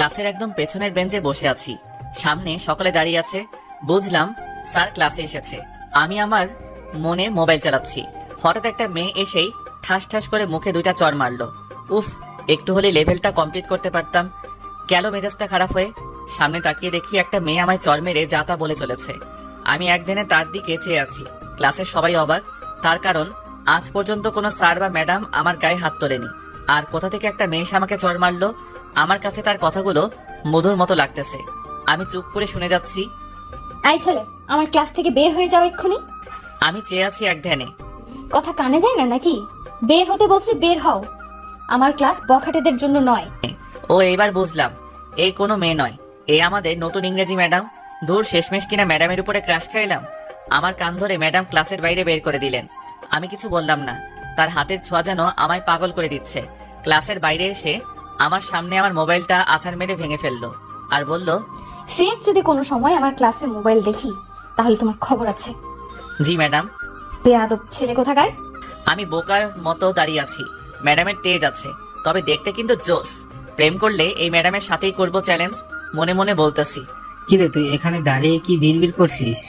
ক্লাসের একদম পেছনের বেঞ্চে বসে আছি, সামনে সকলে দাঁড়িয়ে আছে। বুঝলাম স্যার ক্লাসে এসেছে। আমি আমার মনে মোবাইল চালাচ্ছি, হঠাৎ একটা মেয়ে এসেই ঠাস ঠাস করে মুখে দুইটা চড় মারলো। উফ, একটু হলে লেভেলটা কমপ্লিট করতে পারতাম। গেল মেজাজটা খারাপ হয়ে। সামনে তাকিয়ে দেখি একটা মেয়ে আমায় চড় মেরে যা তা বলে চলেছে। আমি একদিনে তার দিকে চেয়ে আছি। ক্লাসের সবাই অবাক, তার কারণ আজ পর্যন্ত কোনো স্যার বা ম্যাডাম আমার গায়ে হাত তোলেনি। আর কোথা থেকে একটা মেয়ে এসে আমাকে চড় মারলো। আমার কাছে তার কথাগুলো মধুর মতো লাগতেছে। আমি চুপ করে শুনে যাচ্ছি। আই ছেলে, আমার ক্লাস থেকে বের হয়ে যাও এক্ষুনি। আমি চেয়ে আছি এক ধ্যানে। কথা কানে যায় না নাকি? বের হতে বলছি, বের হও। আমার ক্লাস বখাটেদের জন্য নয়। ও এইবার বুঝলাম, এই কোনো মেয়ে নয়, এ আমাদের নতুন ইংরেজি ম্যাডাম। দূর, শেষমেশ কিনা ম্যাডামের উপরে ক্রাশ খাইলাম। আমার কান ধরে ম্যাডাম ক্লাসের বাইরে বের করে দিলেন। আমি কিছু বললাম না, তার হাতের ছোঁয়া যেন আমায় পাগল করে দিচ্ছে। ক্লাসের বাইরে এসে আমার সামনে আমার মোবাইলটা আছাড় মেরে ভেঙে ফেললো আর বলল, ফের যদি কোনো সময় আমার ক্লাসে মোবাইল দেখি তাহলে তোমার খবর আছে। জি ম্যাডাম। বেয়াদব ছেলে কোথাকার। আমি বোকার মতো দাঁড়িয়ে আছি। ম্যাডামের তেজ আছে, তবে দেখতে কিন্তু জোস। প্রেম করলে এই ম্যাডামের সাথেই করব চ্যালেঞ্জ, মনে মনে বলতেছি। কিরে, তুই এখানে দাঁড়িয়ে কি বিড়বিড় করছিস?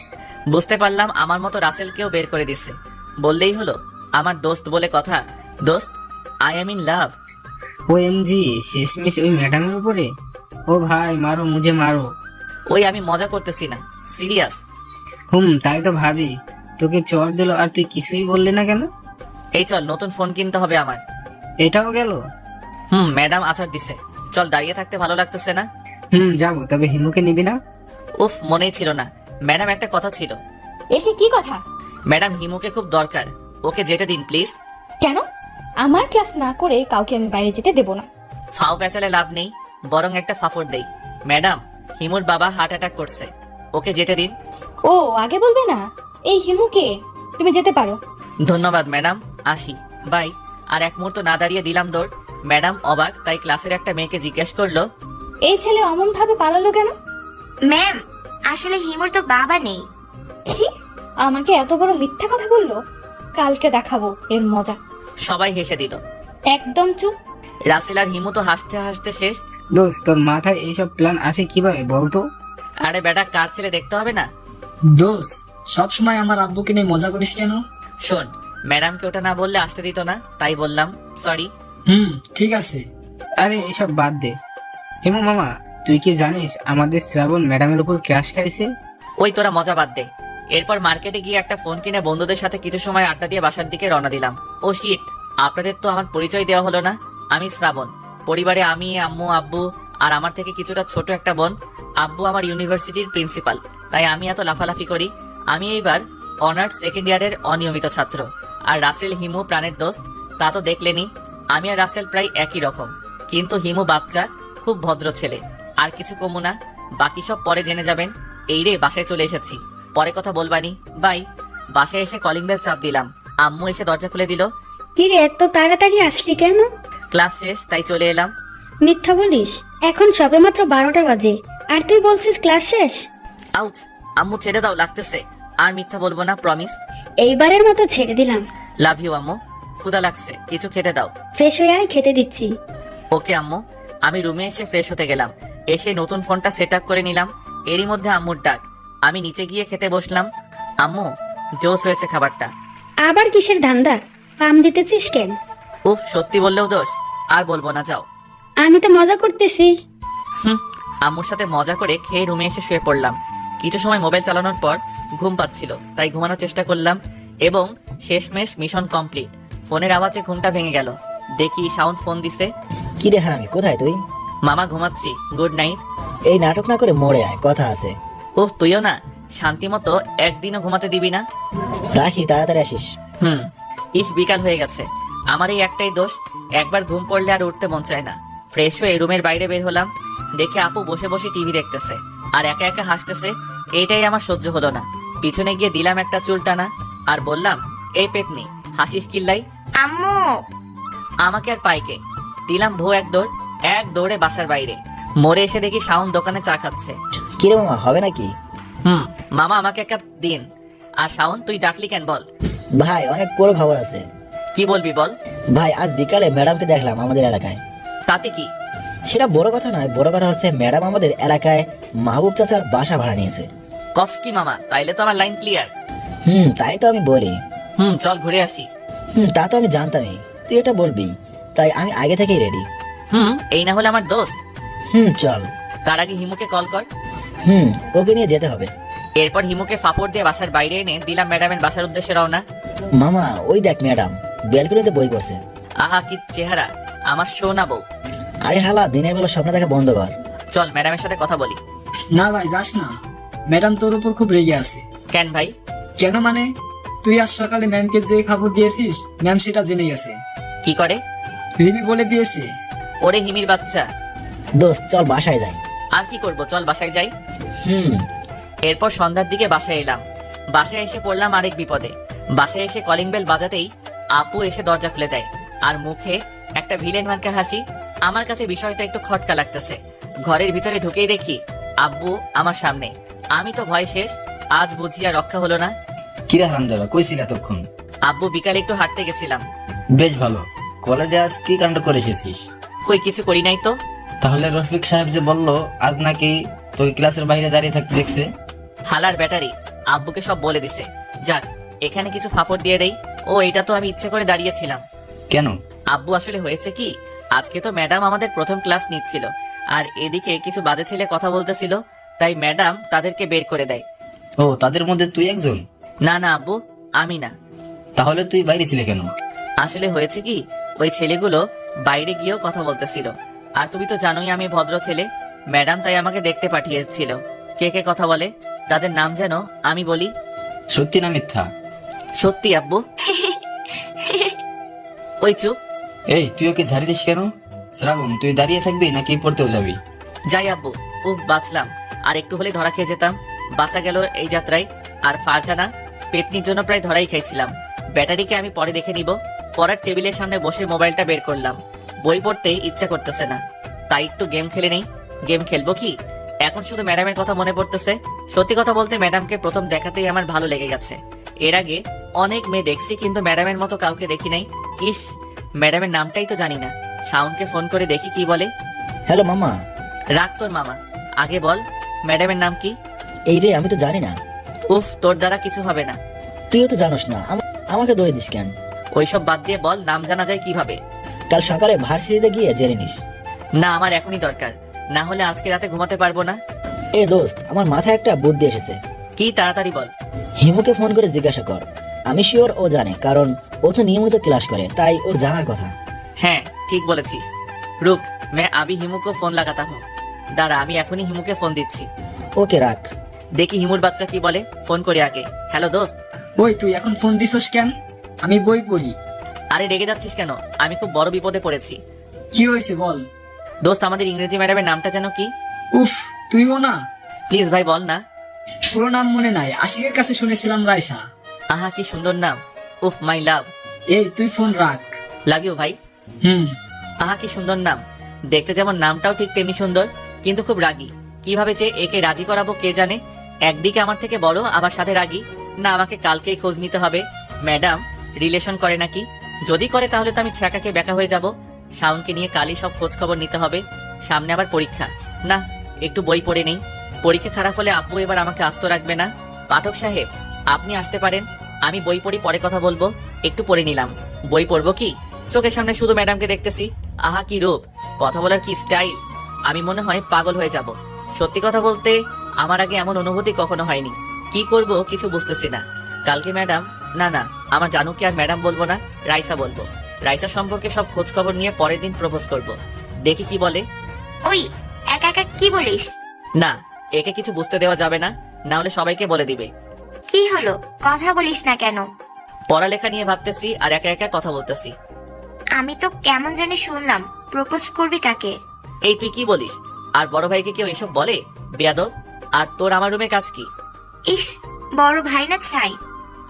বুঝতে পারলাম আমার মতো রাসেলকেও বের করে দিচ্ছে। বললেই হলো, আমার দোস্ত বলে কথা। দোস্ত, I am in love. OMG, শেষমেশ ওই ম্যাডামের উপরে? ও ভাই, মারো মুঝে মারো। ওই আমি মজা করতেছি না, সিরিয়াস। তাই তো ভাবি। তোকে চড় দিল আর তুই কিছুই বললি না কেন? এই চল, নতুন ফোন কিনতে হবে আমার। এটাও গেল? ম্যাডাম আছাড় দিছে। চল, দাঁড়িয়ে থাকতে ভালো লাগতেছে না। যাবো, তবে হিমুকে নিবি না? উফ, মনেই ছিল না। ম্যাডাম, একটা কথা ছিল। এসে কি কথা? ম্যাডাম, হিমুকে খুব দরকার, ওকে যেতে দিন প্লিজ। কেন? আমার ক্লাস না করে কাউকে আমি বাইরে যেতে দেব না। ফাও পেঁচালে লাভ নেই, বরং একটা ফাফড় দেই। ম্যাডাম, হিমুর বাবা হার্ট অ্যাটাক করছে, ওকে যেতে দিন। ও, আগে বলবে না? এই হিমুকে, তুমি যেতে পারো। ধন্যবাদ ম্যাডাম, আসি, বাই। আর এক মুহূর্ত না দাঁড়িয়ে দিলাম দৌড়। ম্যাডাম অবাক, তাই ক্লাসের একটা মেয়েকে জিজ্ঞেস করলো, এই ছেলে অমন ভাবে পালালো কেন? ম্যাম, আসলে হিমুর তো বাবা নেই। কি? আমাকে এত বড় মিথ্যা কথা বললো? কালকে দেখাবো এর মজা। সবাই হেসে দিল। একদম চুপ। রাসেল আর হিমু তো হাসতে হাসতে শেষ। দোস্ত, তোর মাথায় এইসব প্ল্যান আসে কিভাবে বলতো? আরে বেটা, কার ছেলে দেখতে হবে না? দোষ, সবসময় আমার আব্বুকে নিয়ে মজা করিস কেন? শোন, ম্যাডামকে ওটা না বললে আসতে দিত না, তাই বললাম, সরি। ঠিক আছে। আরে এসব বাদ দে। হিমু মামা, তুই কি জানিস আমাদের শ্রাবণ ম্যাডামের উপর ক্রাশ খাইছে? ওই তোরা মজা বাদ দে। এরপর মার্কেটে গিয়ে একটা ফোন কিনে বন্ধুদের সাথে কিছু সময় আড্ডা দিয়ে বাসার দিকে রওনা দিলাম। ও শিট, আপনাদের তো আমার পরিচয় দেওয়া হলো না। আমি শ্রাবণ। পরিবারে আমি, আম্মু, আব্বু আর আমার থেকে কিছুটা ছোট একটা বোন। আব্বু আমার ইউনিভার্সিটির প্রিন্সিপাল, তাই আমি এত লাফালাফি করি। আমি এইবার অনার্স সেকেন্ড ইয়ারের অনিয়মিত ছাত্র। আর রাসেল হিমু প্রাণের দোস্ত, তা তো দেখলেনি। আমি আর রাসেল প্রায় একই রকম, কিন্তু হিমু বাচ্চা, খুব ভদ্র ছেলে। আর কিছু কমু না, বাকি সব পরে জেনে যাবেন। এই রে, বাসায় চলে এসেছি, পরে কথা বলবানি, বাই। বাসায় এসে কলিং বেল চাপ দিলাম। আম্মু এসে দরজা খুলে দিল। কি রে, এত তাড়াতাড়ি আসলি কেন? ক্লাস শেষ, তাই চলে এলাম। মিথ্যা বলিস, এখন সবে মাত্র 12টা বাজে আর তুই বলছিস ক্লাস শেষ। আউচ, আম্মু ছেড়ে দাও, লাগতেছে। আর মিথ্যা বলবো না, প্রমিস। এইবারের মতো ছেড়ে দিলাম। লাভ ইউ আম্মু। ক্ষুধা লাগছে, কিছু খেতে দাও। ফ্রেশ হয়ে আয়, খেতে দিচ্ছি। ওকে আম্মু। আমি রুমে এসে ফ্রেশ হতে গেলাম। এসে নতুন ফোনটা সেট আপ করে নিলাম। এরই মধ্যে আম্মুর ডাক। আমি নিচে গিয়ে খেতে বসলাম। আম্মু, জোস হয়েছে খাবারটা। আবার কিসের ধান্দা? পাম দিতেছিস কেন? উফ, সত্যি বললেও দোষ। আর বলবো না, যাও। আমি তো মজা করতেছি। আম্মুর সাথে মজা করে খেয়ে রুমে এসে শুয়ে পড়লাম। কিছু সময় মোবাইল চালানোর পর ঘুম পাচ্ছিল, তাই ঘুমানোর চেষ্টা করলাম এবং শেষমেশ মিশন কমপ্লিট। ফোনের আওয়াজে ঘুমটা ভেঙে গেল। দেখি সাউন্ড ফোন দিছে। কি রে হারামি, কোথায় তুই? মামা, ঘুমাচ্ছি, গুড নাইট। এই নাটক না করে মরে আয়, কথা আছে। উফ, তুইও না, শান্তি মতো একদিনও ঘুমাতে দিবি না। রাখি, তাড়াতাড়ি আসিস। ইস, বিকাল হয়ে গেছে। আমার এই একটাই দোষ, একবার ঘুম পড়লে আর উঠতে মন চায় না। ফ্রেশ হয়ে রুমের বাইরে বের হলাম। দেখে আপু বসে বসে টিভি দেখতেছে আর একা একা হাসতেছে। এইটাই আমার সহ্য হলো না। পিছনে গিয়ে দিলাম একটা চুল টানা আর বললাম, এই পেতনি, হাসিস কিল্লাই। আম্মু, আমাকে আর পাইকে দিলাম ভো এক দৌড়ে বাসার বাইরে। মোড়ে এসে দেখি শাওন দোকানে চা খাচ্ছে। কি রে মামা, হবে নাকি? মামা, আমাকে এক কাপ দিন। আর শাওন, তুই ডাকলি কেন বল? ভাই, অনেক বড় খবর আছে। কি বলবি বল? ভাই, আজ বিকালে ম্যাডামকে দেখলাম আমাদের এলাকায়। তাতে কি? সেটা বড় কথা নয়, বড় কথা হচ্ছে ম্যাডাম আমাদের এলাকায় মাহবুব চাচার বাসা ভাড়া নিয়েছে। কস কি মামা, তাইলে তো আমার লাইন ক্লিয়ার। তাই তো আমি বলি। চল ঘুরে আসি। তা তো আমি জানতামই তুই এটা বলবি, তাই আমি আগে থেকেই রেডি। এই না হলে আমার দোস্ত। চল। তার আগে হিমুকে কল কর। ওকে নিয়ে যেতে হবে। এরপর হিমুকে ফাপড় দিয়ে বাসার বাইরে এনে দিলাম ম্যাডামের বাসার উদ্দেশ্যে রওনা। মামা ওই দেখ ম্যাডাম ব্যালকনিতে বই পড়ছে। আহা কি চেহারা, আমার সোনা বউ। আরে হালা, দিনের বেলা স্বপ্ন দেখা বন্ধ কর। চল ম্যাডামের সাথে কথা বলি। না ভাই যাস না, ম্যাডাম তোর উপর খুব রেগে আছে। কেন ভাই? কেন মানে, তুই আজ সকালে ম্যামকে যে খবর দিয়েছিস ম্যাম সেটা জেনে গেছে। কি করে? রিমি বলে দিয়েছে। ওরে হিমির বাচ্চা। দোস্ত চল বাসায় যাই। আর কি করব, চল বাসায় যাই। হুম এরপর সন্ধ্যার দিকে বাসায় এলাম। বাসায় এসে পড়লাম আরেক বিপদে। বাসায় এসে কলিং বেল বাজাতেই আপু এসে দরজা খুলে দেয়, আর মুখে একটা ভিলেন মার্কা হাসি। আমার কাছে বিষয়টা একটু খটকা লাগতেছে। ঘরের ভিতরে ঢুকেই দেখি আব্বু আমার সামনে। আমি তো ভয় শেষ, আজ বুঝিয়া রক্ষা হলো না। কিরা হারামজাদা, কইছিল এতক্ষণ? আব্বু বিকালে একটু হাঁটতে গেছিলাম। বেশ ভালো। কলেজে আজ কি কাণ্ড করে এসেছিস? কই কিছু করি নাই তো। তাহলে রফিক সাহেব যে বললো আজ নাকি তোকে ক্লাসের বাইরে দাঁড়িয়ে থাকতে দেখছে? হালার ব্যাটারি আব্বুকে সব বলে দিছে। যাক, এখানে কিছু ফাপড় দিয়ে দেই। ও এটা তো আমি ইচ্ছে করে দাঁড়িয়েছিলাম। কেন? আব্বু আসলে হয়েছে কি, আজকে তো ম্যাডাম আমাদের প্রথম ক্লাস নিচ্ছিল, আর এদিকে কিছু বাজে ছেলে কথা বলতেছিল, তাই ম্যাডাম তাদেরকে বের করে দেয়। ও, তাদের মধ্যে তুই একজন? না না আব্বু, আমি না। তাহলে তুই বাইরে ছিলে কেন? আসলে হয়েছে কি, ওই ছেলেগুলো বাইরে গিয়েও কথা বলতেছিল, আর তুমি তো জানোই আমি ভদ্র ছেলে। ম্যাডাম তাই আমাকে দেখতে পাঠিয়েছিল কে কে কথা বলে, তাদের নাম যেন আমি বলি। সত্যি না মিথ্যা? সত্যি আব্বু। ওই চুপ। এই, তুই ওকে ঝাড়ি দিস কেন? শ্রাবণ, তুই দাঁড়িয়ে থাকবি নাকি পড়তেও যাবি? যাই আব্বু। উফ, বাঁচলাম। আর একটু হলে ধরা খেয়ে যেতাম। বাঁচা গেল এই যাত্রায়। আর ফারজানা পেতনির জন্য প্রায় ধরাই খাইছিলাম। ব্যাটারিকে আমি পরে দেখে নিব। পড়ার টেবিলের সামনে বসে মোবাইলটা বের করলাম। বই পড়তে ইচ্ছা করতেছে না, তাই একটু গেম খেলে নেই। গেম খেলবো কি, এখন শুধু ম্যাডামের কথা মনে পড়তেছে। সত্যি কথা বলতে ম্যাডামকে প্রথম দেখাতেই আমার ভালো লেগে গেছে। এর আগে অনেক মেয়ে দেখছি, কিন্তু ম্যাডামের মতো কাউকে দেখি নাই। ইস, ম্যাডামের নামটাই তো জানি না। শাওনকে ফোন করে দেখি কি বলে। হ্যালো মামা। রাখ তোর মামা, আগে বল ম্যাডামের নাম কি? এই রে, আমি তো জানি না। উফ, তোর দ্বারা কিছু হবে না। তুইও তো জানোস না, আমাকে দোষ দিস কেন? ওইসব বাদ দিয়ে বল নাম জানা যায় কিভাবে? কাল সকালে ভার্সিটিতে গিয়ে জেনে নিস। না, আমার এখনই দরকার, না হলে আজকে রাতে ঘুমাতে পারবো না। এ দোস্ত, আমার মাথায় একটা বুদ্ধি এসেছে। কি, তাড়াতাড়ি বল। হিমুকে ফোন করে জিজ্ঞাসা কর। আমি শিওর ও জানে, কারণ ও তো নিয়মিত ক্লাস করে, তাই ওর জানার কথা। হ্যাঁ ঠিক বলেছিস। রুক, मैं अभी हिमू को फोन लगाता हूँ। দাঁড়া, আমি এখনই হিমুকে ফোন দিচ্ছি। ওকে রাখ। দেখি হিমুর বাচ্চা কি বলে, ফোন করে আগে। হ্যালো দোস্ত। ওই তুই এখন ফোন দিছস কেন? আমি বই পড়ি। আরে রেগে যাচ্ছিস কেন? আমি খুব বড় বিপদে পড়েছি। কি হয়েছে বল। দোস্ত, আমাদের ইংরেজি ম্যাডামের নামটা যেন কি? উফ, তুইও না? প্লিজ ভাই বল না। পুরো নাম মনে নাই, আশিকের কাছে শুনেছিলাম রায়সা। আহা কি সুন্দর নাম। উফ, মাই লাভ। এই তুই ফোন রাখ। লাভ ইউ ভাই। হুম। আহা কি সুন্দর নাম। দেখতে যেমন নামটাও ঠিক তেমনি সুন্দর, কিন্তু খুব রাগী। কিভাবে যে একে রাজি করাবো কে জানে। একদিকে আমার থেকে বড়, আবার সাথে রাগী। না, আমাকে কালকেই খোঁজ নিতে হবে। ম্যাডাম রিলেশন করে নাকি? যদি করে তাহলে তো আমি ছ্যাঁকাকে ব্যাকা হয়ে যাব। শাওনকে নিয়ে কালই সব খোঁজ খবর নিতে হবে। সামনে আবার পরীক্ষা। না, একটু বই পড়ে নেই। পরীক্ষা খারাপ হলে আব্বু এবার আমাকে আস্ত রাখবে না। পাঠক সাহেব, আপনি আসতে পারেন। আমি বই পড়ি, পরে কথা বলবো। একটু পড়ে নিলাম। বই পড়বো কি, চোখের সামনে শুধু ম্যাডামকে দেখতেছি। আহা কি রূপ, কথা বলার কি স্টাইল। আমি মনে হয় পাগল হয়ে যাব। সত্যি কথা বলতে আমার আগে এমন অনুভূতি কখনো হয়নি। কি করব কিছু বুঝতেছি না। কালকে ম্যাডাম, না না, আমার জানুকে আর ম্যাডাম বলবো না, রাইসা বলবো। রাইসা সম্পর্কে সব খোঁজ খবর নিয়ে পরের দিন প্রপোজ করব। দেখি কি বলে। ওই একা একা কি বলিস? না, একে কিছু বুঝতে দেওয়া যাবে না, না হলে সবাইকে বলে দিবে। কি হলো, কথা বলিস না কেন? পড়ালেখা নিয়ে ভাবতেছি আর একা একা কথা বলতেছি। আমি তো কেমন জানি শুনলাম প্রপোজ করবি কাকে? এই তুই কি বলিস? আর বড় ভাইকে কেউ এসব বলে? বেয়াদব। আর তোর আমার রুমে কাজ কি? ইস, বড় ভাই না ছাই।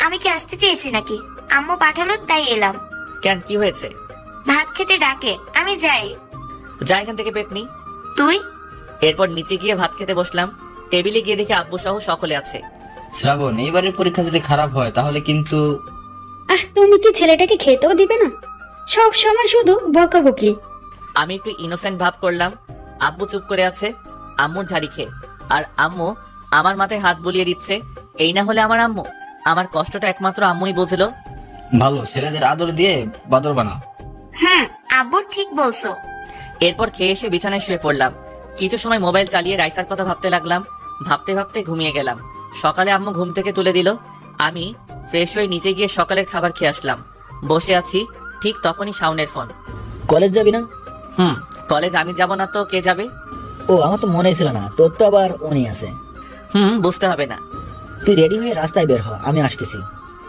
আমি কি আসতে চেয়েছি নাকি? আম্মু পাঠালো তাই এলাম। কেন, কি হয়েছে? ভাত খেতে ডাকে, আমি যাই। যা এখান থেকে পেতনি। তুই? এরপর নিচে গিয়ে ভাত খেতে বসলাম। টেবিলে গিয়ে দেখি আব্বু সহ সকলে আছে। শ্রাবণ, এইবারের পরীক্ষা যদি খারাপ হয় তাহলে কিন্তু। তুমি কি ছেলেটাকে খেতেও দিবে না? সব সময় শুধু বকাবকি। আমি একটু ইনোসেন্ট ভাব করলাম। আব্বু চুপ করে আছে আম্মুর ঝাড়ি খেয়ে, আর আম্মু আমার মাথায় হাত বুলিয়ে দিচ্ছে। এই না হলে আমার আম্মু, আমার কষ্টটা একমাত্র আম্মুই বুঝলো। ভালো ছেলেদের আদর দিয়ে বাদর বানা। আব্বু ঠিক বলছো। এরপর খেয়ে এসে বিছানায় শুয়ে পড়লাম। কিছু সময় মোবাইল চালিয়ে রাইসার কথা ভাবতে লাগলাম। ভাবতে ভাবতে ঘুমিয়ে গেলাম। সকালে আম্মু ঘুম থেকে তুলে দিল। আমি ফ্রেশ হয়ে নিচে গিয়ে সকালের খাবার খেয়ে আসলাম। বসে আছি, ঠিক তখনই শাওনের ফোন। কলেজ যাবি না? কলেজ আমি যাব না তো কে যাবে? ও, আমার তো মনেই ছিল না, তোর তো আবার উনি আছে। বুঝতে হবে না। তুই রেডি হয়ে রাস্তায় বের হ, আমি আসতেছি।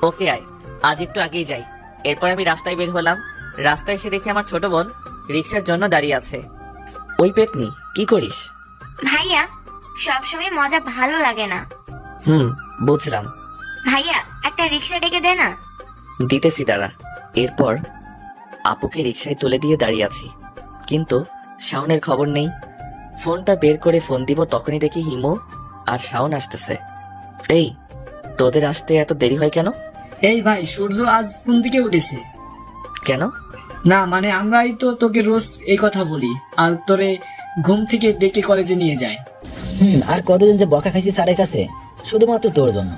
ওকে আয়, আজ একটু আগেই যাই। এরপর আমি রাস্তায় বের হলাম। রাস্তায় এসে দেখি আমার ছোট বোন রিক্সার জন্য দাঁড়িয়ে আছে। ওই পেতনি, কি করিস? ভাইয়া, সবসময় মজা ভালো লাগে না। বুঝলাম, ভাইয়া, একটা রিক্সা ডেকে দে না। দিতেছি দাঁড়া। এরপর আপুকে রিক্সায় তুলে দিয়ে দাঁড়িয়ে আছি, কিন্তু শাওনের খবর নেই। ফোনটা বের করে ফোন দিব, তখনই দেখি হিমু আর শাওন আসতেছে। এই, তোদের আসতে এত দেরি হয় কেন? এই ভাই, সূর্য আজ কোন দিকে উঠেছে? কেন? না মানে আমরাই তো তোকে রোজ এই কথা বলি, আর তোরে ঘুম থেকে ডেকে কলেজে নিয়ে যায়। আর কতদিন যে বকা খাইছি স্যারের কাছে, শুধুমাত্র তোর জন্য।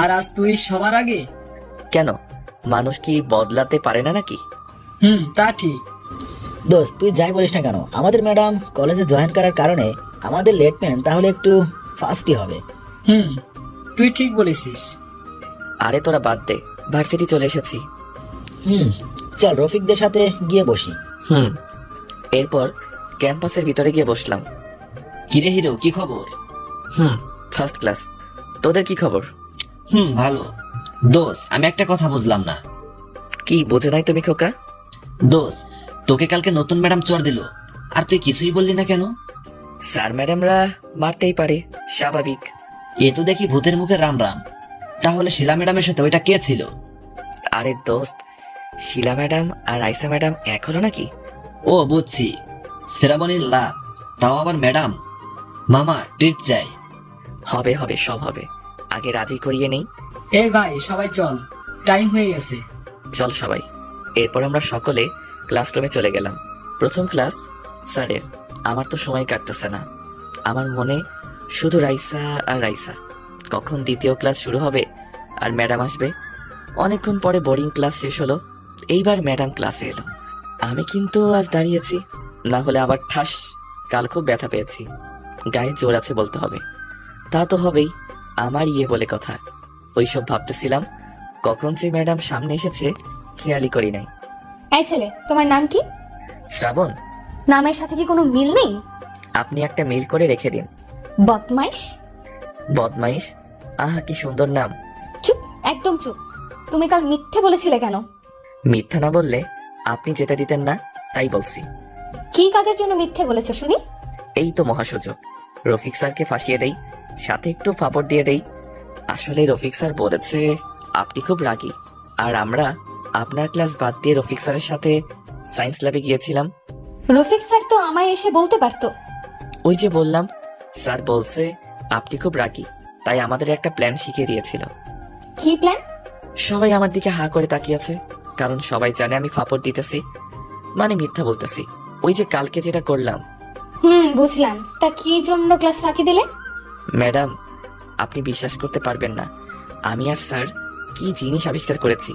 আর আজ তুই সবার আগে। কেন, মানুষ কি বদলাতে পারে না নাকি? তা ঠিক। দোস্ত, তুই যাই বলিস না কেন, আমাদের ম্যাডাম কলেজে জয়েন করার কারণে আমাদের লেটমেন্ট তাহলে একটু ফাস্টই হবে। তুই ঠিক বলেছিস। আরে তোরা বাদ দে, ভার্সিটি চলে এসেছি। চল রফিকদের সাথে গিয়ে বসি। এরপর ক্যাম্পাসের ভিতরে গিয়ে বসলাম। কিরে হিরো, কি খবর? First class. তোদের কি খবর? ভালো। দোষ, আমি একটা কথা বুঝলাম না। কি বোঝো নাই তুমি খোকা? দোষ, তোকে কালকে নতুন ম্যাডাম চড় দিল, আর তুই কিছুই বললি না কেন? স্যার ম্যাডামরা মারতেই পারে, স্বাভাবিক। এ তো দেখি ভূতের মুখে রাম রাম। তাহলে শিলা ম্যাডামের সাথে ওইটা কে ছিল? আরে দোস্ত, শিলা ম্যাডাম আর আইসা ম্যাডাম এক হলো নাকি? ও বুঝছি, সেরামনির লাভ, তাও আবার ম্যাডাম। মামা ট্রিট চাই। হবে হবে, সব হবে, আগে রাজি করিয়ে নেই। এই ভাই, সবাই চল, টাইম হয়ে গেছে। চল সবাই। এরপর আমরা সকলে ক্লাসরুমে চলে গেলাম। প্রথম ক্লাস স্যারের। আমার তো সময় কাটতেছে না, আমার মনে শুধু রাইসা আর রাইসা। কখন দ্বিতীয় ক্লাস শুরু হবে আর ম্যাডাম আসবে। অনেকক্ষণ পরে বোরিং ক্লাস শেষ হলো, এইবার ম্যাডাম ক্লাসে এলো। আমি কিন্তু আজ দাঁড়িয়েছি, না হলে আবার ঠাস। কাল খুব ব্যথা পেয়েছি, গায়ে জোর আছে বলতে হবে। তা তো হবেই, আমার বলে কথা। ওইসব ভাবতেছিলাম, কখন যে ম্যাডাম সামনে এসেছে খেয়ালই করি নাই। এই ছেলে, তোমার নাম কি? শ্রাবণ। নামের সাথে কি কোনো মিল নেই? আপনি একটা মিল করে রেখে দিন। বদমাইশ। বদমাইশ? আহা, কি সুন্দর নাম। চুপ, একদম চুপ। তুমি কাল মিথ্যে বলেছিলে কেন? মিথ্যা না বললে আপনি যেতে দিতেন না, তাই বলছি। কি কাজের জন্য মিথ্যে বলেছো শুনি? এই তো মহাসুযোগ, রফিক স্যারকে ফাঁসিয়ে দেই, সাথে একটু ফাপড় দিয়ে দেই। আসলে রফিক স্যার বলেছে আপনি খুব রাগী, আর আমরা আপনার ক্লাস বাদ দিয়ে রফিক স্যারের সাথে সায়েন্স ল্যাবে গিয়েছিলাম। রফিক স্যার তো আমায় এসে বলতে পারতো। ওই যে বললাম, স্যার বলছে আপনি খুব রাগী, তাই আমাদের একটা প্ল্যান শিখিয়ে দিয়েছিল। কি প্ল্যান? সবাই আমার দিকে হা করে তাকিয়ে আছে, কারণ সবাই জানে আমি ফাপড় দিতেছি, মানে মিথ্যা বলতেছি। ওই যে কালকে যেটা করলাম। বুঝলাম। তা কি জন্য ক্লাস ফাঁকি দিলে? ম্যাডাম, আপনি বিশ্বাস করতে পারবেন না, আমি আর স্যার কি জিনিস আবিষ্কার করেছি।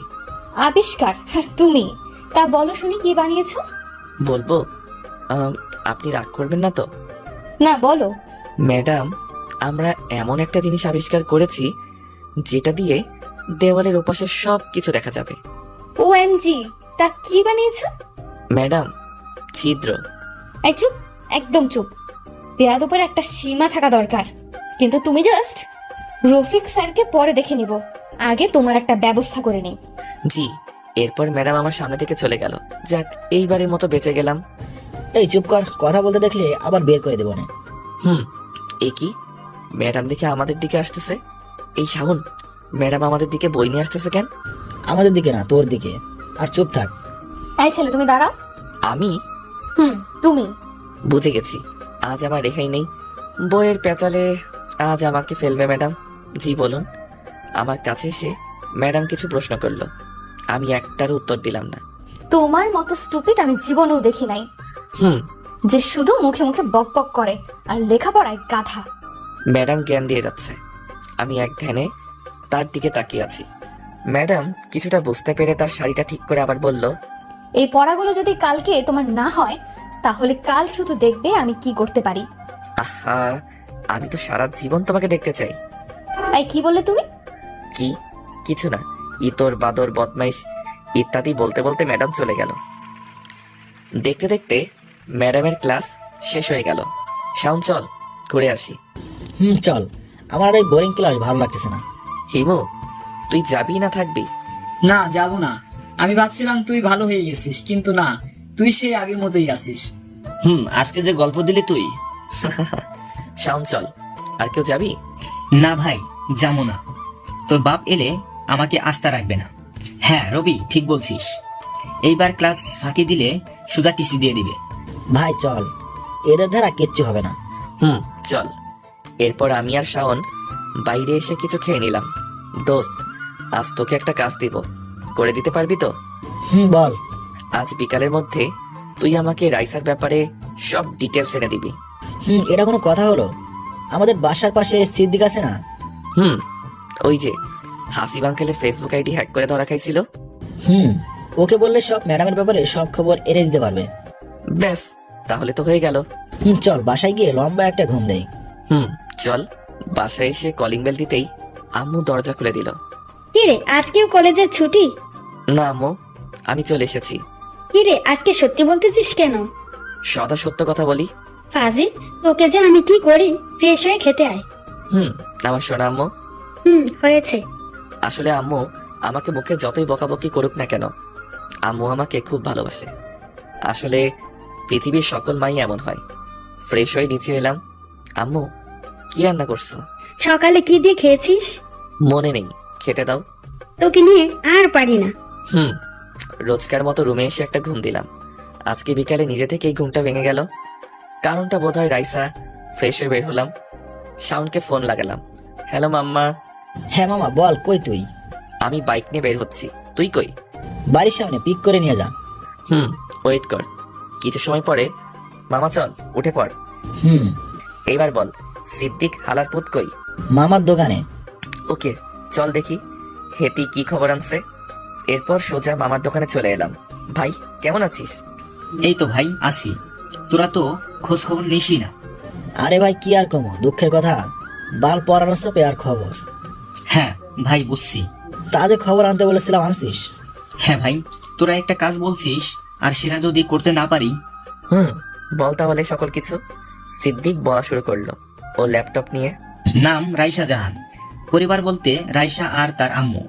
আবিষ্কার? আর তুমি? তা বলো শুনি, কি বানিয়েছো? বলবো? আপনি রাগ করবেন না তো? না, বলো। ম্যাডাম, আমরা এমন একটা জিনিস আবিষ্কার করেছি যেটা দিয়ে দেওয়ালের ওপাশে সব কিছু দেখা যাবে। OMG, তা কি বানিয়েছো? ম্যাডাম, ছিদ্র। এই চুপ, একদম চুপ। বেয়াদবের একটা সীমা থাকা দরকার। কিন্তু তুমি জাস্ট রফিক স্যারকে পরে দেখে নিব, আগে তোমার একটা ব্যবস্থা করে নিই। জি। এরপর ম্যাডাম আমার সামনে থেকে চলে গেল। যাক, এইবারের মতো বেঁচে গেলাম। এই চুপ কর, কথা বলতে দেখলে আবার বের করে দেবো না। এ কি, ম্যাডাম দেখে আমাদের দিকে আসতেছে। এই শাওন, ম্যাডাম আমাদের দিকে বই নিয়ে আসতেছে কেন? আমাদের দিকে না, তোর দিকে। আর চুপ থাক। এই ছেলে, তুমি দাঁড়াও। আমি? তুমি। বুঝে গেছি, আজ আমার রেহাই নেই। বইয়ের পেঁচালে আজ আমাকে ফেলবে ম্যাডাম। জি বলুন। আমার কাছে এসে ম্যাডাম কিছু প্রশ্ন করলো, আমি একটার উত্তর দিলাম না। তোমার মতো স্টুপিড আমি জীবনেও দেখি নাই। হুম। যে শুধু মুখে মুখে বক বক করে আর লেখাপড়ায় গাধা। ম্যাডাম জ্ঞান দিয়ে যাচ্ছে, আমি এক ধ্যানে তার দিকে তাকিয়ে আছি। ম্যাডাম কিছুটা বুঝতে পেরে তার শাড়িটা ঠিক করে আবার বলল, এই পড়াগুলো যদি কালকে তোমার না হয় তাহলে কাল শুধু দেখবে আমি কি করতে পারি। আহা, আমি তো সারা জীবন তোমাকে দেখতে চাই। এই কি বললে তুমি? কি? কিছু না, ইতর বাদর বদমাইশ ইত্যাদি বলতে বলতে ম্যাডাম চলে গেল। দেখতে দেখতে ম্যাডামের ক্লাস শেষ হয়ে গেল। শাওন চল ঘুরে আসি। চল, আমার আর এই বোরিং ক্লাস ভালো লাগতেছে না। হিমু, তুই যাবি না থাকবি? না, যাব না। আমি ভাবছিলাম তুই ভালো হয়ে গেছিস, কিন্তু না, তুই সেই আগের মতোই আছিস। আজকে যে গল্প দিলি তুই। শাওন চল। আর কেউ যাবি? না ভাই, যাবো না। তোর বাপ এলে আমাকে আস্থা রাখবে না। হ্যাঁ রবি, ঠিক বলছিস। এইবার ক্লাস ফাঁকি দিলে সুজা টিসি দিয়ে দিবে। ভাই চল, এদের দ্বারা কিচ্ছু হবে না। চল। এরপর আমি আর শাওন বাইরে এসে কিছু খেয়ে নিলাম। দোস্ত, আজ তোকে একটা কাজ দিব, করে দিতে পারবি তো? বল। আজ বিকালের মধ্যে তুই আমাকে রাইসার ব্যাপারে সব ডিটেলস এনে দিবি। এটা কোনো কথা হলো? আমাদের বাসার পাশে সিদ্দিক আছে না? ওই যে হাসিব আঙ্কেলের ফেসবুক আইডি হ্যাক করে ধরা খাইছিল। ওকে বললে সব ম্যাডামের ব্যাপারে সব খবর এনে দিতে পারবে। ব্যাস, তাহলে তো হয়ে গেল। চল বাসায় গিয়ে লম্বা একটা ঘুম দেই। চল। বাসায় এসে কলিং বেল দিতেই আম্মু দরজা খুলে দিল। কিরে, আজকেও কলেজের ছুটি? না আম্মু, আমি চলে এসেছি। কিরে, আজকে সত্যি বলতেছিস কেন? সদা সত্য কথা বলি। ফাজিল, তোকে যে আমি কি করি? ফ্রেশ হয়ে খেতে আয়। আমার সোনা আম্মু। হয়েছে। আসলে আম্মু আমাকে মুখে যতই বকাবকি করুক না কেন, আম্মু আমাকে খুব ভালোবাসে। আসলে পৃথিবীর সকল মাই এমন হয়। ফ্রেশ হয়ে নিচে এলাম। আম্মু, কি রান্না করছো? সকালে কি দিয়ে খেয়েছিস? মনে নেই, খেতে দাও। তোকে নিয়ে আর পারি না। রোজকার মতো রুমে এসে একটা ঘুম দিলাম। আজকে বিকালে নিজে থেকেই ঘুমটা ভেঙে গেল। কারণটা বোধহয় রাইসা। ফ্রেশ হয়ে বের হলাম, শাওনকে ফোন লাগালাম। হ্যালো মাম্মা। হ্যাঁ মামা বল, কই তুই? আমি বাইক নিয়ে বের হচ্ছি, তুই কই? বাড়ির সামনে পিক করে নিয়ে যা। ওয়েট কর। কিছু সময় পরে, মামা চল উঠে পড়। এইবার বল, সিদ্দিক হালার পুত কই? মামার দোকানে। ওকে, চল দেখি হেতি কি খবর আনছে। এরপর সোজা মামার দোকানে চলে এলাম। ভাই কেমন আছিস? এই তো ভাই আসি, তোরা তো খোঁজ খবর নিসই না। আরে ভাই কি আর কমো, দুঃখের কথা। বাল পরামর্শ পেয়ার খবর। হ্যাঁ ভাই বুঝছি। তা যে খবর আনতে বলেছিলাম আনছিস? হ্যাঁ ভাই, তোরা একটা কাজ বলছিস আর সেটা যদি করতে না পারি? বল তাহলে সকল কিছু। সিদ্দিক বলা শুরু করলো, ও ল্যাপটপ নিয়ে। নাম রাইসা জাহান। পরিবার বলতে রাইসা আর তার আম্মু।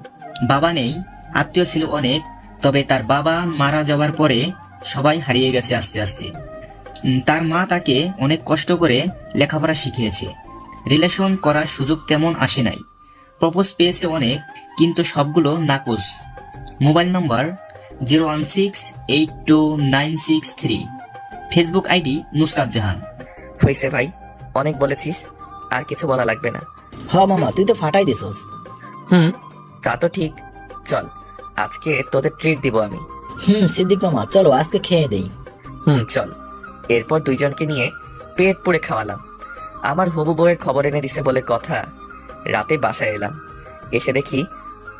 বাবা নেই, আত্মীয় ছিল অনেক, তবে তার বাবা মারা যাওয়ার পরে সবাই হারিয়ে গেছে আস্তে আস্তে। তার মা তাকে অনেক কষ্ট করে লেখাপড়া শিখিয়েছে। রিলেশন করার সুযোগ তেমন আসে নাই। প্রপোজ পেয়েছে অনেক, কিন্তু সবগুলো নাকচ। Mobile number 016829663। Facebook ID Nusrat Jahan. হয়েছে ভাই, অনেক বলেছিস, আর কিছু বলা লাগবে না। হ মামা, তুই তো ফাটাই দিছস। তা তো ঠিক। চল, আজকে তোদের ট্রিট দিব আমি। সিদ্দিক মামা চলো আজকে খেয়ে দেই। চল। এরপর দুইজনকে নিয়ে পেট পুড়ে খাওয়ালাম। আমার হবু বউয়ের খবর এনে দিছে বলে কথা। রাতে বাসায় এলাম, এসে দেখি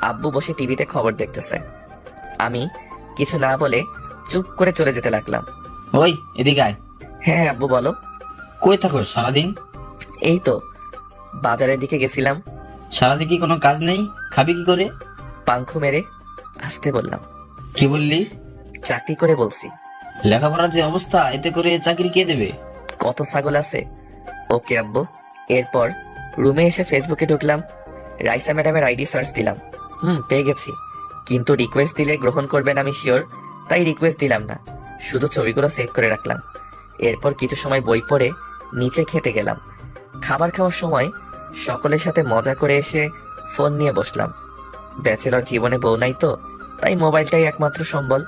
আব্বু বসে টিভিতে খবর দেখতেছে। আমি কিছু না বলে চুপ করে চলে যেতে লাগলাম। ওই এদিকে আয়। হ্যাঁ আব্বু বলো। কই থাকো সারাদিন? এই তো বাজারের দিকে গেছিলাম। সারাদিন কি কোনো কাজ নেই? খাবি কি করে? পাংখু মেরে আসতে বললাম। কি বললি? চাকরি করে বলছি। লেখাপড়ার যে অবস্থা, এতে করে চাকরি কে দেবে? কত ছাগল আছে। ওকে আব্বু। এরপর রুমে এসে ফেসবুকে ঢুকলাম, রাইসা ম্যাডামের আইডি সার্চ দিলাম। পেয়ে গেছি, কিন্তু রিকোয়েস্ট দিলে গ্রহণ করবেন আমি শিওর, তাই রিকোয়েস্ট দিলাম না, শুধু ছবিগুলো সেভ করে রাখলাম। এরপর কিছু সময় বই পড়ে নিচে খেতে গেলাম। খাবার খাওয়ার সময় সকলের সাথে মজা করে এসে ফোন নিয়ে বসলাম। ব্যাচেলর জীবনে বউ নাই তো, তাই মোবাইলটাই একমাত্র সম্বল।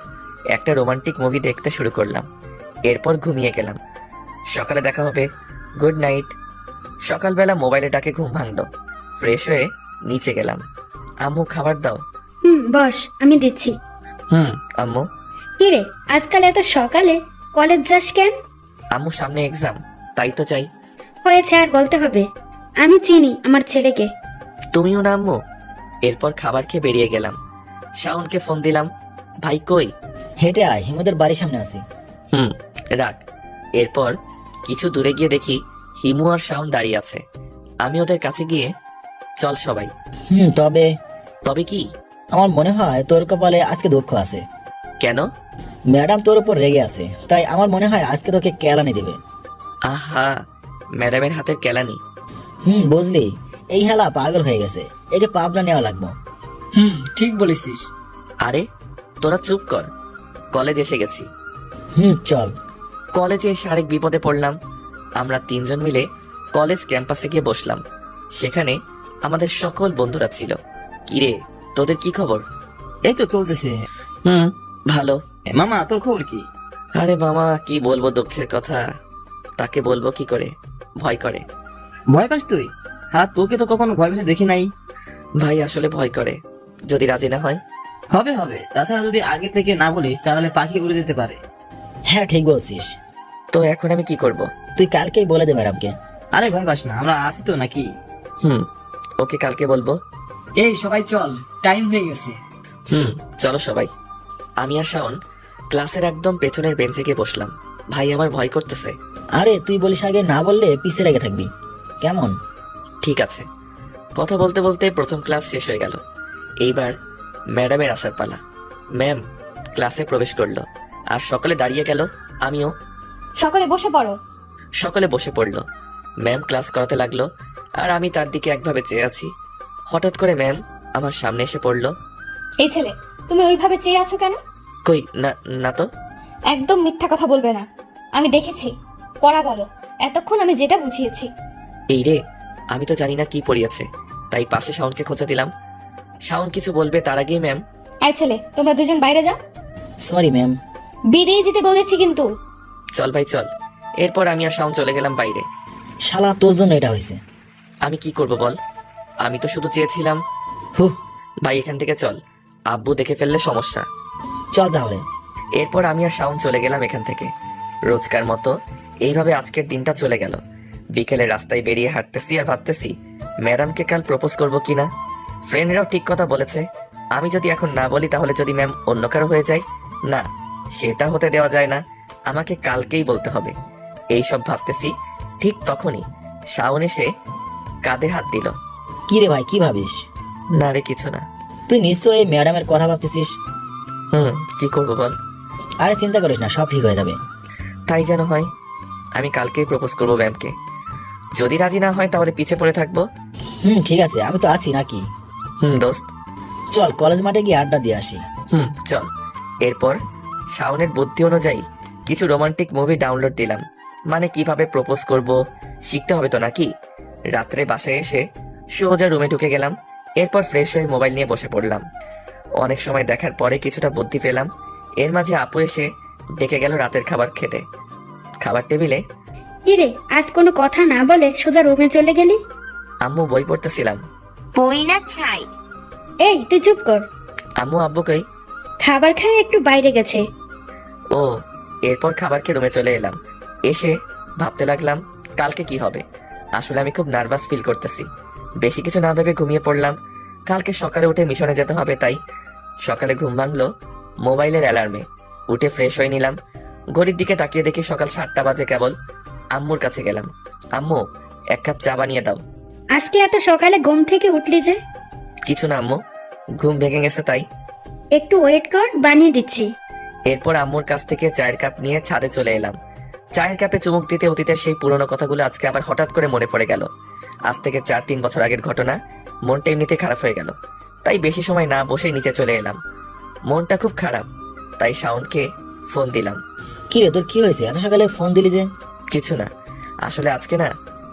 একটা রোমান্টিক মুভি দেখতে শুরু করলাম। এরপর ঘুমিয়ে গেলাম। সকালে দেখা হবে, গুড নাইট। সকালবেলা মোবাইলে ডাকে ঘুম ভাঙলো। ফ্রেশ হয়ে নিচে গেলাম। আম্মু খাবার দাও। বস, আমি দিচ্ছি। আম্মু। কিরে, আজকাল এত সকালে কলেজ যাস কেন? আম্মু সামনে এক্সাম, তাই তো চাই। হয়েছে আর বলতে হবে? আমি চিনি আমার ছেলেকে। তুমিও না আম্মু? এরপর খাবার খেয়ে বেরিয়ে গেলাম। শাওনকে ফোন দিলাম, ভাই কই? হেঁটে আয়, হিমুদের বাড়ির সামনে আছি। রাখ। এরপর কিছু দূরে গিয়ে দেখি হিমু আর শাওন দাঁড়িয়ে আছে। আমি ওদের কাছে গিয়ে, চল সবাই। তবে তবে কি? আমার মনে হয় তোর কপালে আজকে দুঃখ আছে। কেন? ম্যাডাম তোর উপর রেগে আছে, তাই আমার মনে হয় আজকে তোকে কেলানি দেবে। আহা, ম্যাডামের হাতের কেলানি? বুঝলি, এই হেলা পাগল হয়ে গেছে, এই যে পাবনা নেওয়া লাগবো। ঠিক বলেছিস। আরে তোরা চুপ কর, কলেজ এসে গেছি। চল। কলেজে এসে আরেক বিপদে পড়লাম। আমরা তিনজন মিলে কলেজ ক্যাম্পাসে গিয়ে বসলাম। সেখানে আমাদের সকল বন্ধুরা ছিল। কিরে, তোদের কি খবর? এই তো চলতেছে। ভালো। মামা তোর খবর কি? আরে মামা, কি বলবো দুঃখের কথা, তাকে বলবো কি করে, ভয় করে। ভয় পাস তুই? হ্যাঁ, তোকে তো কখনো ভয় পেতে দেখি নাই। ভাই আসলে ভয় করে, যদি রাজি না হয়। হবে হবে, তাছাড়া যদি আগে থেকে না বলিস তাহলে পাখি উড়ে যেতে পারে। হ্যাঁ ঠিক বলছিস। তো এখন আমি কি করব? তুই কালকেই বলে দে ম্যাডামকে। আরে ভয় পাস না, আমরা আছি তো নাকি? ওকে, কালকে বলবো। এই সবাই চল, টাইম হয়ে গেছে। চলো সবাই। আমি আর শাওন ক্লাসের একদম পেছনের বেঞ্চে গিয়ে বসলাম। ভাই আমার ভয় করতেছে। আরে তুই বলিস আগে, না বললে পিছে লেগে থাকবি কেমন? ঠিক আছে। কথা বলতে বলতে প্রথম ক্লাস শেষ হয়ে গেল। এইবার ম্যাডামের আসার পালা। ম্যাম ক্লাসে প্রবেশ করলো আর সকলে দাঁড়িয়ে গেল। আমিও। সকলে বসে পড়ো। সকলে বসে পড়লো। ম্যাম ক্লাস করাতে লাগলো আর আমি তার দিকে একভাবে চেয়ে আছি। হঠাৎ করে ম্যাম আমার সামনে এসে পড়লো। এই ছেলে, তুমি ওইভাবে চেয়ে আছো কেন? কই না, না তো। একদম মিথ্যা কথা বলবে না, আমি দেখেছি। পড়া বলো, এতক্ষণ আমি যেটা বুঝিয়েছি। এই রে, আমি তো জানি না কি পড়িয়েছে, তাই পাশে শাওনকে খোঁজা দিলাম। শাওন কিছু বলবে তার আগেই ম্যাম, এই ছেলে, তোমরা দুজন বাইরে যাও। Sorry ma'am. বেরিয়ে যেতে বলেছি কিন্তু। চল ভাই চল। এরপর আমি আর শাওন চলে গেলাম বাইরে। শালা তোর জন্য এটা হয়েছে। আমি কি করব বল, আমি তো শুধু চেয়েছিলাম। ভাই এখান থেকে চল, আব্বু দেখে ফেললে সমস্যা। চল তাহলে। এরপর আমি আর শাওন চলে গেলাম এখান থেকে। রোজকার মতো এইভাবে আজকের দিনটা চলে গেল। বিকেলে রাস্তায় বেরিয়ে হাঁটতেছি আর ভাবতেছি ম্যাডামকে কাল প্রপোজ করব কিনা। ফ্রেন্ডরাও ঠিক কথা বলেছে, আমি যদি এখন না বলি তাহলে যদি ম্যাম অন্য কারো হয়ে যায়, না সেটা হতে দেওয়া যায় না, আমাকে কালকেই বলতে হবে। এইসব ভাবতেছি, ঠিক তখনই শাওন এসে কাঁধে হাত দিল। কি রে ভাই, কি ভাবিস? না রে, কিছু না। তুই নিশ্চয়ই এই ম্যাডামের কথা ভাবতেছিস। কি করবো বল? আরে চিন্তা করিস না, সব ঠিক হয়ে যাবে। তাই যেন হয়। আমি কালকেই প্রপোজ করবো ম্যামকে। যদি রাজি না হয় তাহলে পিছে পড়ে থাকবো। ঠিক আছে, আমি তো আছি নাকি? দোস্ত চল কলেজ মাঠে গিয়ে আড্ডা দিয়ে আসি। চল। এরপর শাওনের বুদ্ধি অনুযায়ী কিছু রোমান্টিক মুভি ডাউনলোড দিলাম। মানে কিভাবে প্রপোজ করব শিখতে হবে তো নাকি। রাত্রে বাসায় এসে সোজা রুমে ঢুকে গেলাম। এরপর ফ্রেশ হয়ে মোবাইল নিয়ে বসে পড়লাম। অনেক সময় দেখার পরে কিছুটা বুদ্ধি পেলাম। এর মাঝে আপু এসে ডেকে গেল রাতের খাবার খেতে। খাবার টেবিলে কি রে, আজ কোনো কথা না বলে সোজা রুমে চলে গেলি? আম্মু বই পড়তেছিলাম। বই না ছাই? এই তুই চুপ কর। আম্মু আব্বু কই? খাবার খায় একটু বাইরে গেছে। ও। এরপর খাবার খেয়ে রুমে চলে এলাম। এসে ভাবতে লাগলাম কালকে কি হবে। আসলে আমি খুব নার্ভাস ফিল করতেছি। বেশি কিছু না ভেবে ঘুমিয়ে পড়লাম। কালকে সকালে উঠে মিশনে যেতে হবে, তাই সকালে ঘুম ভাঙলো মোবাইলের অ্যালার্মে। উঠে ফ্রেশ হয়ে নিলাম। ঘড়ির দিকে তাকিয়ে দেখি সকাল 7টা বাজে কেবল। আম্মুর কাছে গেলাম। আম্মু, 1 কাপ চা বানিয়ে দাও। আজকে এত সকালে ঘুম থেকে উঠলি যে? কিছু না আম্মু, ঘুম ভেঙে গেছে তাই। একটু ওয়েট কর, বানিয়ে দিচ্ছি। এরপর আম্মুর কাছ থেকে চায়ের কাপ নিয়ে ছাদে চলে এলাম। চায়ের কাপে চুমুক দিতে অতীতের সেই পুরনো কথাগুলো আজকে আবার হঠাৎ করে মনে পড়ে গেল। আজ থেকে 4-3 বছর আগের ঘটনা। মনটা এমনিতে খারাপ হয়ে গেল, তাই বেশি সময় না বসে নিচে চলে এলাম। মনটা খুব খারাপ, তাই শাওনকে ফোন দিলাম। কি রে, তোর কি হয়েছে, এত সকালে ফোন দিলি যে? কিছু না, আসলে আজকে না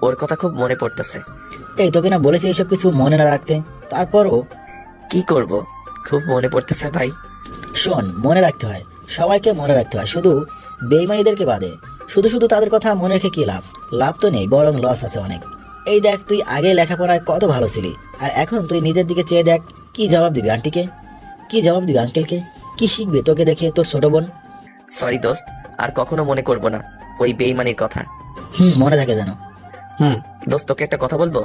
ওর কথা খুব মনে পড়তেছে। এই তোকে না বলেছি এইসব কিছু মনে না রাখতে, তারপরও কি করব, খুব মনে পড়তেছে ভাই। শোন, মনে রাখতে হয়, সবাইকে মনে রাখতে হয়, শুধু বেইমানিদেরকে বাদে। শুধু শুধু তাদের কথা মনে রেখে কি লাভ? লাভ তো নেই, বরং লস আছে অনেক। এই দেখ, তুই আগে লেখাপড়ায় কত ভালো ছিলি, আর এখন তুই নিজের দিকে চেয়ে দেখ। কি জবাব দিবি আন্টিকে? কি জবাব দিবি আঙ্কেলকে? কি শিখবে তোকে দেখে তোর ছোট বোন? সরি দোস্ত, আর কখনো মনে করব না ওই বেইমানির কথা। মনে থাকে যেন। দোস্ত, তোকে একটা কথা বলবো।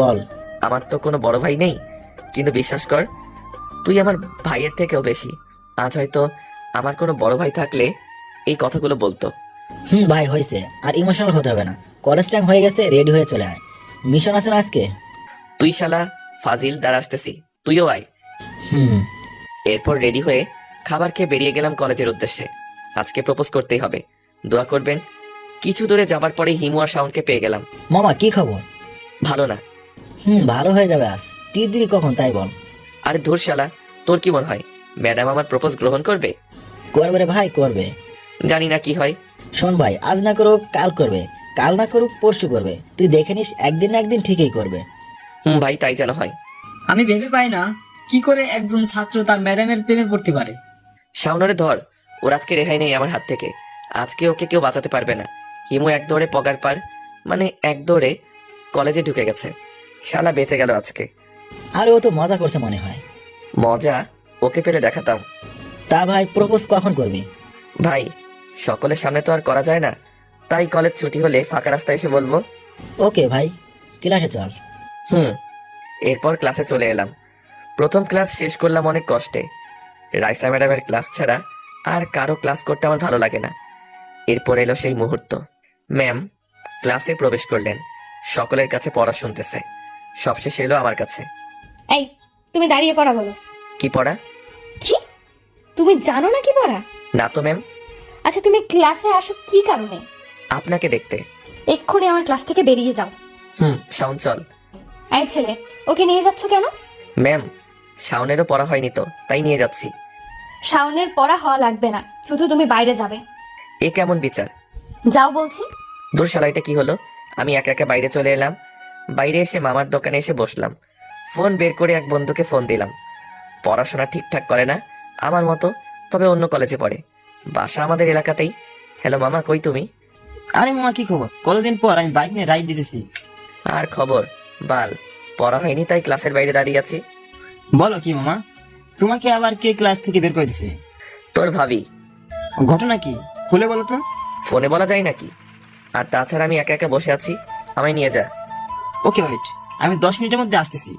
বল। আমার তো কোনো বড় ভাই নেই, কিন্তু বিশ্বাস কর তুই আমার ভাইয়ের থেকেও বেশি। আজ হয়তো আমার কোনো বড় ভাই থাকলে এই কথাগুলো বলতো। ভাই হয়েছে, আর ইমোশনাল হতে হবে না। কলেজ টাইম হয়ে গেছে, রেডি হয়ে চলে আয়। মিশন আছে না আজকে? তুই শালা ফাজিল, দাঁড়া আসতেছি, তুইও আয়। এরপর রেডি হয়ে খাবার খেয়ে বেরিয়ে গেলাম কলেজের উদ্দেশ্যে। আজকে প্রপোজ করতেই হবে, দোয়া করবেন। কিছু দূরে যাবার পরে হিমু আর শাওনকে পেয়ে গেলাম। মামা কি খবর? ভালো না। ভালো হয়ে যাবে আজ। তীর দিবি কখন তাই বল। আরে ধুর শালা, তোর কি মনে হয় ম্যাডাম আমার প্রপোজ গ্রহণ করবে? করবে রে ভাই, করবে। জানি না কি হয়। শোন ভাই, আজ না করুক কাল করবে, কাল না করুক পরশু করবে। তুই দেখে নিস, একদিন না একদিন ঠিকই করবে। ভাই, তাই যেন হয়। আমি ভেবে পাই না কি করে একজন ছাত্র তার ম্যাডামের প্রেমে পড়তে পারে। শাওনরে ধর, ওর আজকে রেহাই নেই আমার হাত থেকে। আজকে ওকে কেউ বাঁচাতে পারবে না। হিমু এক দৌড়ে পগার পার, মানে এক দৌড়ে কলেজে ঢুকে গেছে। শালা বেঁচে গেল আজকে। আর ও তো মজা করছে মনে হয়। মজা ওকে পেলে দেখাতাম। তা ভাই, প্রপোজ কখন করবি? ভাই, সকলের সামনে তো আর করা যায় না, তাই কলেজ ছুটি হলে ফাঁকা রাস্তায় এসে বলবো। ওকে ভাই, ক্লাসে চল। এরপর ক্লাসে চলে এলাম। প্রথম ক্লাস শেষ করলাম অনেক কষ্টে। রাইসা ম্যাডামের ক্লাস ছাড়া আর কারো ক্লাস করতে আমার ভালো লাগে না। এরপর এলো সেই মুহূর্ত। ম্যাম ক্লাসে প্রবেশ করলেন, সকলের কাছে পড়া শুনতেছে। সবশেষে এলো আমার কাছে। এই, তুমি দাঁড়িয়ে পড়া বলো। কি পড়া? কি, তুমি জানো না কি পড়া? না তো ম্যাম। আচ্ছা, তুমি ক্লাসে আসো কি কারণে? আপনাকে দেখতে। এক্ষুনি আমার ক্লাস থেকে বেরিয়ে যাও। শাওন চল। এই ছেলে, ওকে নিয়ে যাচ্ছ কেন? ম্যাম, শাওনেরও পড়া হয়নি তো, তাই নিয়ে যাচ্ছি। শাওনের পড়া হওয়া লাগবে না, শুধু তুমি বাইরে যাবে। এ কেমন বিচার? যাও বলছি। দূর শালা, এটা কি হলো? আমি একা একা বাইরে চলে এলাম। বাইরে এসে মামার দোকানে এসে বসলাম। ফোন বের করে এক বন্ধুকে ফোন দিলাম। পড়াশোনা ঠিকঠাক করে না, আমার মতো, তবে অন্য কলেজে পড়ে। বাসা আমাদের এলাকাতেই। হ্যালো মামা, কই তুমি? আরে মামা, কি খবর? কতদিন পর আমি বাইক নিয়ে রাইড দিতেছি। আর খবর বাল, পড়া হয়নি তাই ক্লাসের বাইরে দাঁড়িয়ে আছি। বলো কি মামা, তোমাকে আবার কে ক্লাস থেকে বের করে দিছে? তোর ভাবি। ঘটনা কি, খুলে বলো তো। ফোনে বলা যায় নাকি? আর তাছাড়া আমি একা একা বসে আছি, আমায় নিয়ে যা। ওকে ওয়েট, আমি 10 মিনিটের মধ্যে আসতেছি।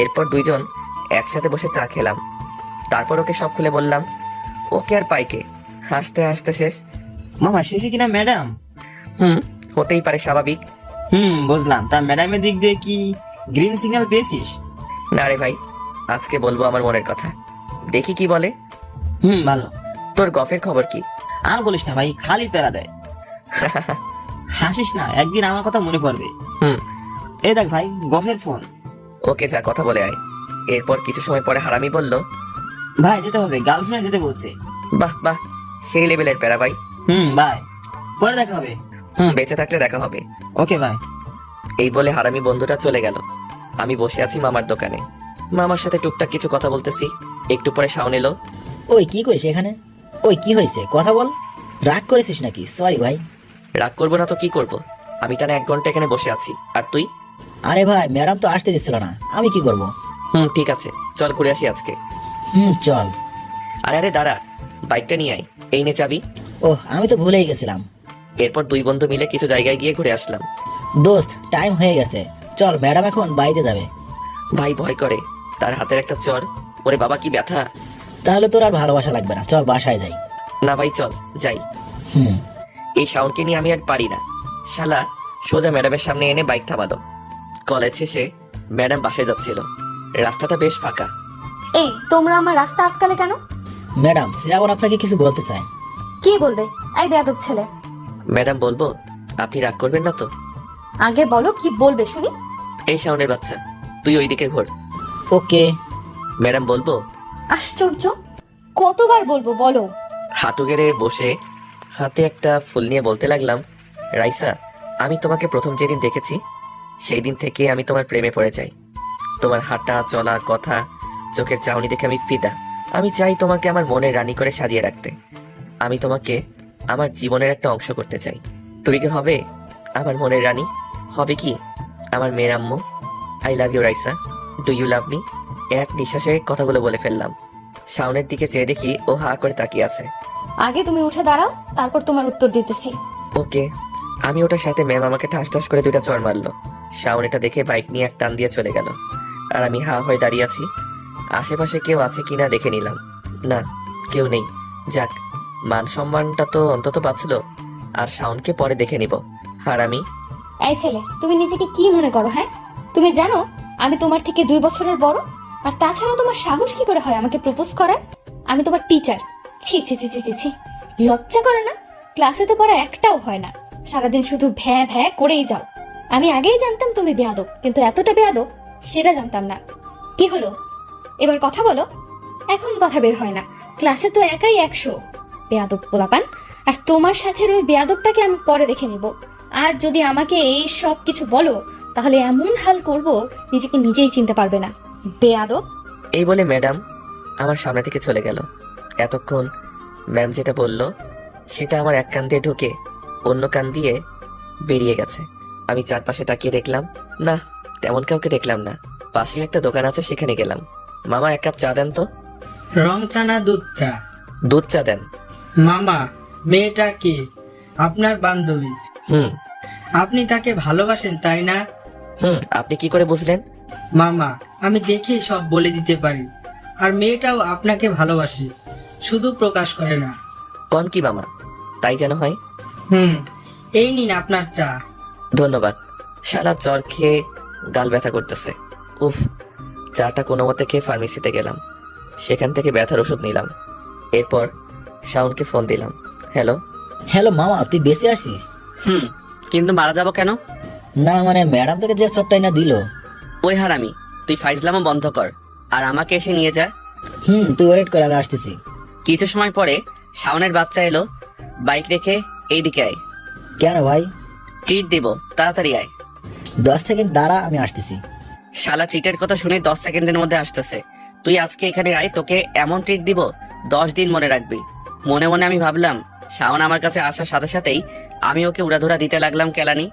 এরপর দুইজন একসাথে বসে চা খেলাম। তারপর ওকে সব খুলে বললাম। ওকে আর পাইকে হাসতে হাসতে শেষ। মামা, শেষে কিনা ম্যাডাম? হতেই পারে, স্বাভাবিক। বুঝলাম। তা ম্যাডামের দিক দিয়ে কি গ্রিন সিগন্যাল পেয়েছিস? না রে ভাই, আজকে বলবো আমার মনের কথা, দেখি কি বলে। ভালো। তোর গফের খবর কি? আর বলিস না ভাই, খালি প্যারা দেয়। হাসিস না, একদিন আমার কথা মনে পড়বে। এই দেখ ভাই, গফের ফোন। ওকে, যা কথা বলে আয়। এরপর কিছু সময় পরে হারামি বলল, ভাই যেতে হবে, গার্লফ্রেন্ড যেতে বলছে। বাহ বাহ, সেই লেভেলের প্যারা ভাই। বাই, পরে দেখা হবে। বেঁচে থাকলে দেখা হবে। ওকে ভাই। এই বলে হারামি বন্ধুটা চলে গেল। আমি বসে আছি মামার দোকানে, মামার সাথে টুকটাক কিছু কথা বলতেছি। একটু পরে শাওন এলো। ওই কি করিস এখানে? ওই কি হয়েছে, কথা বল। রাগ করেছিস নাকি? সরি ভাই। রাগ করবো না তো কি করব? আমি টানা 1 ঘন্টা এখানে বসে আছি, আর তুই? আরে ভাই, ম্যাডাম তো আসতে দিচ্ছিল না, আমি কি করব? ঠিক আছে, চল ঘুরে আসি আজকে। চল। আরে আরে দাঁড়া, বাইকটা নিয়ে আয়। এই নে চাবি। ওহ, আমি তো ভুলেই গেছিলাম। এরপর দুই বন্ধু মিলে কিছু জায়গায় গিয়ে ঘুরে আসলাম। দোস্ত, টাইম হয়ে গেছে, চল, ম্যাডাম এখন বাইরে যাবে। ভাই ভয় করে, তার হাতের একটা চর, ওরে বাবা কি ব্যথা। তাহলে তোর আর ভালোবাসা লাগবে না, চল বাসায় যাই। না ভাই, চল যাই। এই শাওনকে নিয়ে আমি আর পারি না। শালা সোজা ম্যাডামের সামনে এনে বাইক থামালো। কলেজ শেষে ম্যাডাম বাসায় যাচ্ছিল। রাস্তাটা বেশ ফাঁকা। এই, তোমরা আমার রাস্তা আটকালে কেন? ম্যাডাম, শ্রাবণ আপনাকে কিছু বলতে চায়। কি বলবে? এই বেয়াদব ছেলে। ম্যাডাম বলবো, আপনি রাগ করবেন না তো? আগে বলো কি বলবে শুনি। এই শাওনের বাচ্চা, তুই ওইদিকে ঘোর। ওকে। ম্যাডাম বলবো। আশ্চর্য, কতবার বলবো বলো। হাঁটু গেড়ে বসে হাতে একটা ফুল নিয়ে বলতে লাগলাম, রাইসা, আমি তোমাকে প্রথম যেদিন দেখেছি সেই দিন থেকে আমি তোমার প্রেমে পড়ে যাই। তোমার হাঁটা চলা কথা, চোখের চাহনি দেখে আমি ফিদা। আমি চাই তোমাকে আমার মনের রানী করে সাজিয়ে রাখতে। আমি তোমাকে আমার জীবনের একটা অংশ করতে চাই। তুমি কি হবে আমার মনের রানী? হবে কি আমার মেয়ের আম্মু? I love you Raisa, do you love me? এক নিঃশ্বাসে কথাগুলো বলে ফেললাম। শাওনের দিকে চেয়ে দেখি ও হা করে তাকিয়ে আছে। আগে তুমি উঠে দাঁড়াও, তারপর তোমার উত্তর দিতেছি। ওকে। আমি ওটার সাথে ম্যাম আমাকে ঠাস ঠাস করে 2টা চড় মারলো। শাওন এটা দেখে বাইক নিয়ে এক টান দিয়ে চলে গেল। আর আমি হা হয়ে দাঁড়িয়ে আছি। আশেপাশে কেউ আছে কিনা দেখে নিলাম। না, কেউ নেই। যাক, মান সম্মানটা তো অন্তত বাঁচলো। আর শাওনকে পরে দেখে নিব। আর আমি এই ছেলে, তুমি নিজেকে কি মনে করো? হ্যাঁ, তুমি জানো আমি তোমার থেকে 2 বছরের বড়? আর তাছাড়াও তোমার সাহস কি করে হয় আমাকে প্রপোজ করার? আমি তোমার টিচার। ছি ছি ছি ছি ছি ছি, লজ্জা করে না? ক্লাসে তো পড়া একটাও হয় না, সারাদিন শুধু ভ্যাঁ ভ্যাঁ করেই যাও। আমি আগেই জানতাম তুমি বেয়াদব, কিন্তু এতটা বেয়াদব সেটা জানতাম না। কি হলো, এবার কথা বলো। এখন কথা বের হয় না, ক্লাসে তো একাই 100 বেয়াদব পোলাপান। আর তোমার সাথে ওই বেয়াদবটাকে আমি পরে দেখে নিব। আর যদি আমাকে এই সব কিছু বলো, তাহলে এমন হাল করব নিজেকে নিজেই চিনতে পারবে না। বেয়াদব। এই বলে ম্যাডাম আমার সামনে থেকে চলে গেল। এতক্ষণ ম্যাম যেটা বলল সেটা আমার এক কান দিয়ে ঢুকে অন্য কান দিয়ে বেরিয়ে গেছে। আমি চারপাশে তাকিয়ে দেখলাম, না, তেমন কাউকে দেখলাম না। পাশে একটা দোকান আছে, সেখানে গেলাম। মামা, 1 কাপ চা দেন তো। রং চা না দুধ চা? দুধ চা দেন। মামা, মেয়েটা কি আপনার বান্ধবী? হুম আপনি তাকে ভালোবাসেন তাই না? হুম। আপনি কি করে বুঝলেন? মামা, আমি দেখেই সব বলে দিতে পারি। আর মেয়েটাও আপনাকে ভালোবাসে, শুধু প্রকাশ করে না। কন কি মামা, তাই যেন হয়। এই নিন আপনার চা। ধন্যবাদ। শালা জ্বর খেয়ে গাল ব্যথা করতেছে। উফ। চাটা কোনো মতে খেয়ে ফার্মেসিতে গেলাম। সেখান থেকে ব্যথার ওষুধ নিলাম। এরপর শাওনকে ফোন দিলাম। হ্যালো। হ্যালো মামা, তুই বেঁচে আসিস? কিন্তু মারা যাবো কেন? না মানে ম্যাডাম তোকে যে চটটাই না দিল। ওই হারামি, তুই ফাইজলামও বন্ধ কর আর আমাকে এসে নিয়ে যা। তুই ওয়েট কর, আমি আসতেছি। কিছু সময় পরে শাওনের বাচ্চা এলো। বাইক রেখে এইদিকে আয়। কেন ভাই? ট্রিট দিব, তাড়াতাড়ি আয়। 10 সেকেন্ড দাঁড়া, আমি আসতেছি। শালা ট্রিটের কথা শুনে 10 সেকেন্ডের মধ্যে আসতেছে। তুই আজকে এখানে আয়, তোকে এমন ট্রিট দিব 10 দিন মনে রাখবি। মনে মনে আমি ভাবলাম, শাওন আমার কাছে আসার সাথে সাথেই আমি ওকে উড়াধুরা দিতে লাগলাম কেলানি।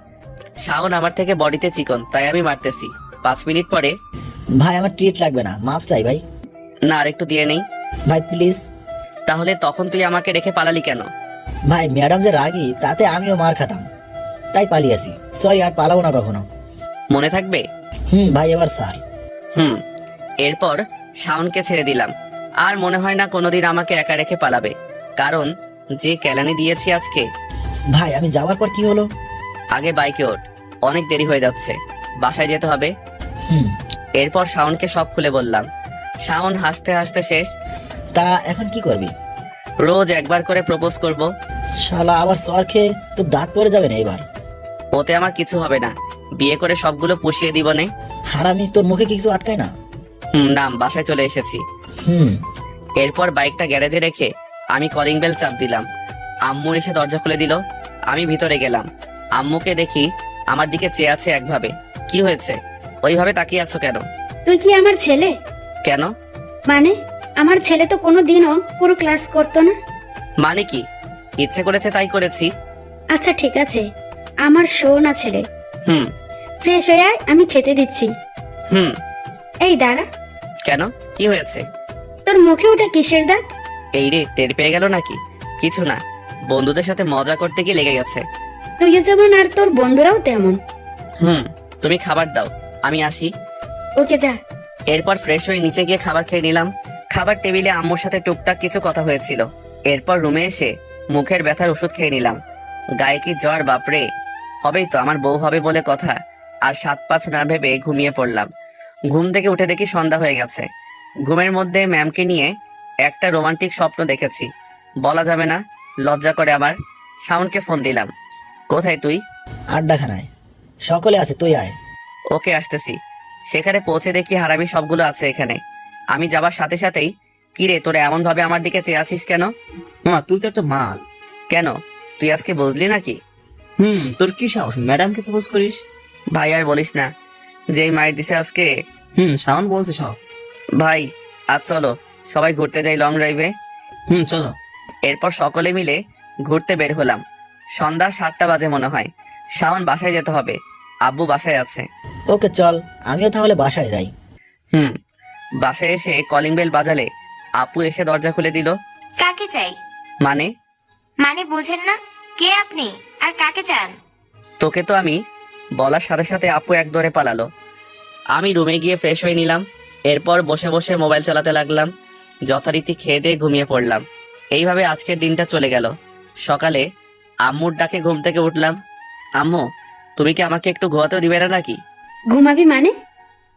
শাওন আমার থেকে বডিতে চিকন, তাই আমি মারতেছি। 5 মিনিট পরে, ভাই আমার ট্রিট লাগবে না, মাফ চাই ভাই। না, আর একটু দিয়ে নেই ভাই প্লিজ। তাহলে তখন তুই আমাকে রেখে পালালি কেন? ভাই ম্যাডাম যে রাগী, তাতে আমিও মার খাতাম, তাই পালিয়েছি। সরি, আর পালাবো না কখনো। মনে থাকবে? ভাই এবার স্যার। এরপর শাওনকে ছেড়ে দিলাম। আর মনে হয় না কোনোদিন আমাকে একা রেখে পালাবে, কারণ যে কেলানি দিয়েছি আজকে। ভাই আমি যাওয়ার পর কি হলো? আগে বাইকে ওঠ, অনেক দেরি হয়ে যাচ্ছে, বাসায় যেতে হবে। এরপর শাওনকে সব খুলে বললাম। শাওন হাসতে হাসতে শেষ। তা এখন কি করবি? রোজ একবার করে প্রপোজ করব। শালা আবার সর খেয়ে তো দাঁত পড়ে যাবে না এবার। ওতে আমার কিছু হবে না, বিয়ে করে সবগুলো পুষিয়ে দিব নে। হারামি, তোর মুখে কিছু আটকায় না? নাম, বাসায় চলে এসেছি। এরপর বাইকটা গ্যারেজে রেখে আমি কলিং বেল চাপ দিলাম। আম্মু এসে দরজা খুলে দিল। আমি ভিতরে গেলাম। আম্মুকে দেখি আমার দিকে চেয়ে আছে একভাবে। কি হয়েছে, ওইভাবে তাকিয়ে আছো কেন? তুই কি আমার ছেলে? কেন? মানে আমার ছেলে তো কোনো দিনও পুরো ক্লাস করতো না। মানে কি? ইচ্ছে করেছে তাই করেছি। আচ্ছা ঠিক আছে, আমার সোনা ছেলে। হুম ফ্রেশ হয়ে আয়, আমি খেতে দিচ্ছি। হুম। এই দাঁড়া। কেন, কি হয়েছে? তোর মুখে ওটা কিসের দাগ? এই রে, টের পেয়ে গেল নাকি? কিছু না, বন্ধুদের সাথে মজা করতে গিয়ে লেগে গেছে। তুইও যেমন আর তোর বন্ধুরাও তেমন। তুমি খাবার দাও, আমি আসি। ওকে যা। এরপর ফ্রেশ হয়ে নিচে গিয়ে খাবার খেয়ে নিলাম। খাবার টেবিলে আম্মুর সাথে টুকটাক কিছু কথা হয়েছিল। এরপর রুমে এসে মুখের ব্যথার ওষুধ খেয়ে নিলাম। গায়ে কি জ্বর, বাপরে! হবেই তো, আমার বউ হবে বলে কথা। আর 7-5 না ভেবে ঘুমিয়ে পড়লাম। ঘুম থেকে উঠে দেখি সন্ধ্যা হয়ে গেছে। ঘুমের মধ্যে ম্যামকে নিয়ে একটা রোমান্টিক স্বপ্ন দেখেছি। বলা যাবে না, লজ্জা করে আমার। শাওনকে ফোন দিলাম। কোথায় তুই? আড্ডাখানায় সকলে আছে, তুই আয়। ওকে, আসতেছি। সেখানে পৌঁছে দেখি হারামি সবগুলো আছে এখানে। আমি যাবার সাথে সাথেই, কিরে তোরা এমন ভাবে আমার দিকে চেয়ে আছিস কেন? মা তুই তো একটা মাল। কেন, তুই আজকে বুঝলি নাকি? তোর কি সাহস ম্যাডামকে প্রপোজ করিস? ভাই আর বলিস না, যেই মায়ের দিছে আজকে। শাওন বলছে সব। ভাই আজ চলো সবাই ঘুরতে যাই লং ড্রাইভে। চলো। এরপর সকলে মিলে ঘুরতে বের হলাম। সন্ধ্যা 7টা বাজে মনে হয়। শাওন বাসায় যেতে হবে, আব্বু বাসায় আছে। ওকে চল, আমিও তাহলে বাসায় যাই। বাসায় এসে কলিং বেল বাজালে আপু এসে দরজা খুলে দিল। কাকে চাই? মানে? মানে বুঝেন না? কে আপনি আর কাকে চান? তোকে তো আমি বলার সাথে সাথে আপু এক দৌড়ে পালালো। আমি রুমে গিয়ে ফ্রেশ হয়ে নিলাম। এরপর বসে বসে মোবাইল চালাতে লাগলাম। যথারীতি খেয়ে দিয়ে ঘুমিয়ে পড়লাম। এইভাবে আজকের দিনটা চলে গেল। সকালে আম্মুর ডাকে ঘুম থেকে উঠলাম। আম্মু, তুমি কি আমাকে একটু ঘুমাতেও দিবে না নাকি? ঘুমাবি মানে?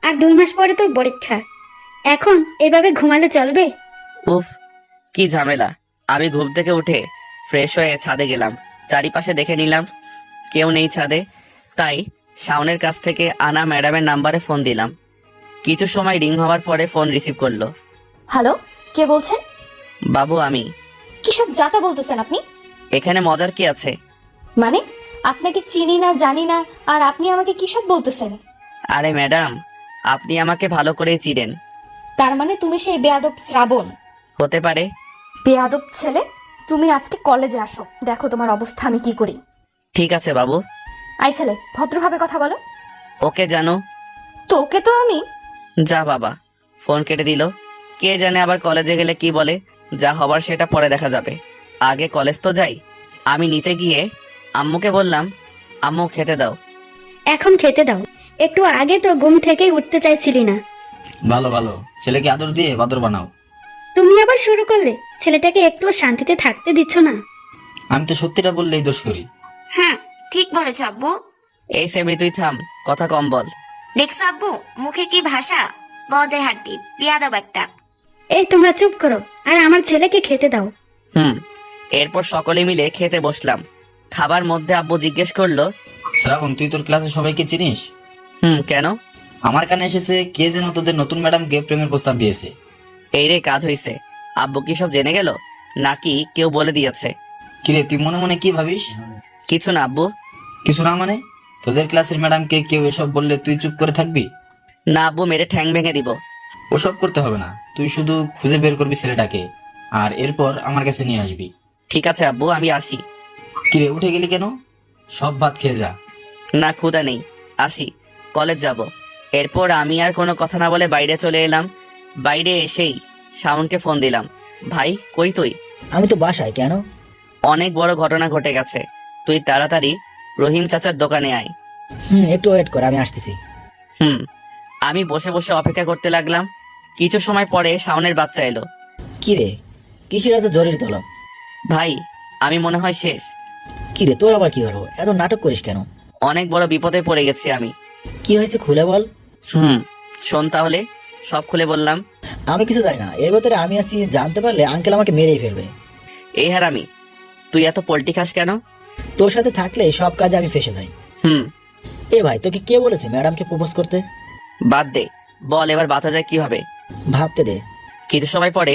আর 2 মাস পরে তোর পরীক্ষা, এখন এভাবে ঘুমালে চলবে? উফ, কি ঝামেলা। আমি ঘুম থেকে উঠে ফ্রেশ হয়ে ছাদে গেলাম। চারিপাশে দেখে নিলাম, কেউ নেই ছাদে। তাই শাওনের কাছ থেকে আনা ম্যাডামের নাম্বারে ফোন দিলাম। কিছু সময় রিং হওয়ার পরে ফোন রিসিভ করলো। হ্যালো, কে বলছেন? বাবু আমি। কি সব যাতা বলতেছেন আপনি? এখানে মজার কি আছে? মানে আপনাকে চিনি না, জানি না, আর আপনি আমাকে কি সব বলতেছেন? আরে ম্যাডাম, আপনি আমাকে ভালো করেই চিনেন। তার মানে তুমি সেই বেয়াদব শ্রাবণ? হতে পারে। বেয়াদব ছেলে, তুমি আজকে কলেজে আসো, দেখো তোমার অবস্থা আমি কি করি। ঠিক আছে বাবু। আই ছেলে, ভদ্রভাবে কথা বলো। ওকে জানো। তোকে তো আমি। যা বাবা, ফোন কেটে দিল। কে জানে আবার কলেজে গেলে কি বলে। যা হবার সেটা পরে দেখা যাবে, আগে কলেজ তো যাই। আমি নিচে গিয়ে আম্মুকে বললাম, আম্মু খেতে দাও। এখন খেতে দাও, একটু আগে তো ঘুম থেকেই উঠতে চাইছিলি না। ভালো ভালো, ছেলেকে আদর দিয়ে বাদর বানাও। তুমি আবার শুরু করলে, ছেলেটাকে একটু শান্তিতে থাকতে দিচ্ছ না। আমি তো সত্যিটা বললেই দোষ করি। ঠিক বলেছ আব্বু। এই সেমি, তুই থাম, কথা কম বল। দেখছো আব্বু, মুখের কি ভাষা! বদের হাড্ডি, বিয়াদব একটা। এই তোমরা চুপ করো, আর আমার ছেলেকে খেতে দাও। এরপর সকলে মিলে খেতে বসলাম। খাবার মধ্যে আব্বু জিজ্ঞেস করলো, শ্রাবণ, তুই তোর ক্লাসে সবাইকে চিনিস? কেন? আমার কানে এসেছে কে যেন তোদের নতুন ম্যাডামকে প্রেমের প্রস্তাব দিয়েছে। এই রে, কাজ হইছে। আব্বু কি সব জেনে গেল নাকি কেউ বলে দিয়েছে? কিরে, তুই মনে মনে কি ভাবিস? কিছু না আব্বু। কিছু না মানে? তোদের ক্লাসের ম্যাডামকে কেউ এসব বললে তুই চুপ করে থাকবি? না আব্বু, মেরে ঠ্যাং ভেঙে দিব। ওসব করতে হবে না, তুই শুধু খুঁজে বের করবি ছেলেটাকে, আর এরপর আমার কাছে নিয়ে আসবি। ঠিক আছে আব্বু, আমি আসি। কিরে, উঠে গেলি কেন? সব ভাত খেয়ে যা। না, ক্ষুধা নেই, আসি, কলেজ যাব। এরপর আমি আর কোনো কথা না বলে বাইরে চলে এলাম। বাইরে এসেই শাওনকে ফোন দিলাম, ভাই কই তুই? আমি তো বাসায়। কেন? অনেক বড় ঘটনা ঘটে গেছে, তুই তাড়াতাড়ি রহিম চাচার দোকানে আয়। একটু ওয়েট কর, আমি আসতেছি। আমি বসে বসে অপেক্ষা করতে লাগলাম। কিছু সময় পরে শাওনের বাচ্চা এলো। কিরে, কিসের এত জরুরি তলব? ভাই, আমি মনে হয় শেষ। কিরে, তোর আবার কি হলো? এত নাটক করিস কেন? অনেক বড় বিপদে পড়ে গেছি আমি। কি হয়েছে খুলে বল। শোন তাহলে, সব খুলে বললাম। আমি কিছু জানি না, এর ভেতরে আমি আছি, জানতে পারলে আঙ্কেল আমাকে মেরেই ফেলবে। এই হারামি, তুই এত পোল্টি খাস কেন? তোর সাথে থাকলে সব কাজে আমি ফেসে যাই। এ ভাই, তোকে কে বলেছে ম্যাডামকে প্রপোজ করতে? বাদ দে, বল এবার বাঁচা যায় কিভাবে? ভাবতে দে। কিছু সময় পরে,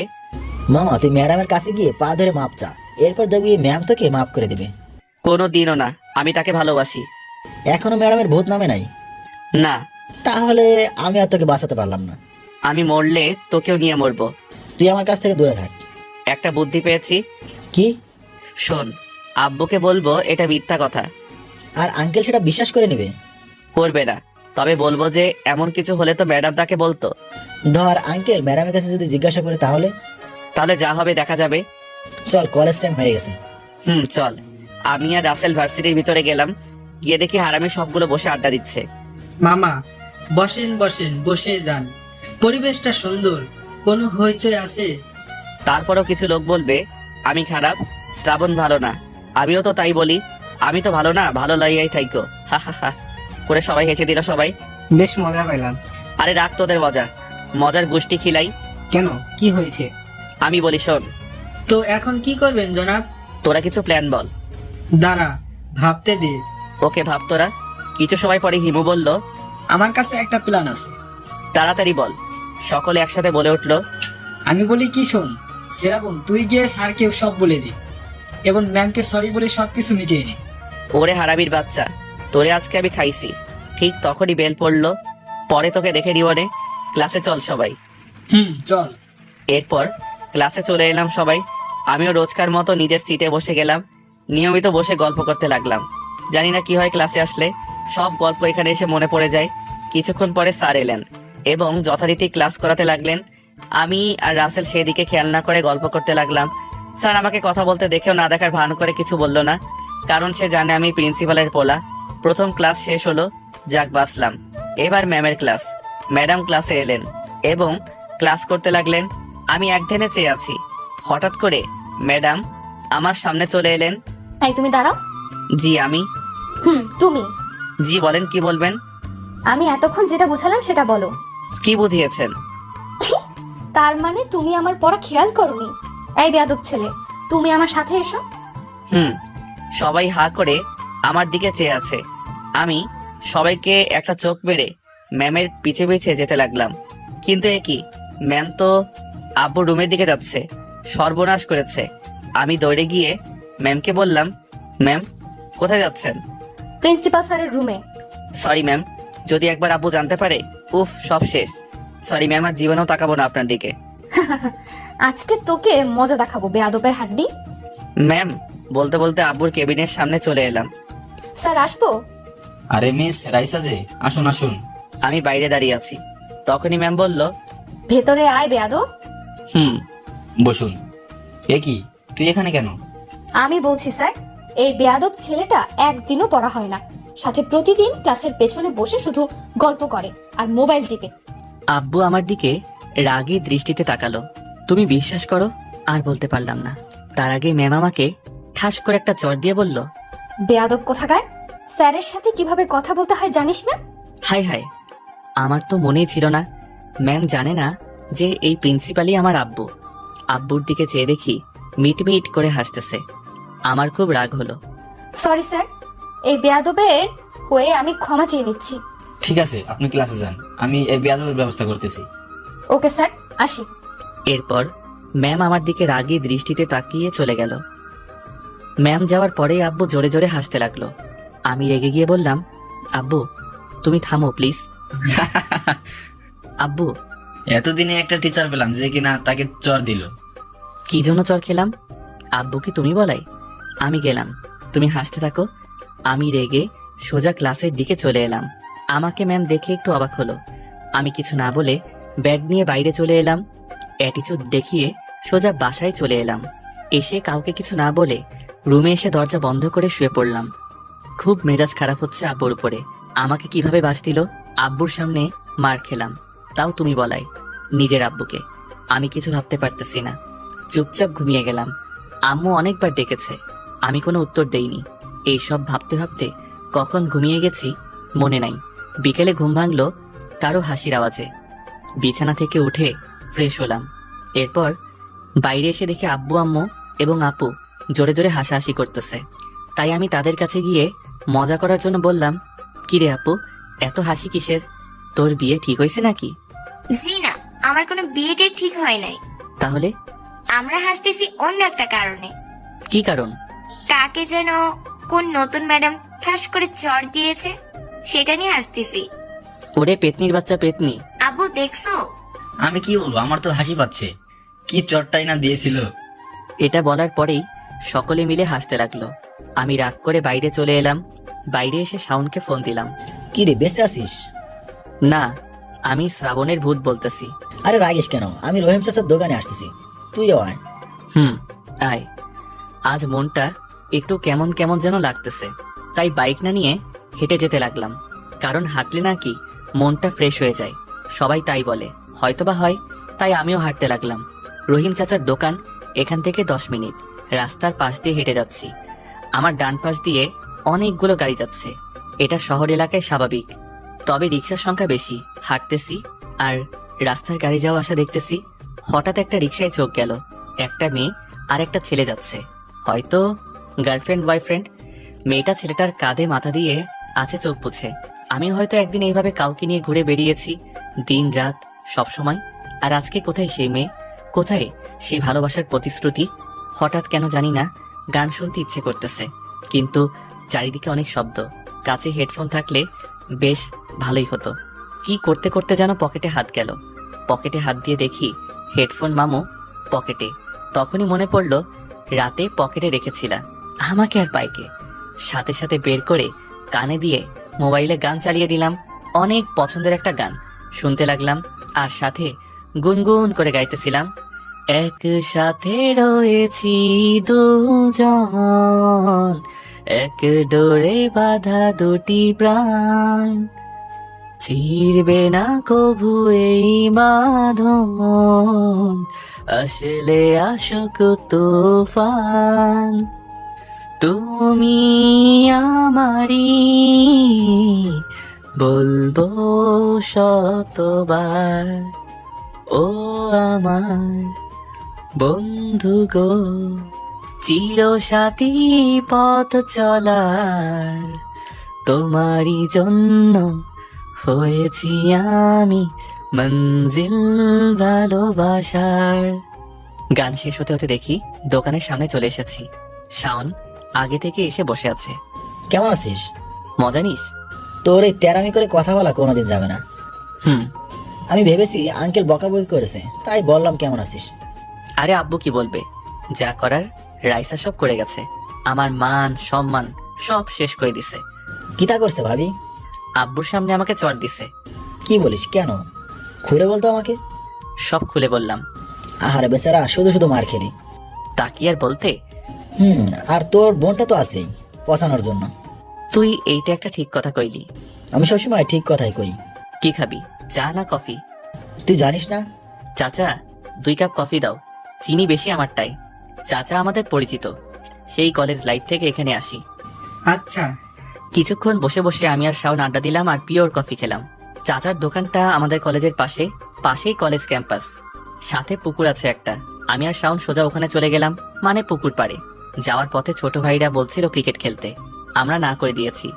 মামা, তুই ম্যাডামের কাছে গিয়ে পা ধরে মাপ চা, এরপর দেখবি ম্যাম তোকে মাফ করে দিবে। কোনো দিনও না, আমি তাকে ভালোবাসি। এখনো ম্যাডামের ভূত নামে নাই? না। তাহলে আমি আর তোকে বাঁচাতে পারলাম না। আমি মরলে তোকেও নিয়ে মরবো। তুই আমার কাছ থেকে দূরে থাক। একটা বুদ্ধি পেয়েছি। কি? শোন, আব্বুকে বলবো এটা মিথ্যা কথা। আর আঙ্কেল সেটা বিশ্বাস করে নেবে? করবে না, তবে বলবো যে এমন কিছু হলে তো ম্যাডাম তাকে বলতো। ধর আঙ্কেল ম্যাডামের কাছে যদি জিজ্ঞাসা করে, তাহলে? তাহলে যা হবে দেখা যাবে। চল, কলেজ টাইম হয়ে গেছে। চল। আমি আর রাসেল ভার্সিটির ভিতরে গেলাম। গিয়ে দেখি হারামি সবগুলো বসে আড্ডা দিচ্ছে। মামা, বসেন বসেন, বসে যান, পরিবেশটা সুন্দর, কোনো হইচই আছে? তারপরও কিছু লোক বলবে আমি খারাপ, শ্রাবণ ভালো না। আমিও তো তাই বলি, আমি তো ভালো না, ভালো লাইয়াই থাইকো, হা হা হা করে সবাই হেসে দিল। সবাই বেশ মজা পেলাম। আরে রাখ তোদের মজা, মজার গোষ্ঠী খিলাই। কেন, কি হয়েছে? আমি বলি শোন। তো এখন কি করবেন জনাব? তোরা কিছু প্ল্যান বল। দাঁড়া, ভাবতে দে। ওকে ভাব তোরা। কিছু সময় পরে হিমু বলল, আমার কাছে একটা প্ল্যান আছে। তাড়াতাড়ি বল। সকলে একসাথে বলে উঠলো। আমি বলি কি, শোন শ্রাবণ, তুই গিয়ে স্যারকে সব বলে দি এবং ম্যামকে সরি বলে সবকিছু মিটিয়ে নি। ওরে হারামির বাচ্চা, তোরে আজকে আমি খাইছি। ঠিক তখনই বেল পড়লো। পরে তোকে দেখে নিও নে। ক্লাসে চল সবাই। চল। এরপর ক্লাসে চলে এলাম সবাই। আমিও রোজকার মতো নিজের সিটে বসে গেলাম। নিয়মিত বসে গল্প করতে লাগলাম। জানি না কি হয়, ক্লাসে আসলে সব গল্প এখানে এসে মনে পড়ে যায়। কিছুক্ষণ পরে স্যার এলেন এবং যথারীতি ক্লাস করাতে লাগলেন। আমি আর রাসেল সেদিকে খেয়াল না করে গল্প করতে লাগলাম। স্যার আমাকে কথা বলতে দেখেও না দেখার ভান করে কিছু বলল না, কারণ সে জানে আমি প্রিন্সিপালের পোলা। প্রথম ক্লাস শেষ হলো, যাক বাঁচলাম। এবার ম্যামের ক্লাস। ম্যাডাম ক্লাসে এলেন এবং ক্লাস করতে লাগলেন। আমি এক ধ্যানে চেয়ে আছি। হঠাৎ করে ম্যাডাম আমার সামনে চলে এলেন। তাই তুমি দাঁড়াও। জি আমি। তুমি। জি বলেন, কি বলবেন? আমি এতক্ষণ যেটা বুঝালাম সেটা বলো। কি বুঝিয়েছেন? কি? তার মানে তুমি আমার পড়া খেয়াল করনি? এই বেয়াদব ছেলে, তুমি আমার সাথে এসো। সবাই হা করে আমার দিকে চেয়ে আছে। আমি সবাইকে একটা চোখ মেরে ম্যামের পিছে পিছে যেতে লাগলাম। কিন্তু এ কি, ম্যাম তো আব্বুর রুমের দিকে যাচ্ছে। সর্বনাশ করেছে। আমি দৌড়ে গিয়ে ম্যামকে বললাম, ম্যাম কোথায় যাচ্ছেন? প্রিন্সিপাল স্যারের রুমে। সরি ম্যাম, যদি একবার আব্বু জানতে পারে, উফ সব শেষ। সরি ম্যাম, আর জীবনেও তাকাবো না আপনার দিকে। আজকে তোকে মজা দেখাবো বেয়াদবের হাড্ডি। ম্যাম বলতে বলতে আব্বুর কেবিনের সামনে চলে এলাম। স্যার আসবো? আরে মিস রাইসা যে, আসুন আসুন। আমি বাইরে দাঁড়িয়ে আছি। তখনই ম্যাম বলল, ভেতরে আয় বেয়াদব। বসুন। এ কি, তুই এখানে কেন? আমি বলছি স্যার, এই বেয়াদব ছেলেটা একদিনও পড়া হয় না, সাথে প্রতিদিন ক্লাসের পেছনে বসে শুধু গল্প করে আর মোবাইল টিপে। আব্বু আমার দিকে রাগী দৃষ্টিতে তাকালো। তুমি বিশ্বাস করো, আর বলতে পারলাম না। তার আগে ম্যাম আমাকে ঠাস করে একটা চড় দিয়ে বলল, বেয়াদব কোথাকার! স্যারের সাথে কিভাবে কথা বলতে হয় জানিস না? হাই হাই, আমার তো মনেই ছিল না। ম্যাম জানে না যে এই প্রিন্সিপালই আমার আব্বু। আব্বুর দিকে চেয়ে দেখি মিটমিট করে হাসতেছে। আমার খুব রাগ হলো। সরি স্যার, এই বেয়াদবের হয়ে আমি ক্ষমা চেয়ে নিচ্ছি। ঠিক আছে, আপনি ক্লাসে যান, আমি এই বেয়াদবের ব্যবস্থা করতেছি। ওকে স্যার, আসি। এরপর ম্যাম আমার দিকে রাগী দৃষ্টিতে তাকিয়ে চলে গেল। ম্যাম যাওয়ার পরেই আব্বু জোরে জোরে হাসতে লাগলো। আমি রেগে গিয়ে বললাম, আব্বু তুমি থামো প্লিজ। আব্বু, এতদিনে একটা টিচার পেলাম যে কিনা তাকে চড় দিল। কি জন্য চড় খেলাম? আব্বু কি তুমি বলাই? আমি গেলাম, তুমি হাসতে থাকো। আমি রেগে সোজা ক্লাসের দিকে চলে এলাম। আমাকে ম্যাম দেখে একটু অবাক হলো। আমি কিছু না বলে ব্যাগ নিয়ে বাইরে চলে এলাম। অ্যাটিচিউড দেখিয়ে সোজা বাসায় চলে এলাম। এসে কাউকে কিছু না বলে রুমে এসে দরজা বন্ধ করে শুয়ে পড়লাম। খুব মেজাজ খারাপ হচ্ছে আব্বুর উপরে। আমাকে কিভাবে বাস দিল। আব্বুর সামনে মার খেলাম, তাও তুমি বলাই, নিজের আব্বুকে। আমি কিছু ভাবতে পারতেছি না, চুপচাপ ঘুমিয়ে গেলাম। আম্মু অনেকবার ডেকেছে, আমি কোনো উত্তর দেইনি। এইসব ভাবতে ভাবতে কখন ঘুমিয়ে গেছি মনে নাই। বিকেলে ঘুম ভাঙলো কারো হাসির আওয়াজে। বিছানা থেকে উঠে ফ্রেশ হলাম। এরপর বাইরে এসে দেখি আব্বু আম্মু এবং আপু জোরে জোরে হাসাহাসি করতেছে। তাই আমি তাদের কাছে গিয়ে মজা করার জন্য বললাম, কিরে আপু, এত হাসি কিসের? তোর বিয়ে ঠিক হয়েছে নাকি? জি না, আমার কোনো বিয়েটে ঠিক হয় নাই। তাহলে আমরা হাসতেছি অন্য একটা কারণে। কি কারণ? কাকে যেন কোন নতুন ম্যাডাম ঠাস করে চড় দিয়েছে, সেটা নিয়ে হাসতেছি। ওরে পেতনির বাচ্চা পেতনি! আব্বু দেখছো? আমি কি বলবো, আমার তো হাসি পাচ্ছে। কি চড়টাই না দিয়েছিল। এটা বলার পরেই সকলে মিলে হাসতে লাগলো। আমি রাগ করে বাইরে চলে এলাম। বাইরে এসে শাওনকে ফোন দিলাম। কি রে, বেঁচে আছিস? না, আমি শ্রাবণের ভূত বলতেছি। আরে রাগিস কেন, আমি রহিম চাচার দোকানে আসতেছি, তুইও আয়। আয়। আজ মনটা একটু কেমন কেমন যেন লাগতেছে, তাই বাইক না নিয়ে হেঁটে যেতে লাগলাম। কারণ হাঁটলে নাকি মনটা ফ্রেশ হয়ে যায়, সবাই তাই বলে। হয়তোবা হয়, তাই আমিও হাঁটতে লাগলাম। রহিম চাচার দোকান এখান থেকে 10 মিনিট। রাস্তার পাশ দিয়ে হেঁটে যাচ্ছি। আমার ডান পাশ দিয়ে অনেকগুলো গাড়ি যাচ্ছে। এটা শহর এলাকায় স্বাভাবিক, তবে রিক্সার সংখ্যা বেশি। হাঁটতেছি আর রাস্তার গাড়ি যাওয়া আসা দেখতেছি। হঠাৎ একটা রিক্সায় চোখ গেল। একটা মেয়ে আর একটা ছেলে যাচ্ছে, হয়তো গার্লফ্রেন্ড বয়ফ্রেন্ড। মেয়েটা ছেলেটার কাঁধে মাথা দিয়ে আছে চোখ পুছে। আমি হয়তো একদিন এইভাবে কাউকে নিয়ে ঘুরে বেরিয়েছি, দিন রাত সবসময়। আর আজকে কোথায় সেই মেয়ে, কোথায় সেই ভালোবাসার প্রতিশ্রুতি? হঠাৎ কেন জানি না গান শুনতে ইচ্ছে করতেছে, কিন্তু চারিদিকে অনেক শব্দ। কাছে হেডফোন থাকলে বেশ ভালোই হতো। কি করতে করতে যেন পকেটে হাত গেল। পকেটে হাত দিয়ে দেখি হেডফোন মামু পকেটে। তখনই মনে পড়ল রাতে পকেটে রেখেছিলাম। আমাকে আর পাইকে সাথে সাথে বের করে কানে দিয়ে মোবাইলে গান চালিয়ে দিলাম। অনেক পছন্দের একটা গান শুনতে লাগলাম, আর সাথে গুনগুন করে গাইতেছিলাম, একসাথে রয়েছি দুজন, এক ডোরে বাঁধা দুটি প্রাণ, চিরবে না কভু এই বাঁধন, আসলে আসুক তুফান। তুমি আমারি, বলবো শতবার, ও আমার বন্ধু গো, চিরসাথী পথ চলার, তোমারই জন্য হয়েছি আমি মঞ্জিল ভালোবাসার। গান শেষ হতে হতে দেখি দোকানের সামনে চলে এসেছি। শাওন আগে থেকে এসে বসে আছে। কেমন আছিস? মজা নিস? তোর এই তেরামি করে কথা বলা কোনোদিন যাবে না। হুম। আমি ভেবেছি আঙ্কেল বকাবকি করেছে, তাই বললাম কেমন আছিস। আরে আব্বু কি বলবে, যা করার রাইসা সব করে গেছে। আমার মান সম্মান সব শেষ করে দিছে। কিতা করছে ভাবি? আব্বুর সামনে আমাকে চড় দিছে। কি বলিস, কেন? খুলে বলতো আমাকে। সব খুলে বললাম। আহারে বেচারা, শুধু শুধু মার খেলি। তা কি আর বলতে। আর তোর বোনটা তো আছেই পচানোর জন্য। তুই এইটা একটা ঠিক কথা কইলি। আমি সবসময় ঠিক কথাই কই। কি খাবি, চা না কফি? তুই জানিস না? চাচা 2 কাপ কফি দাও, চিনি বেশি আমারটাই। চাচা আমাদের পরিচিত, সেই কলেজ লাইফ থেকে এখানে আসি। আচ্ছা। কিছুক্ষণ বসে বসে আমি আর শাওন আড্ডা দিলাম আর পিওর কফি খেলাম। চাচার দোকানটা আমাদের কলেজের পাশেই কলেজ ক্যাম্পাস, সাথে পুকুর আছে একটা। আমি আর শাওন সোজা ওখানে চলে গেলাম, মানে পুকুর পাড়ে। যাওয়ার পথে ছোট ভাইরা বলছিল ক্রিকেট খেলতে, আমরা না করে দিয়েছি।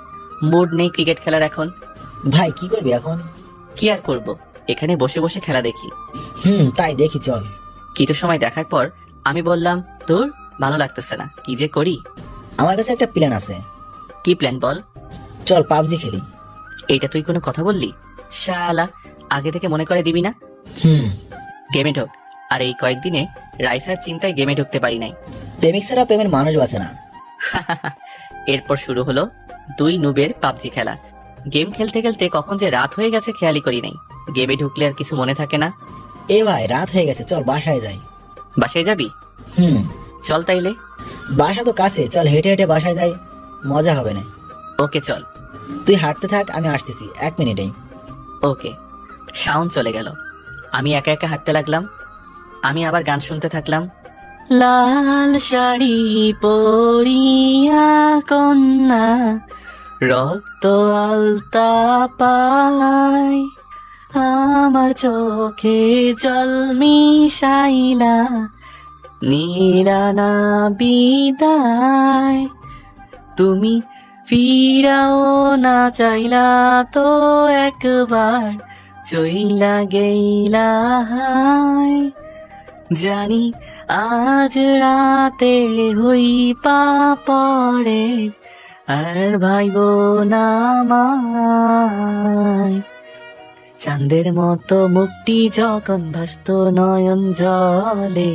মুড নেই ক্রিকেট খেলার এখন। ভাই কি করবি এখন? কি আর করব, এখানে বসে বসে খেলা দেখি। তাই দেখি চল। কিছু সময় দেখার পর আমি বললাম, তোর ভালো লাগতেছে না, কি যে করি। আমার কাছে একটা প্ল্যান আছে। কি প্ল্যান বল? চল পাবজি খেলি। এইটা তুই কোনো কথা বললি? শালা, আগে থেকে মনে করে দিবি না? গেমে ঢোক। আর এই কয়েকদিনে রাইসার চিন্তায় গেমে ঢুকতে পারি নাই। প্রেমিক ছাড়া প্রেমের মানুষ বাঁচে না। এরপর শুরু হলো 2 নুবের পাবজি খেলা। গেম খেলতে খেলতে কখন যে রাত হয়ে গেছে খেয়ালই করি নাই। গেমে ঢুকলে আর কিছু মনে থাকে না। এ ভাই, রাত হয়ে গেছে, চল বাসায় যাই। বাসায় যাবি? চল তাইলে। বাসা তো কাছে, চল হেঁটে হেঁটে বাসায় যাই, মজা হবে না। ওকে চল। তুই হাঁটতে থাক, আমি আসতেছি 1 মিনিটেই। ওকে। শাওন চলে গেল, আমি একা একা হাঁটতে লাগলাম। আমি আবার গান শুনতে থাকলাম। লাল শাড়ি পরিয়া কন্যা, রক্ত আলতা পায়, আমার চোখে জল মিশাইলা, নীলানা বিদায়। তুমি ফিরাও না চাইলা তো একবার, চইলা গেইলা হায়। জানি আজ রাতে হইপা পরে, আর ভাইব না আমায়। চাঁদের মতো মুখটি যখন ভাসত নয়ন জলে।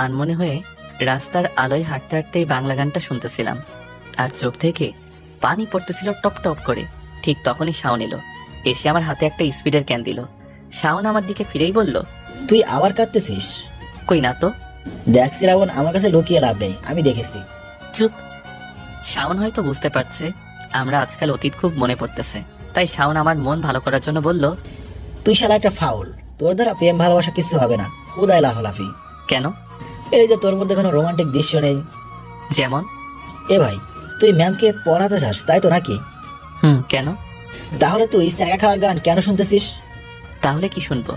আনমনে হয়ে রাস্তার আলোয় হাঁটতে হাঁটতেই বাংলা গানটা শুনতেছিলাম, আর চোখ থেকে পানি পড়তেছিল টপ টপ করে। ঠিক তখনই শাওন এলো, এসে আমার হাতে একটা স্পিডের ক্যান দিল। শাওন আমার দিকে ফিরেই বলল, তুই আবার কাঁদতেছিস? কই না তো। দেখ শ্রাবণ, আমার কাছে লুকিয়ে লাভ নেই, আমি দেখেছি। চুপ। শাওন হয়তো বুঝতে পারছে আমরা আজকাল অতীত খুব মনে পড়তেছে, তাই শাওন আমার মন ভালো করার জন্য বলল, তুই শালা একটা ফাউল, তোর দ্বারা প্রেম ভালোবাসা কিছু হবে না, খুদাই লাফালাফি। কেন? এই যে তোর মধ্যে কোনো রোমান্টিক দৃশ্য নেই। যেমন? এ ভাই, তুই ম্যামকে পড়াতে চাস তাই তো নাকি? কেন? তাহলে তুই স্যাগা খাওয়ার গান কেন শুনতেছিস? তাহলে কি শুনবো?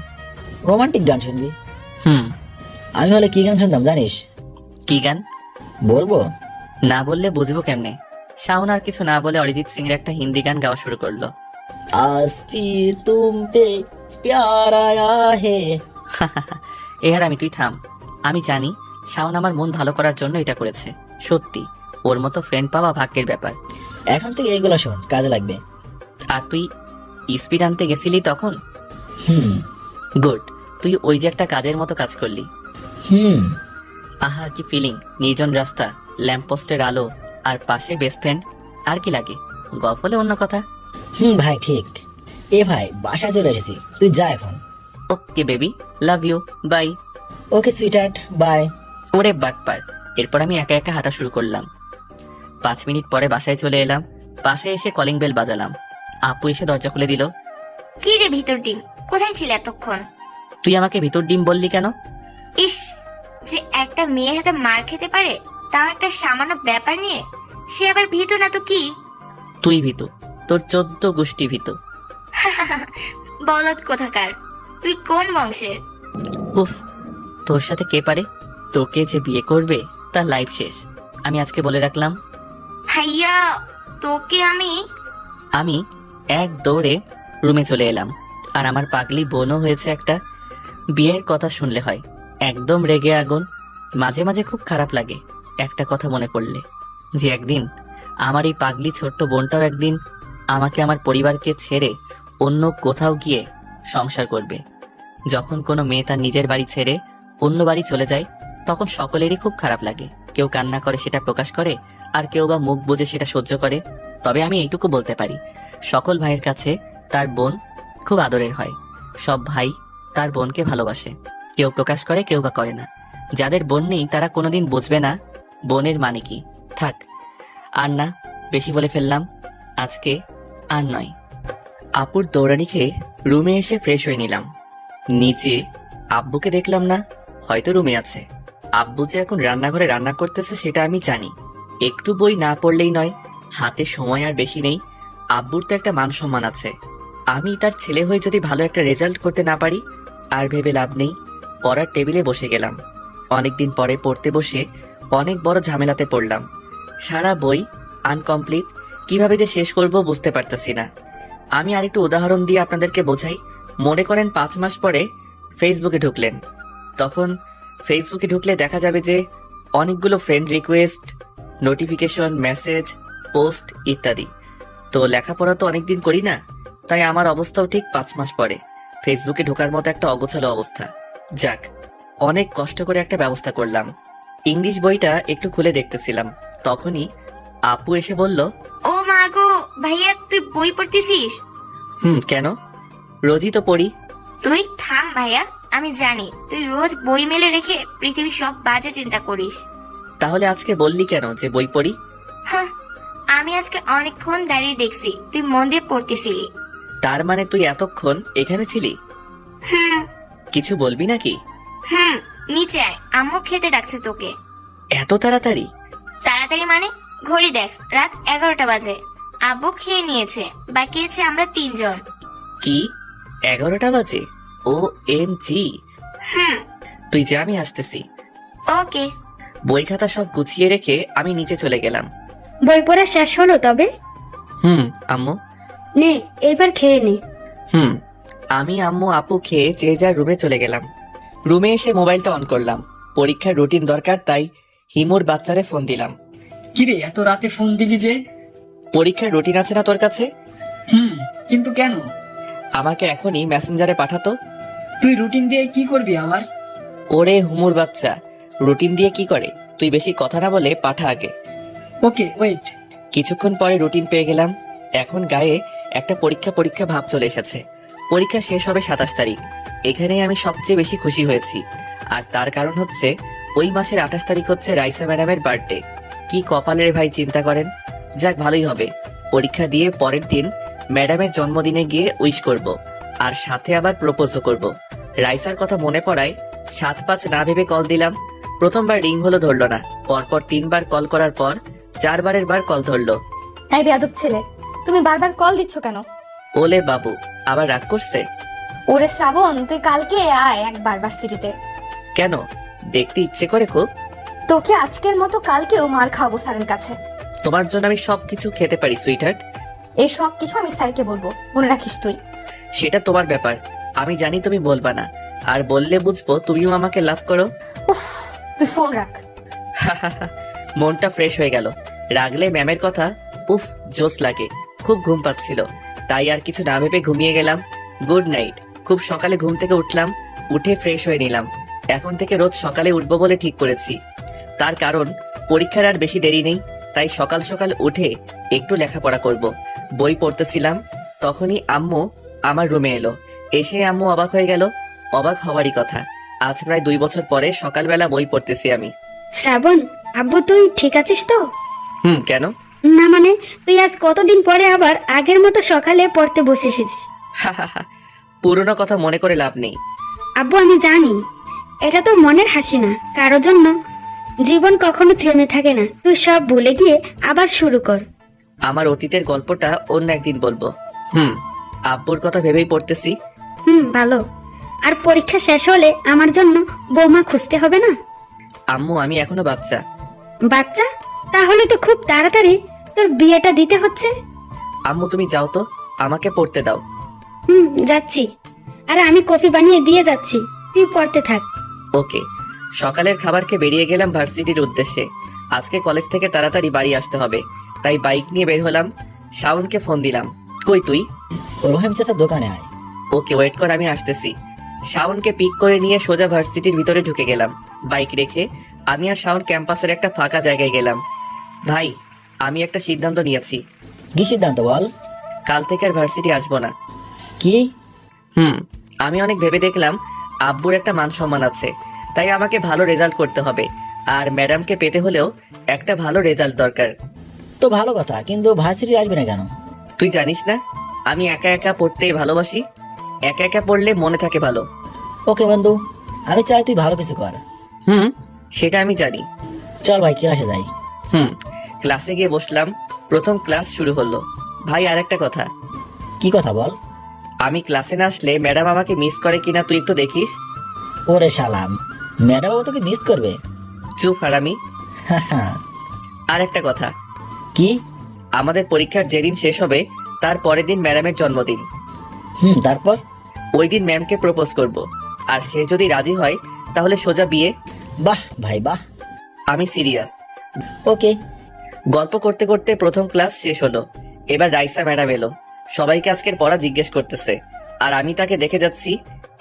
রোমান্টিক গান শুনবি। আমি হলে কি গান শুনতাম জানিস? কি গান? বলবো না বললে বুঝবো কেমনে? শাওন আর কিছু না বলে অরিজিৎ সিং এর একটা হিন্দি গান গাওয়া শুরু করলো। আজ ফির তুম পে প্যার আয়া হে। এহার আমি, তুই থাম। আমি জানি শাওন আমার মন ভালো করার জন্য এটা করেছে। সত্যি ওর মতো ফ্রেন্ড পাওয়া ভাগ্যের ব্যাপার। এখন থেকে এইগুলো শোন, কাজে লাগবে। আর তুই স্পিড আনতে গেছিলি তখন? গুড। তুই ওই যে একটা কাজের মতো কাজ করলি। আহা কি ফিলিং! নির্জন রাস্তা, ল্যাম্পপোস্টের আলো, আর পাশে বেস্ট ফ্রেন্ড। আর কি লাগে? গল্প হলে অন্য কথা। ভাই ঠিক। এ ভাই, বাসায় চলে এসেছি, তুই যা এখন। Okay baby, love you, bye. Okay sweetheart, bye. ওরে বাটপার। এরপর আমি একা একা হাঁটা শুরু করলাম। 5 মিনিট পরে বাসায় চলে এলাম। বাসায় এসে কলিং বেল বাজালাম। আপু এসে দরজা খুলে দিল। কি রে ভিতর ডিম, কোথায় ছিল এতক্ষণ? তুই আমাকে ভিতর ডিম বললি কেন? ইস, যে একটা মেয়ের হাতে মার খেতে পারে, তাও একটা সামান্য ব্যাপার নিয়ে, সে আবার ভীতু না তো কি? তুই ভীতু, তোর 14 গোষ্ঠী ভীতু। বলদ কোথাকার, তুই কোন বংশের? উফ, তোর সাথে কে পারে? তোকে যে বিয়ে করবে তার লাইফ শেষ। আমি আজকে বলে রাখলাম। ভাইয়া, তোকে আমি এক দৌড়ে রুমে চলে এলাম। আর আমার পাগলি বোনও হয়েছে একটা। বিয়ের কথা শুনলে হয় একদম রেগে আগুন। মাঝে মাঝে খুব খারাপ লাগে একটা কথা মনে পড়লে, যে একদিন আমার এই পাগলি ছোট্ট বোনটাও একদিন আমাকে, আমার পরিবারকে ছেড়ে অন্য কোথাও গিয়ে সংসার করবে। যখন কোনো মেয়ে তার নিজের বাড়ি ছেড়ে অন্য বাড়ি চলে যায়, তখন সকলেরই খুব খারাপ লাগে। কেউ কান্না করে সেটা প্রকাশ করে, আর কেউ বা মুখ বুজে সেটা সহ্য করে। তবে আমি এইটুকু বলতে পারি, সকল ভাইয়ের কাছে তার বোন খুব আদরের হয়। সব ভাই তার বোনকে ভালোবাসে, কেউ প্রকাশ করে, কেউ বা করে না। যাদের বোন নেই তারা কোনোদিন বুঝবে না বোনের মানে কি। থাক, আর না, বেশি বলে ফেললাম, আজকে আর নয়। আপুর দৌড়ানি খেয়ে রুমে এসে ফ্রেশ হয়ে নিলাম। নিচে আব্বুকে দেখলাম না, হয়তো রুমে আছে। আব্বু যে এখন রান্নাঘরে রান্না করতেছে সেটা আমি জানি। একটু বই না পড়লেই নয়, হাতে সময় আর বেশি নেই। আব্বুর তো একটা মান সম্মান আছে। আমি তার ছেলে হয়ে যদি ভালো একটা রেজাল্ট করতে না পারি, আর ভেবে লাভ নেই। পড়ার টেবিলে বসে গেলাম। অনেকদিন পরে পড়তে বসে অনেক বড় ঝামেলাতে পড়লাম। সারা বই আনকমপ্লিট, কিভাবে যে শেষ করব বুঝতে পারতেছি না। আমি আরেকটু উদাহরণ দিয়ে আপনাদেরকে বোঝাই। মনে করেন 5 মাস পরে ফেসবুকে ঢুকলেন। তখন ফেসবুকে ঢুকলে দেখা যাবে যে অনেকগুলো friend request, notification, message, post ইত্যাদি। তো লেখাপড়া তো অনেকদিন করি না, তাই আমার অবস্থাও ঠিক 5 মাস পরে ফেসবুকে ঢোকার মতো একটা অগোছালো অবস্থা। যাক, অনেক কষ্ট করে একটা ব্যবস্থা করলাম। ইংলিশ বইটা একটু খুলে দেখতেছিলাম, তখনই আপু এসে বলল, ও মা গো, ভাইয়া তুই বই পড়তেছিস? কেন? রোজই তো পড়ি। তুই থাম ভাইয়া, আমি জানি তুই রোজ বই মেলে রেখে পৃথিবীর সব বাজে চিন্তা করিস। তাহলে আজকে বললি কেন যে বই পড়ি? হ্যাঁ, আমি আজকে অনেকক্ষণ দাঁড়িয়ে দেখছি তুই মন দিয়ে পড়তেছিলি। তার মানে তুই এতক্ষণ এখানে ছিলি? হুম কিছু বলবি নাকি? হুম, নিচে আয়, আম্মু খেতে ডাকছে তোকে। এত তাড়াতাড়ি? তাড়াতাড়ি মানে? ঘড়ি দেখ, রাত 11টা বাজে। আব্বু খেয়ে নিয়েছে, বাকি আছে আমরা 3 জন। কি 11টা বাজে? ও এম জি। হুম, তুই যা, আমি আসতেছি। ওকে। বই খাতা সব গুছিয়ে রেখে আমি নিচে চলে গেলাম। বই পড়া শেষ হলো তবে? আম্মু। নে, এবার খেয়ে নে। আমি, আম্মু, আপু খেয়ে যে যার রুমে চলে গেলাম। রুমে এসে মোবাইলটা অন করলাম। পরীক্ষার রুটিন দরকার, তাই হিমুর বাচ্চারে ফোন দিলাম। কিরে এত রাতে ফোন দিলি যে? পরীক্ষার রুটিন আছে না তোর কাছে? কিন্তু কেন? আমাকে এখনই মেসেঞ্জারে পাঠাতো। তুই রুটিন দিয়ে কি করবি আবার? ওরে হুমুর বাচ্চা, রুটিন দিয়ে কি করে? তুই বেশি কথা না বলে পাঠা আগে। ওকে, ওয়েট। কিছুক্ষণ পরে রুটিন পেয়ে গেলাম। এখন গায়ে একটা পরীক্ষা ভাব চলে এসেছে। পরীক্ষা শেষ হবে 27 তারিখ। এখানেই আমি সবচেয়ে বেশি খুশি হয়েছি। আর তার কারণ হচ্ছে ওই মাসের 28 তারিখ হচ্ছে রাইসা ম্যাডামের বার্থডে। কি কপালের ভাই, চিন্তা করেন। যাক, ভালোই হবে। পরীক্ষা দিয়ে পরের দিন ম্যাডামের জন্মদিনে গিয়ে উইশ করব, আর সাথে আবার প্রপোজও করব। রাইসার কথা মনে পড়ায় 7-5 না ভেবে কল দিলাম। প্রথমবার রিং হলো, ধরলো না। পরপর 3 বার কল করার পর 4 বারের বার কল ধরলো। তাই বেয়াদব ছেলে, তুমি বারবার কল দিচ্ছ কেন? ওলে বাবু, আবার রাগ করছে? ওরে শ্রাবণ, তুই কালকে আয় একবার ভার্সিটিতে। কেন? দেখতে ইচ্ছে করে খুব। তোকে আজকের মতো কালকেও মার খাওয়াবো স্যারের কাছে। তোমার জন্য আমি সবকিছু খেতে পারি সুইটহার্ট। এই সব কিছু আমি স্যারকে বলবো, মনে রাখিস তুই। সেটা তোমার ব্যাপার, আমি জানি তুমি বলবা না। আর বললে বুঝবো তুমিও আমাকে লাভ করো। উফ, তুই ফোন রাখ। মনটা ফ্রেশ হয়ে গেল। রাগলে ম্যামের কথা উফ জোস লাগে। খুব ঘুম পাচ্ছিল, তাই আর কিছু না ভেবে ঘুমিয়ে গেলাম। Good night. খুব সকালে ঘুম থেকে উঠলাম, উঠে ফ্রেশ হয়ে নিলাম। এখন থেকে রোজ সকালে উঠবো বলে ঠিক করেছি। তার কারণ পরীক্ষার আর বেশি দেরি নেই, তাই সকাল সকাল উঠে একটু লেখাপড়া করব। বই পড়তেছিলাম, তখনই আম্মু আমার রুমে এলো। এসে আম্মু অবাক হয়ে গেল। অবাক হওয়ারই কথা, আজ প্রায় 2 বছর পরে সকালবেলা বই পড়তেছি আমি। শ্রাবণ, আব্বু তুই ঠিক আছিস তো? কেন? না মানে, তুই আজ কতদিন পরে আবার আগের মতো সকালে পড়তে বসেছিস। পুরনো কথা মনে করে লাভ নেই। আব্বু আমি জানি এটা তো মনের হাসি না, কারোর জন্য জীবন কখনো থেমে থাকে না। তুই সব ভুলে গিয়ে আবার শুরু কর। আমার অতীতের গল্পটা অন্য একদিন বলবো। আব্বুর কথা ভেবেই পড়তেছি। ভালো। আর পরীক্ষা শেষ হলে আমার জন্য বৌমা খুঁজতে হবে না? আম্মু আমি এখনো বাচ্চা। বাচ্চা? তাহলে তো খুব তাড়াতাড়ি তোর বিয়েটা দিতে হচ্ছে। আম্মু তুমি যাও তো, আমাকে পড়তে দাও। যাচ্ছি। আর আমি কফি বানিয়ে দিয়ে যাচ্ছি, তুই পড়তে থাক। ওকে। সকালের খাবারকে বেরিয়ে গেলাম ভার্সিটির উদ্দেশ্যে। আজকে কলেজ থেকে তাড়াতাড়ি বাড়ি আসতে হবে, তাই বাইক নিয়ে বের হলাম। শাওনকে ফোন দিলাম। কই তুই? রহিম চাচা দোকানে আয়। ওকে ওয়েট কর, আমি আসতেছি। শাওনকে পিক করে নিয়ে সোজা ভার্সিটির ভিতরে ঢুকে গেলাম। বাইক রেখে আমি আর শাওন ক্যাম্পাসের একটা ফাঁকা জায়গায় গেলাম। ভাই, আমি একটা সিদ্ধান্ত নিয়েছি। কি সিদ্ধান্ত বল? কাল থেকে আর ভার্সিটি আসবো না। কি? আমি অনেক ভেবে দেখলাম আব্বুর একটা মান সম্মান আছে, তাই আমাকে ভালো রেজাল্ট করতে হবে। আর ম্যাডামকে পেতে হলেও একটা ভালো রেজাল্ট দরকার। তো ভালো কথা, কিন্তু ভার্সিটি আসবে না কেন? তুই জানিস না আমি একা একা পড়তে ভালোবাসি। একা একা পড়লে মনে থাকে ভালো। ওকে বন্ধু, আমি চাই তুই ভালো কিছু কর। সেটা আমি জানি। চল ভাই ক্লাসে যাই। ক্লাসে গিয়ে বসলাম। প্রথম ক্লাস শুরু হলো। ভাই আর একটা কথা। কি কথা বল? আমি ক্লাসে না আসলে ম্যাডাম আমাকে মিস করে কিনা তুই একটু দেখিস। ওরে শালাম, ম্যাডাম বাবু তোকে মিস করবে? চুপ হারামি। আর একটা কথা। কি? আমাদের পরীক্ষার যেদিন শেষ হবে তার পরের দিন ম্যাডামের জন্মদিন। তারপর? ওই দিন ম্যামকে প্রপোজ করব, আর সে যদি রাজি হয় তাহলে সোজা বিয়ে। বাহ ভাই বাহ। আমি সিরিয়াস। ওকে। গল্প করতে করতে প্রথম ক্লাস শেষ হলো। এবার রাইসা ম্যাডাম এলো। সবাইকে আজকের পড়া জিজ্ঞেস করতেছে, আর আমি তাকে দেখে যাচ্ছি।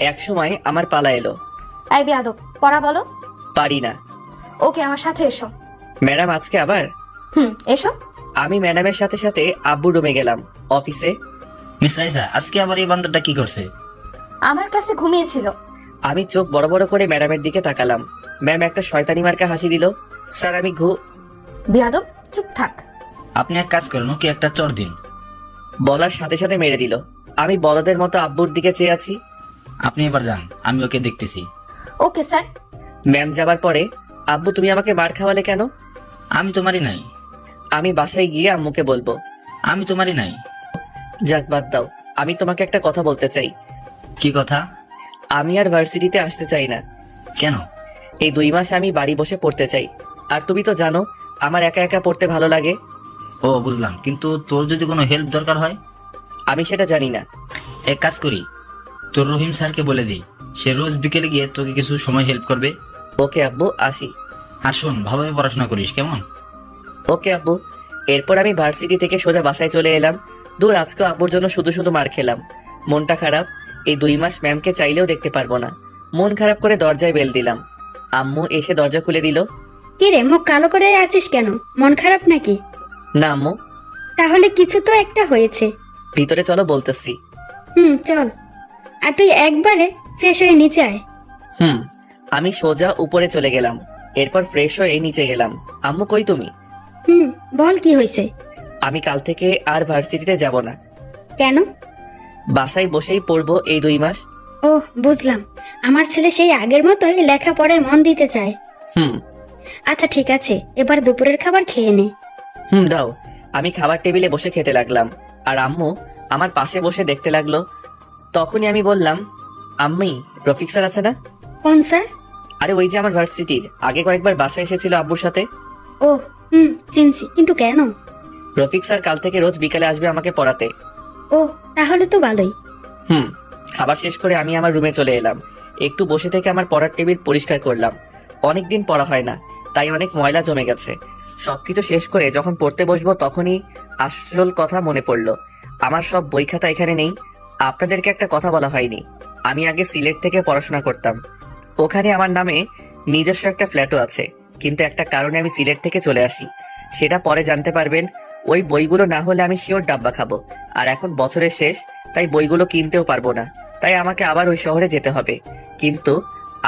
এক সময় আমার পালা এলো। এই বেয়াদব, পড়া বলো। পারি না। ওকে, আমার সাথে এসো। ম্যাডাম আজকে আবার? এসো। আমি ম্যাডামের সাথে সাথে আব্বু রুমে গেলাম। অফিসে মিস রাইসা, আজকে আবার এই বান্দরটা কি করছে? আমার কাছে ঘুমিয়েছিল। আমি চোখ বড় বড় করে ম্যাডামের দিকে তাকালাম। ম্যাম একটা শয়তানি মার্কা হাসি দিল। স্যার আমি বেয়াদব, চুপ থাক। আপনি এক কাজ করেন, ওকে একটা চড় দিন। বলার সাথে সাথে মেরে দিল। আমি বলদের মতো আব্বুর দিকে চেয়ে আছি। আপনি এবার যান, আমি ওকে দেখতেছি। Okay sir. ম্যাম যাবার পরে, আব্বু তুমি আমাকে মার খাওয়ালে কেন? আমি তোমারই নাই। আমি বাসায় গিয়ে আম্মুকে বলবো। আমি তোমারই নাই। যাক বাদ দাও, আমি তোমাকে একটা কথা বলতে চাই। কি কথা? আমি আর ভার্সিটিতে আসতে চাই না। কেন? এই 2 মাস আমি বাড়ি বসে পড়তে চাই। আর তুমি তো জানো আমার একা একা পড়তে ভালো লাগে। ও বুঝলাম, কিন্তু তোর যদি কোনো হেল্প দরকার হয়? আমি সেটা জানি না। এক কাজ করি, তোর রহিম স্যারকে বলে দিই, সে রোজ বিকেলে গিয়ে তোকে কিছু সময় হেল্প করবে। ওকে আব্বু, আসি। আর শোন, ভালোভাবে পড়াশোনা করিস, কেমন? ওকে আব্বু। এরপর আমি ভার্সিটি থেকে সোজা বাসায় চলে এলাম। দূর, আজকেও আব্বুর জন্য শুধু শুধু মার খেলাম। মনটা খারাপ। এই 2 মাস ম্যামকে চাইলেও দেখতে পারবো না। মন খারাপ করে দরজায় বেল দিলাম। আম্মু এসে দরজা খুলে দিল। কি রে, মুখ কালো করে আছিস কেন? মন খারাপ নাকি? না আম্মু। তাহলে কিছু তো একটা হয়েছে। ভিতরে চলো বলতেছি। চল। আর তুই একবারে ফ্রেশ হয়ে নিচে আয়। আমি সোজা উপরে চলে গেলাম। এরপর ফ্রেশ হয়ে নিচে গেলাম। আম্মু কই তুমি? বল কি হয়েছে? আমি কাল থেকে আর ভার্সিটিতে যাব না। কেন? বাসায় বসেই পড়বো এই 2 মাস। ও বুঝলাম, আমার ছেলে সেই আগের মতোই লেখাপড়ায় মন দিতে চায়। আচ্ছা ঠিক আছে, এবার দুপুরের খাবার খেয়ে নে। দাও। আমি খাবার টেবিলে বসে খেতে লাগলাম, আর আম্মু আমার পাশে বসে দেখতে লাগলো। তখনই আমি বললাম, আম্মি রফিক স্যার আছে না? কোন স্যার? আরে ওই যে আমার ভার্সিটির, আগে কয়েকবার বাসায় এসেছিল আব্বুর সাথে। ও চিনছি, কিন্তু কেন? রফিক স্যার কাল থেকে রোজ বিকালে আসবে আমাকে পড়াতে। ও তাহলে তো ভালোই। খাবার শেষ করে আমি আমার রুমে চলে এলাম। একটু বসে থেকে আমার পড়ার টেবিল পরিষ্কার করলাম। অনেকদিন পড়া হয় না, তাই অনেক ময়লা জমে গেছে। সবকিছু শেষ করে যখন পড়তে বসবো তখনই আসল কথা মনে পড়লো। আমার সব বই খাতা এখানে নেই। আপনাদেরকে একটা কথা বলা হয়নি, আমি আগে সিলেট থেকে পড়াশোনা করতাম। ওখানে আমার নামে নিজস্ব একটা ফ্ল্যাটও আছে, কিন্তু একটা কারণে আমি সিলেট থেকে চলে আসি। সেটা পরে জানতে পারবেন। ওই বইগুলো না হলে আমি শিওর ডাব্বা খাবো। আর এখন বছরের শেষ, তাই বইগুলো কিনতেও পারবো না। তাই আমাকে আবার ওই শহরে যেতে হবে। কিন্তু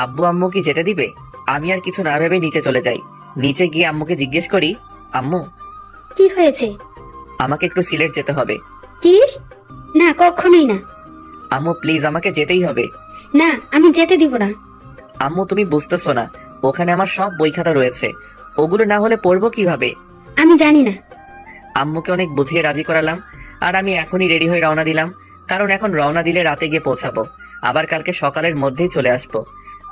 আব্বু আম্মু কি যেতে দিবে? আমি আর কিছু না ভেবে নিচে চলে যাই। নিচে গিয়ে আম্মুকে জিজ্ঞেস করি, আম্মু কি হয়েছে? আমাকে একটু সিলেট যেতে হবে। কি? না, কখনোই না। আম্মু প্লিজ, আমাকে যেতেই হবে। না, আমি যেতে দিব না। আম্মু তুমি বুঝতেছো না, ওখানে আমার সব বই খাতা রয়েছে, ওগুলো না হলে পড়বো কিভাবে? আমি জানি না। আম্মুকে অনেক বুঝিয়ে রাজি করালাম, আর আমি এখনই রেডি হয়ে রওনা দিলাম, কারণ এখন রওনা দিলে রাতে গিয়ে পৌঁছাবো, আবার কালকে সকালের মধ্যেই চলে আসবো।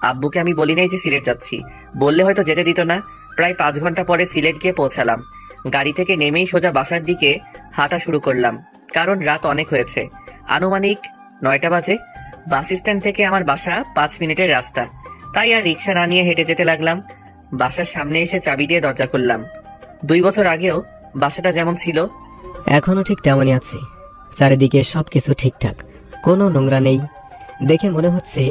আব্বুকে আমি বলি নাই যে সিলেট যাচ্ছি, বললে হয়তো যেতে দিত না। প্রায় 5 ঘন্টা পরে সিলেট গিয়ে পৌঁছালাম। গাড়ি থেকে নেমেই সোজা বাসার দিকে হাঁটা শুরু করলাম, কারণ রাত অনেক হয়েছে। আনুমানিক 9টা বাজে। বাস স্ট্যান্ড থেকে আমার বাসা 5 মিনিটের রাস্তা, তাই আর রিক্সা না নিয়ে হেঁটে যেতে লাগলাম। বাসার সামনে এসে চাবি দিয়ে দরজা খুললাম। 2 বছর আগেও বাসাটা যেমন ছিল এখনো ঠিক তেমনই আছে। চারিদিকে সবকিছু ঠিকঠাক, কোনো নোংরা নেই। দেখে মনে হচ্ছে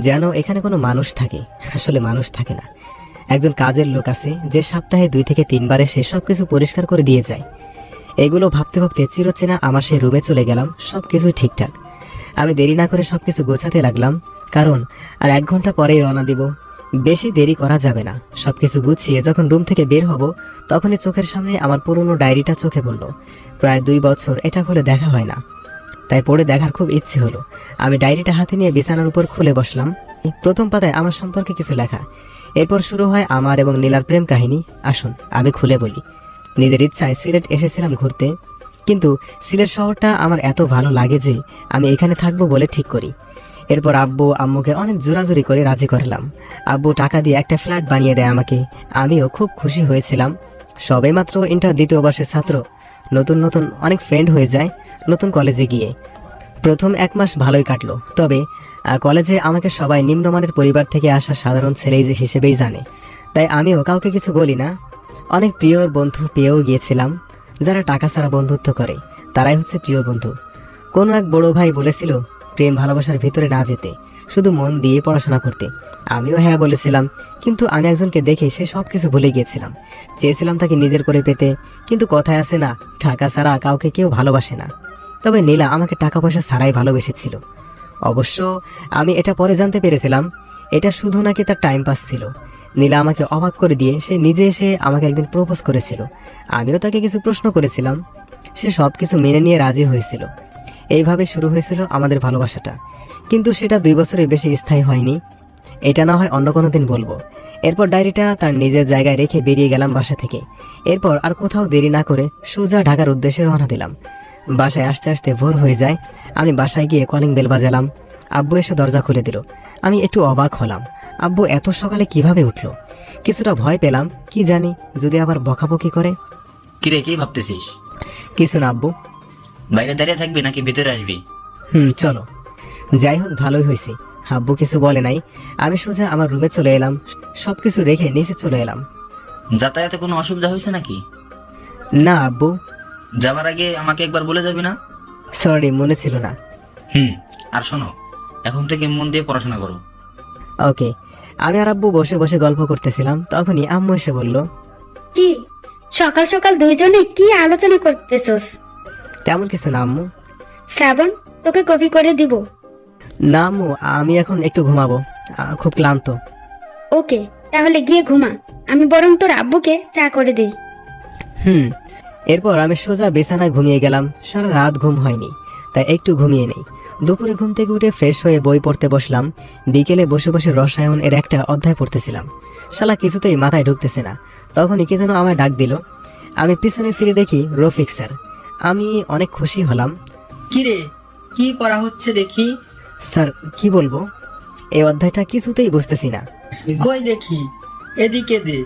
যেন এখানে কোনো মানুষ থাকে। আসলে মানুষ থাকে না, একজন কাজের লোক আছে যে সপ্তাহে 2 থেকে 3 বার এসে সবকিছু পরিষ্কার করে দিয়ে যায়। এগুলো ভাবতে ভাবতে চিরচেনা আমার সেই রুমে চলে গেলাম। সবকিছু ঠিকঠাক। আমি দেরি না করে সবকিছু গোছাতে লাগলাম, কারণ আর 1 ঘন্টা পরেই রওনা দিব। বেশি দেরি করা যাবে না। সবকিছু গুছিয়ে যখন রুম থেকে বের হব, তখনই চোখের সামনে আমার পুরনো ডায়েরিটা চোখে পড়লো। প্রায় 2 বছর এটা খুলে দেখা হয় না, তাই পড়ে দেখার খুব ইচ্ছে হলো। আমি ডায়েরিটা হাতে নিয়ে বিছানার উপর খুলে বসলাম। প্রথম পাতায় আমার সম্পর্কে কিছু লেখা। এরপর শুরু হয় আমার এবং নীলার প্রেম কাহিনী। আসুন আমি খুলে বলি। নিজের ইচ্ছায় সিলেট এসেছিলাম ঘুরতে, কিন্তু সিলেট শহরটা আমার এত ভালো লাগে যে আমি এখানে থাকবো বলে ঠিক করি। এরপর আব্বু আম্মুকে অনেক জোরাজুরি করে রাজি করলাম। আব্বু টাকা দিয়ে একটা ফ্ল্যাট বানিয়ে দেয় আমাকে। আমিও খুব খুশি হয়েছিলাম। সবেমাত্র ইন্টার 2য় বর্ষের ছাত্র, নতুন নতুন অনেক ফ্রেন্ড হয়ে যায় নতুন কলেজে গিয়ে। প্রথম 1 মাস ভালোই কাটলো, তবে কলেজে আমাকে সবাই নিম্নমানের পরিবার থেকে আসা সাধারণ ছেলে হিসেবেই জানে, তাই আমিও কাউকে কিছু বলি না। অনেক প্রিয় বন্ধু পেয়েও গিয়েছিলাম। যারা টাকা ছাড়া বন্ধুত্ব করে তারাই হচ্ছে প্রিয় বন্ধু। কোনো এক বড় ভাই বলেছিল প্রেম ভালোবাসার ভিতরে না যেতে, শুধু মন দিয়ে পড়াশোনা করতে। আমিও হ্যাঁ বলেছিলাম, কিন্তু আমি একজনকে দেখে সে সব কিছু ভুলে গিয়েছিলাম। চেয়েছিলাম তাকে নিজের করে পেতে, কিন্তু কথায় আছে না, টাকা ছাড়া কাউকে কেউ ভালোবাসে না। তবে নীলা আমাকে টাকা পয়সা ছাড়াই ভালোবেসেছিল। অবশ্য আমি এটা পরে জানতে পেরেছিলাম এটা শুধু নাকি তার টাইম পাস ছিল। নীলা আমাকে অবাক করে দিয়ে সে নিজে এসে আমাকে একদিন প্রপোজ করেছিল। আমিও তাকে কিছু প্রশ্ন করেছিলাম, সে সব কিছু মেনে নিয়ে রাজি হয়েছিল। এইভাবে শুরু হয়েছিল আমাদের ভালোবাসাটা, কিন্তু সেটা 2 বছরের বেশি স্থায়ী হয়নি। এটা না হয় অন্য কোনো দিন বলবো। এরপর ডায়েরিটা তার নিজের জায়গায় রেখে বেরিয়ে গেলাম বাসা থেকে। এরপর আর কোথাও দেরি না করে সোজা ঢাকার উদ্দেশ্যে রওনা দিলাম। বাসায় আসতে আসতে ভোর হয়ে যায়। আমি বাসায় গিয়ে কলিং বেল বাজালাম। আব্বু এসে দরজা খুলে দিল। আমি একটু অবাক হলাম, আব্বু এত সকালে কিভাবে উঠলো। কিছুটা ভয় পেলাম, কি জানি যদি আবার বকাবকি করে। কিরে, কি ভাবতেছিস? কিছু না আব্বু। বাইরে দাঁড়িয়ে থাকবি নাকি ভিতরে আসবি? চলো। যাই হোক, ভালোই হয়েছে আব্বু কিছু বলে নাই। আমি সোজা আমার রুমে চলে এলাম, সবকিছু রেখে নিচে চলে এলাম। যাতায়াতে কোনো অসুবিধা হয়েছে নাকি? না আব্বু। যাবার আগে আমাকে একবার বলে যাবি না? সরি, মনে ছিল না। আর শোনো, এখন থেকে মন দিয়ে পড়াশোনা করো। ওকে। আমি আর আব্বু বসে বসে গল্প করতেছিলাম, তখনই আম্মু এসে বলল, কি সকাল সকাল দুইজনে কি আলোচনা করতেছস? তেমন কিছু না আম্মু। শ্রাবণ, তোকে কপি করে দিব। না আম্মু, আমি এখন একটু ঘুমাবো, খুব ক্লান্ত। ওকে, তাহলে গিয়ে ঘুমা। আমি বরং তোর আব্বুকে চা করে দেই। এরপর আমি সোজা বিছানায় ঘুমিয়ে গেলাম। সারা রাত ঘুম হয়নি, তাই একটু ঘুমিয়ে নেই। দুপুরে ঘুম থেকে উঠে ফ্রেশ হয়ে বই পড়তে বসলাম। বিকেলে বসে বসে রসায়ন এর একটা অধ্যায় পড়তেছিলাম। শালা কিছুতেই মাথায় ঢুকতেছে না। তখনই কে যেন আমায় ডাক দিল। আমি পিছনে ফিরে দেখি রফিক স্যার। আমি অনেক খুশি হলাম। কিরে, কি পড়া হচ্ছে দেখি? স্যার কি বলবো, এই অধ্যায়টা কিছুতেই বুঝতেছি না। কই দেখি, এদিকে দে।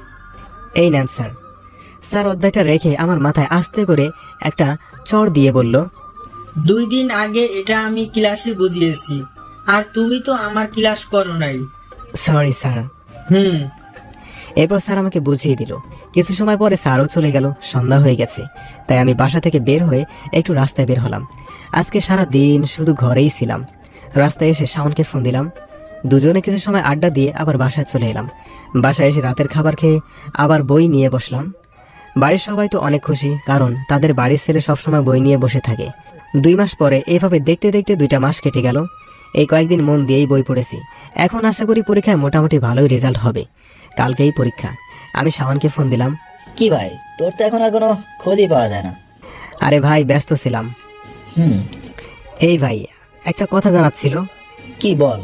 এই নেন স্যার। স্যার অধ্যায়টা রেখে আমার মাথায় আস্তে করে একটা চড় দিয়ে বলল, 2 দিন আগে এটা আমি ক্লাসে বুঝিয়েছি, আর তুমি তো আমার ক্লাস করো নাই। Sorry sir. এরপর স্যার আমাকে বুঝিয়ে দিল। কিছু সময় পরে স্যারও চলে গেল। সন্ধ্যা হয়ে গেছে, তাই আমি বাসা থেকে বের হয়ে একটু রাস্তায় বের হলাম। আজকে সারা দিন শুধু ঘরেই ছিলাম। রাস্তায় এসে শাওনকে ফোন দিলাম। দুজনে কিছু সময় আড্ডা দিয়ে আবার বাসায় চলে এলাম। বাসায় এসে রাতের খাবার খেয়ে আবার বই নিয়ে বসলাম। বাড়ির সবাই তো অনেক খুশি, কারণ তাদের বাড়ির ছেলে সবসময় বই নিয়ে বসে থাকে। 2 মাস পরে এভাবে দেখতে দেখতে 2টা মাস কেটে গেল। এই কয়েকদিন মন দিয়েই বই পড়েছি। এখন আশা করি পরীক্ষায় মোটামুটি ভালোই রেজাল্ট হবে। কালকেই পরীক্ষা। আমি শাওনকে ফোন দিলাম। কি ভাই, তোর তো এখন আর কোনো খোঁজই পাওয়া যায় না। আরে ভাই, ব্যস্ত ছিলাম। হুম, এই ভাই, একটা কথা জানার ছিল। কি বল?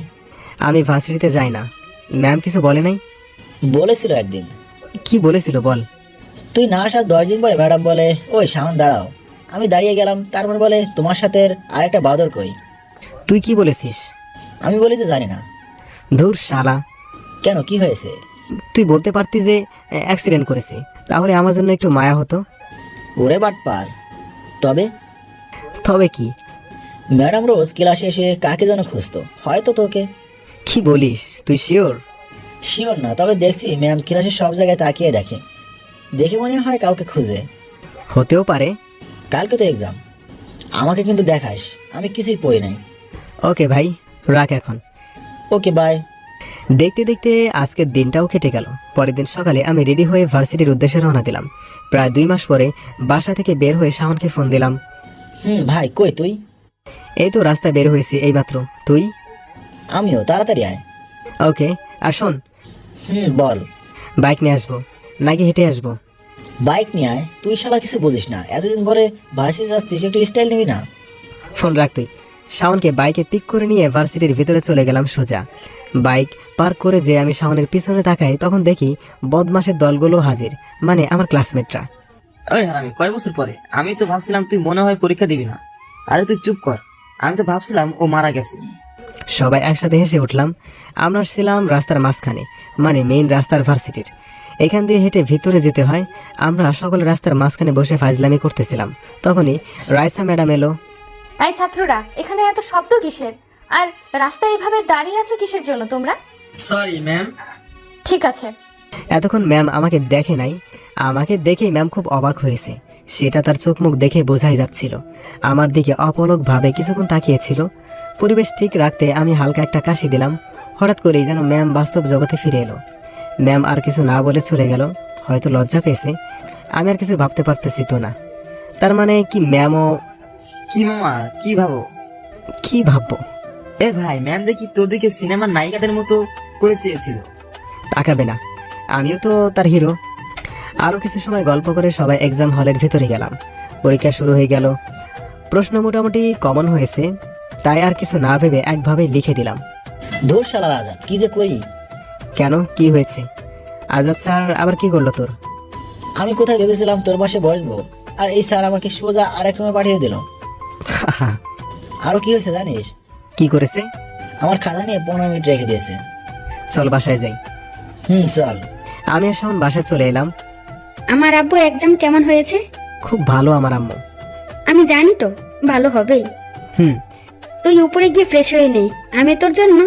আমি ভার্সিটিতে যাই না। ম্যাম কিছু বলে নাই? বলেছিল একদিন। কি বলেছিল বল? তুই না আসার 10 দিন পরে ম্যাডাম বলে, ওই শাওন দাঁড়াও। আমি দাঁড়িয়ে গেলাম, তারপর বলে তোমার সাথে আরেকটা বাদর কই। তুই কি বলেছিস? আমি বলি যে জানি না। ধুর শালা। কেন, কি হয়েছে? তুই বলতে পারতি যে অ্যাক্সিডেন্ট করেছে, তাহলে আমার জন্য একটু মায়া হতো। ওরে বাটপার। তবে তবে কি? ম্যাডাম রোজ ক্লাসে এসে কাকে যেন খুঁজতো, হয়তো তোকে। কি বলিস? তুই শিওর? শিওর না, তবে দেখছি ম্যাম ক্লাসে সব জায়গায় তাকিয়ে দেখে। দেখে মনে হয় কাউকে খুঁজে। হতেও পারে। কালকে তো এক্সাম, আমাকে কিন্তু দেখাস, আমি কিছুই পড়ি নাই। ওকে ভাই, রাখ এখন। Okay bye. দেখতে দেখতে আজকের দিনটাও কেটে গেল। পরের দিন সকালে আমি রেডি হয়ে ভার্সিটির উদ্দেশ্যে রওনা দিলাম। প্রায় 2 মাস পরে বাসা থেকে বের হয়ে শাওনকে ফোন দিলাম। ভাই কই তুই? এই তো রাস্তায় বের হয়েছি এইমাত্র। তুই? আমিও, তাড়াতাড়ি আয়। ওকে। আর শোন। বল। বাইক নিয়ে আসবো নাকি হেঁটে আসবো? বাইক নিয়ে আয়। তুই শালা কিছু বুঝিস না, এতদিন পরে ভার্সিটি যাচ্ছিস, একটু স্টাইল নিবি না? ফোন রাখ তুই। শাওনকে বাইকে পিক করে নিয়ে ভার্সিটির ভিতরে চলে গেলাম সোজা। বাইক পার্ক করে যে আমি শাওনের পিছনে তাকাই, তখন দেখি বদমাশের দলগুলো হাজির, মানে আমার ক্লাসমেটরা। ওই হারামি, কয় বছর পরে? আমি তো ভাবছিলাম তুই মনে হয় পরীক্ষা দিবি না। আরে তুই চুপ কর, আমি তো ভাবছিলাম ও মারা গেছে। সবাই একসাথে হেসে উঠলাম। আমরা ছিলাম রাস্তার মাঝখানে, মানে মেইন রাস্তার ভার্সিটির। এখান দিয়ে হেঁটে ভিতরে যেতে হয়। আমরা সকলে রাস্তার মাঝখানে বসে ফাজলামি করতেছিলাম। তখনই রাইসা ম্যাডাম এলো। এই ছাত্ররা, এখানে এত শব্দ কিসের? আর রাস্তায় এভাবে দাঁড়িয়ে আছো কিসের জন্য তোমরা? Sorry ma'am. ঠিক আছে। এতক্ষণ ম্যাম আমাকে দেখে নাই। আমাকে দেখেই ম্যাম খুব অবাক হয়েছে, সেটা তার চোখ মুখ দেখে বোঝাই যাচ্ছিল। আমার দিকে অপলকভাবে কিছুক্ষণ তাকিয়েছিল। পরিবেশ ঠিক রাখতে আমি হালকা একটা কাশি দিলাম। হঠাৎ করেই যেন ম্যাম বাস্তব জগতে ফিরে এলো। ম্যাম আর কিছু না বলে চলে গেল। হয়তো লজ্জা পেয়েছে। আমি আর কিছু ভাবতে পারতেছি তো না। তার মানে কি ম্যামও? কি মামা, কি ভাবো? কি ভাববো? এ ভাই, ম্যাম দেখি তোদেরকে সিনেমার নায়িকাদের মতো করে চেয়েছিল। তাকাবে না, আমিও তো তার হিরো। আরো কিছু সময় গল্প করে সবাই এক্সাম হলের ভিতরে গেলাম। পরীক্ষা শুরু হয়ে গেল। প্রশ্ন মোটামুটি কমন হয়েছে, তাই আর কিছু না ভেবে একভাবে লিখে দিলাম। ধুর শালার আজাদ, কি যে করি। কেন, কি হয়েছে? আজাদ স্যার আবার কি করলো তোর? আমি কোথায় ভেবেছিলাম তোর পাশে বসবো, আর এই স্যার আমাকে সোজা আরেক রুমে পাঠিয়ে দিল। আরো কি হয়েছে জানিস? কি করেছে? আমার খাতা নিয়ে 15 মিনিট রেখে দিয়েছে। চল বাসায় যাই। চল। আমি আর শাওন বাসায় চলে এলাম। আমার আব্বুর এক্সাম কেমন হয়েছে? খুব ভালো আমার আম্মু। আমি জানি তো ভালো হবেই। তুই উপরে গিয়ে ফ্রেশ হয়ে নে, আমি তোর জন্য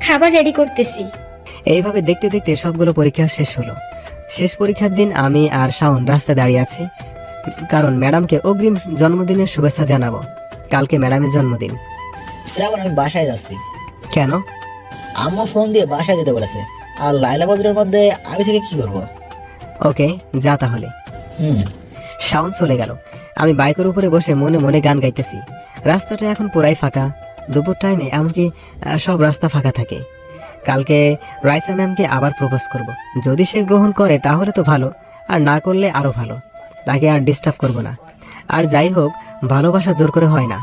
খাবার রেডি করতেছি। এইভাবে দেখতে দেখতে সবগুলো পরীক্ষা শেষ হলো। শেষ পরীক্ষার দিন আমি আর শাওন রাস্তায় দাঁড়িয়ে আছি, কারণ ম্যাডামকে অগ্রিম জন্মদিনের শুভেচ্ছা জানাবো। কালকে ম্যাডামের জন্মদিন। শ্রাবণ, আমি বাসায় যাচ্ছি। কেন? আম্মু ফোন দিয়ে বাসায় যেতে বলেছে। আর লাইলা বজরের মধ্যে আমি থেকে কি করব? ওকে, যা তাহলে। শাওন চলে গেল। আমি বাইকের উপরে বসে মনে মনে গান গাইতেছি। রাস্তাটা এখন পুরাই ফাঁকা। দুপুর টাইমে এমনকি সব রাস্তা ফাঁকা থাকে। কালকে রাইসা ম্যামকে আবার প্রপোজ করব। যদি সে গ্রহণ করে তাহলে তো ভালো, আর না করলে আরো ভালো। তাকে আর ডিস্টার্ব করব না। আর যাই হোক, ভালোবাসা জোর করে হয় না।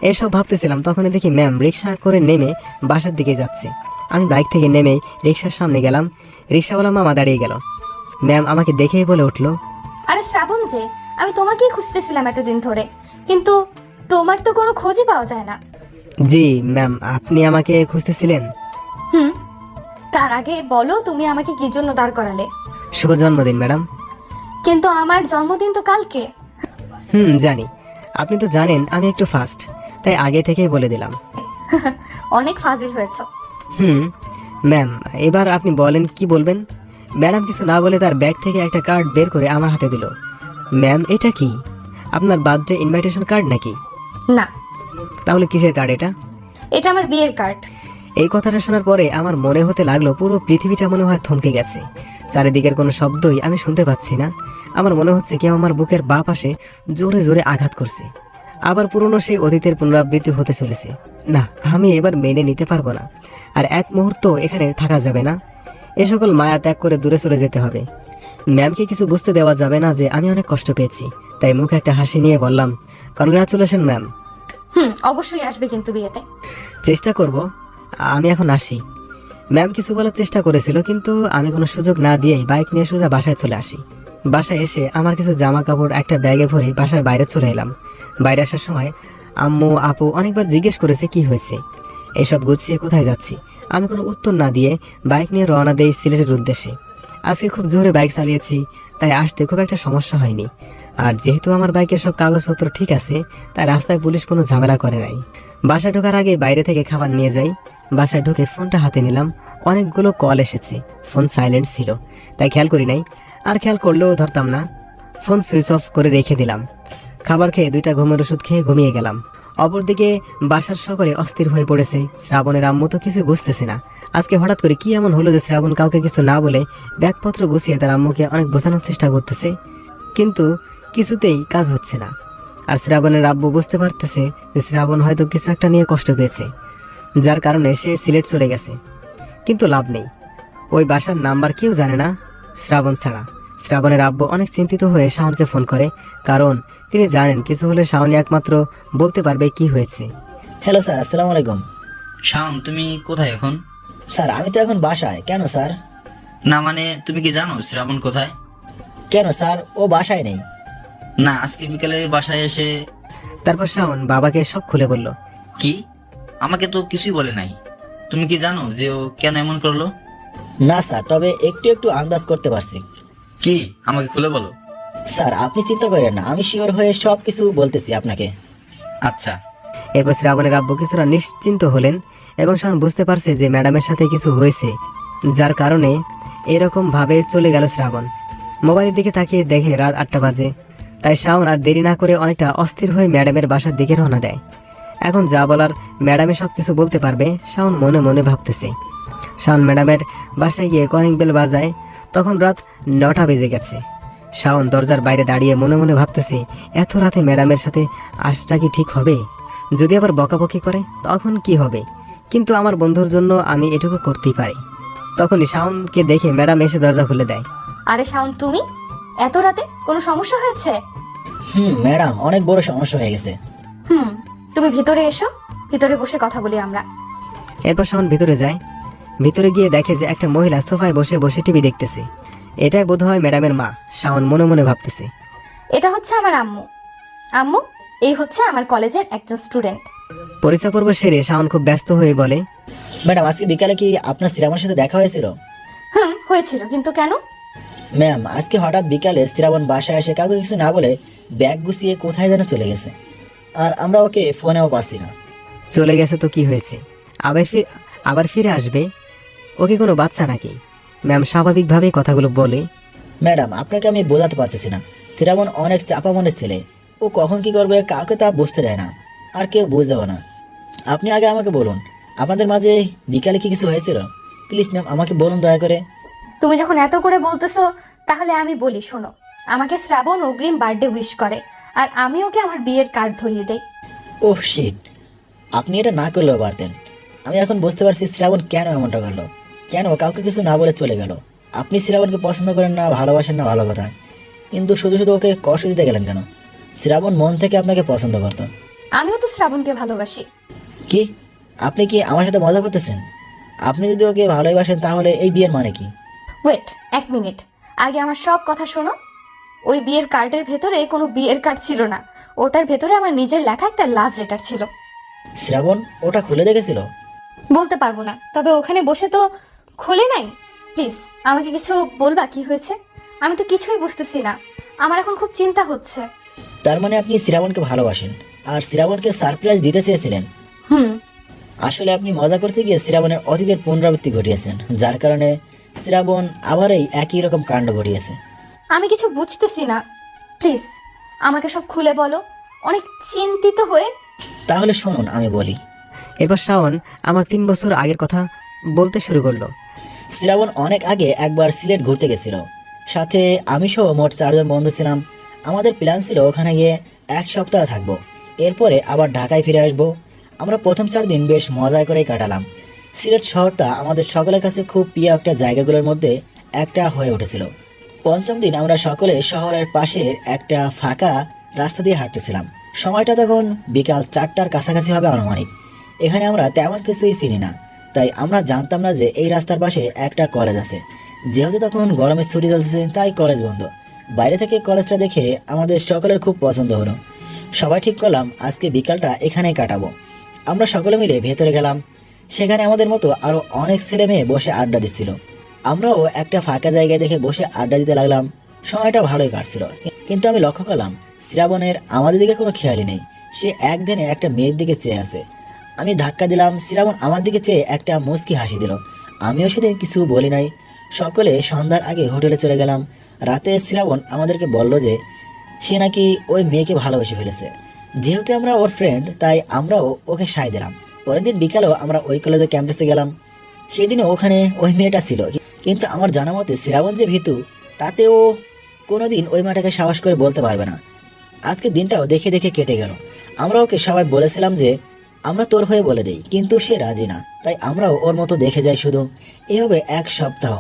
এসব ভাবতেছিলাম, তখনই দেখি ম্যাম রিক্সা করে নেমে বাসার দিকে যাচ্ছে। আমি বাইক থেকে নেমে রিক্সার সামনে গেলাম। রিক্সাওয়ালা মামা দাঁড়িয়ে গেল। ম্যাম আমাকে দেখেই বলে উঠলো, আরে শ্রাবণ যে, আমি তোমাকেই খুঁজতেছিলাম এতদিন ধরে, কিন্তু তোমার তো কোনো খোঁজই পাওয়া যায় না। জি ম্যাম, আপনি আমাকে খুঁজতেছিলেন? তার আগে বলো, তুমি আমাকে কি জন্য দাঁড় করালে? শুভ জন্মদিন ম্যাডাম। কিন্তু আমার জন্মদিন তো কালকে। জানি। আপনি তো জানেন আমি একটু ফাস্ট, তাই আগে থেকেই বলে দিলাম। অনেক ফাজিল হয়েছে। ম্যাম, এবার আপনি বলেন কি বলবেন। ম্যাডাম কিছু না বলে তার ব্যাগ থেকে একটা কার্ড বের করে আমার হাতে দিল। ম্যাম, এটা কি? আপনার বার্থডে ইনভাইটেশন কার্ড নাকি? না। তাহলে কিসের কার্ড এটা? এটা আমার বিয়ের কার্ড। এই কথাটা শোনার পরে আমার মনে হতে লাগলো পুরো পৃথিবীটা মনে হয় থমকে গেছে। চারিদিকের কোনো শব্দই আমি শুনতে পাচ্ছি না। আমার মনে হচ্ছে কেউ আমার বুকের বাঁ পাশে জোরে জোরে আঘাত করছে। আবার পুরনো সেই অতীতের পুনরাবৃত্তি হতে চলেছে। না, আমি এবার মেনে নিতে পারবো না। আর এক মুহূর্ত এখানে থাকা যাবে না। এ সকল মায়া ত্যাগ করে দূরে চলে যেতে হবে। ম্যামকে কিছু বুঝতে দেওয়া যাবে না যে আমি অনেক কষ্ট পেয়েছি। তাই মুখে একটা হাসি নিয়ে বললাম, কনগ্রাচুলেশন ম্যাম। অবশ্যই আসবে কিন্তু বিয়েতে। চেষ্টা করব। আমি এখন আসি। ম্যাম কিছু বলার চেষ্টা করেছিল, কিন্তু আমি কোনো সুযোগ না দিয়েই বাইক নিয়ে সোজা বাসায় চলে আসি। বাসায় এসে আমার কিছু জামা কাপড় একটা ব্যাগে ভরে বাসার বাইরে চলে এলাম। বাইরে আসার সময় আম্মু আপু অনেকবার জিজ্ঞেস করেছে কি হয়েছে, এইসব গুছিয়ে কোথায় যাচ্ছি। আমি কোনো উত্তর না দিয়ে বাইক নিয়ে রওনা দেই সিলেটের উদ্দেশ্যে। আজকে খুব জোরে বাইক চালিয়েছি, তাই আসতে খুব একটা সমস্যা হয়নি। আর যেহেতু আমার বাইকের সব কাগজপত্র ঠিক আছে, তাই রাস্তায় পুলিশ কোনো ঝামেলা করে নাই। বাসায় ঢোকার আগে বাইরে থেকে খাবার নিয়ে যাই। বাসায় ঢুকে ফোনটা হাতে নিলাম। অনেকগুলো কল এসেছে, ফোন সাইলেন্ট ছিল, তাই খেয়াল করি নাই। আর খেয়াল করলেও ধরতাম না। ফোন সুইচ অফ করে রেখে দিলাম। খাবার খেয়ে 2টা ঘুমের ওষুধ খেয়ে ঘুমিয়ে গেলাম। অপরদিকে বাসার সকলে অস্থির হয়ে পড়েছে। শ্রাবণের আম্মু তো কিছু বুঝতেছে না আজকে হঠাৎ করে কি এমন হলো যে শ্রাবণ কাউকে কিছু না বলে ব্যাগপত্র গুছিয়ে তার আম্মুকে অনেক বোঝানোর চেষ্টা করতেছে, কিন্তু কিছুতেই কাজ হচ্ছে না। আর শ্রাবণের আব্বু বুঝতে পারতেছে যে শ্রাবণ হয়তো কিছু একটা নিয়ে কষ্ট পেয়েছে, যার কারণে সে সিলেট চলে গেছে। কিন্তু লাভ নেই, ওই বাসার নাম্বার কেউ জানে না শ্রাবণ ছাড়া। শ্রাবণের আব্বু অনেক চিন্তিত হয়ে শাওনকে ফোন করে, কারণ তিনি জানেন কিছু হলে শাওনই একমাত্র বলতে পারবে কি হয়েছে। হ্যালো স্যার, আসসালামু আলাইকুম। শাওন, তুমি কোথায় এখন? স্যার আমি তো এখন বাসায়। কেন স্যার? না মানে তুমি কি জানো শ্রাবণ কোথায়? কেন স্যার, ও বাসায় নেই। না, আজকে বিকেলে বাসায় এসে। তারপর শাওন বাবাকে সব খুলে বলল। কি? আমাকে তো কিছুই বলে নাই। তুমি কি জানো যে ও কেন এমন করলো? না স্যার, তবে একটু একটু আন্দাজ করতে পারছি। কি? আমাকে খুলে বলো। স্যার আপনি চিন্তা করেন না, আমি শিওর হয়ে সব কিছু বলতেছি আপনাকে। আচ্ছা। এরপর শ্রাবণের আব্বু কিছুটা নিশ্চিন্ত হলেন এবং শাওন বুঝতে পারছে যে ম্যাডামের সাথে কিছু হয়েছে, যার কারণে এরকম ভাবে চলে গেল শ্রাবণ। মোবাইলের দিকে তাকিয়ে দেখে রাত 8টা বাজে। তাই শাওন আর দেরি না করে অনেকটা অস্থির হয়ে ম্যাডামের বাসার দিকে রওনা দেয়। এখন যা বলার ম্যাডামে সব কিছু বলতে পারবে, শাওন মনে মনে ভাবতেছে। শাওন ম্যাডামের বাসায় গিয়ে কলিং বেল বাজায়। তখন রাত 9টা বেজে গেছে। শাওন দরজার বাইরে দাঁড়িয়ে মনে মনে ভাবতেছে, এত রাতে ম্যাডামের সাথে আসটা কি ঠিক হবে? যদি আবার বকাবকি করে তখন কি হবে? কিন্তু আমার বন্ধুর জন্য আমি এটুকু করতেই পারি। তখনই শাওনকে দেখে ম্যাডাম এসে দরজা খুলে দেয়। আরে শাওন, তুমি এত রাতে কোনো সমস্যা হয়েছে? ম্যাডাম, অনেক বড় সমস্যা হয়ে গেছে। তুমি ভিতরে এসো, ভিতরে বসে কথা বলি আমরা। এরপর শাওন ভিতরে যায়। ভিতরে গিয়ে দেখে যে একটা মহিলা সোফায় বসে বসে টিভি দেখতেছে। এটাই বোধহয় ম্যাডামের মা। শাওন মনে মনে ভাবতেছে। এটা হচ্ছে আমার আম্মু। আম্মু, এই হচ্ছে আমার কলেজের একজন স্টুডেন্ট। পরিচয় পর্ব সেরে শাওন খুব ব্যস্ত হয়ে বলে, ম্যাডাম আজকে বিকালে কি আপনার শ্রাবণের সাথে দেখা হয়েছিল? হয়েছিল, কিন্তু কেন? ম্যাম আজকে হঠাৎ বিকালে শ্রাবণ বাসায় এসে কাউকে কিছু না বলে ব্যাগ গুছিয়ে কোথায় যেন চলে গেছে, আর আমরা ওকে ফোনেও পাচ্ছি না। চলে গেছে তো কি হয়েছে, আবার ফিরে আসবে। ওকে কোনো বাচ্চা নাকি? ম্যাম স্বাভাবিকভাবেই কথাগুলো বলে। ম্যাডাম আপনাকে আমি বোঝাতে পারতেছি না, শ্রাবণ অনেক চাপা মনের ছেলে। ও কখন কি করবে কাউকে তা বুঝতে দেয় না, আর কেউ বুঝবেও না। আপনি আগে আমাকে বলুন, আপনাদের মাঝে বিকালে কি কিছু হয়েছিল? প্লিজ ম্যাম আমাকে বলুন দয়া করে। তুমি যখন এত করে বলতেছো, তাহলে আমি বলি, শোনো। আমাকে শ্রাবণ অগ্রিম বার্থডে উইশ করে, আর আমি ওকে আমার বিয়ের কার্ড ধরিয়ে দেই। ওহ শিট, আপনি এটা না করলেও পারতেন। আমি এখন বুঝতে পারছি শ্রাবণ কেন এমনটা করলো, কেন কাউকে কিছু না বলে চলে গেল। আপনি শ্রাবণকে পছন্দ করেন না, ভালোবাসেন না, ভালো কথা, কিন্তু শুধু শুধু ওকে কষ্ট দিতে গেলেন কেন? শ্রাবণ মন থেকে আপনাকে পছন্দ করতো। আমিও তো শ্রাবণকে ভালোবাসি। কি? আপনি কি আমার সাথে মজা করতেছেন? আপনি যদি ওকে ভালোবাসেন তাহলে এই বিয়ের মানে কি? ওয়েট 1 মিনিট, আগে আমার সব কথা শোনো। ওই বিয়ের কার্ডের ভেতরে কোনো বিয়ের কার্ড ছিল না, ওটার ভেতরে আমার নিজের লেখা একটা লাভ লেটার ছিল। শ্রাবণ ওটা খুলে দেখেছিল? বলতে পারবো না, তবে ওখানে বসে তো খোলে নাই। প্লিজ আমাকে কিছু বলবা, কি হয়েছে? আমি তো কিছুই বুঝতেছি না, আমার এখন খুব চিন্তা হচ্ছে। তার মানে আপনি শ্রাবণকে ভালোবাসেন আর শ্রাবণকে সারপ্রাইজ দিতে চেয়েছিলেন? আসলে আপনি মজা করতে গিয়ে শ্রাবণের অতীতের পুনরাবৃত্তি ঘটিয়েছেন, যার কারণে শ্রাবণ আবার এই একই রকম কাণ্ড ঘটিয়েছে। আমি কিছু বুঝতেছি না, প্লিজ আমাকে সব খুলে বলো, অনেক চিন্তিত হয়ে। তাহলে শুনুন আমি বলি। এবার শাওন আমার 3 বছর আগের কথা বলতে শুরু করলো। শ্রাবণ অনেক আগে একবার সিলেট ঘুরতে গেছিল, সাথে আমি সহ মোট 4 জন বন্ধু ছিলাম। আমাদের প্ল্যান ছিল ওখানে গিয়ে 1 সপ্তাহ থাকবো। এরপরে আবার ঢাকায় ফিরে আসব। আমরা প্রথম 4 দিন বেশ মজায় করেই কাটালাম। সিলেট শহরটা আমাদের সকলের কাছে খুব প্রিয় একটা জায়গাগুলোর মধ্যে একটা হয়ে উঠেছিল। পঞ্চম দিন আমরা সকলে শহরের পাশে একটা ফাঁকা রাস্তা দিয়ে হাঁটতেছিলাম। সময়টা তখন বিকাল 4টার কাছাকাছি হবে আনুমানিক। এখানে আমরা তেমন কিছুই চিনি না, তাই আমরা জানতাম না যে এই রাস্তার পাশে একটা কলেজ আছে। যেহেতু তখন গরমের ছুটি চলছে তাই কলেজ বন্ধ। বাইরে থেকে কলেজটা দেখে আমাদের সকলের খুব পছন্দ হলো। সবাই ঠিক করলাম আজকে বিকালটা এখানেই কাটাবো। আমরা সকলে মিলে ভেতরে গেলাম। সেখানে আমাদের মতো আরও অনেক ছেলে মেয়ে বসে আড্ডা দিচ্ছিল। আমরাও একটা ফাঁকা জায়গায় দেখে বসে আড্ডা দিতে লাগলাম। সময়টা ভালোই কাটছিল, কিন্তু আমি লক্ষ্য করলাম শ্রাবণের আমাদের দিকে কোনো খেয়ালই নেই। সে একদিনে একটা মেয়ের দিকে চেয়ে আছে। আমি ধাক্কা দিলাম, শ্রাবণ আমার দিকে চেয়ে একটা মুচকি হাসি দিল। আমিও সেদিন কিছু বলি নাই। সকলে সন্ধ্যার আগে হোটেলে চলে গেলাম। রাতে শ্রাবণ আমাদেরকে বলল যে সে নাকি ওই মেয়েকে ভালোবেসে ফেলেছে। যেহেতু আমরা ওর ফ্রেন্ড তাই আমরাও ওকে সায় দিলাম। পরের দিন বিকালেও আমরা ওই কলেজের ক্যাম্পাসে গেলাম। সেদিনও ওখানে ওই মেয়েটা ছিল, কিন্তু আমার জানা মতে শ্রাবণ যে ভীতু তাতেও কোনোদিন ওই মেয়েটাকে সাহস করে বলতে পারবে না। আজকে দিনটাও দেখে দেখে কেটে গেল। আমরা ওকে সবাই বলেছিলাম যে আমরা তোর হয়ে বলে দিই, কিন্তু সে রাজি না, তাই আমরাও ওর মতো দেখে যাই শুধু। এভাবে 1 সপ্তাহ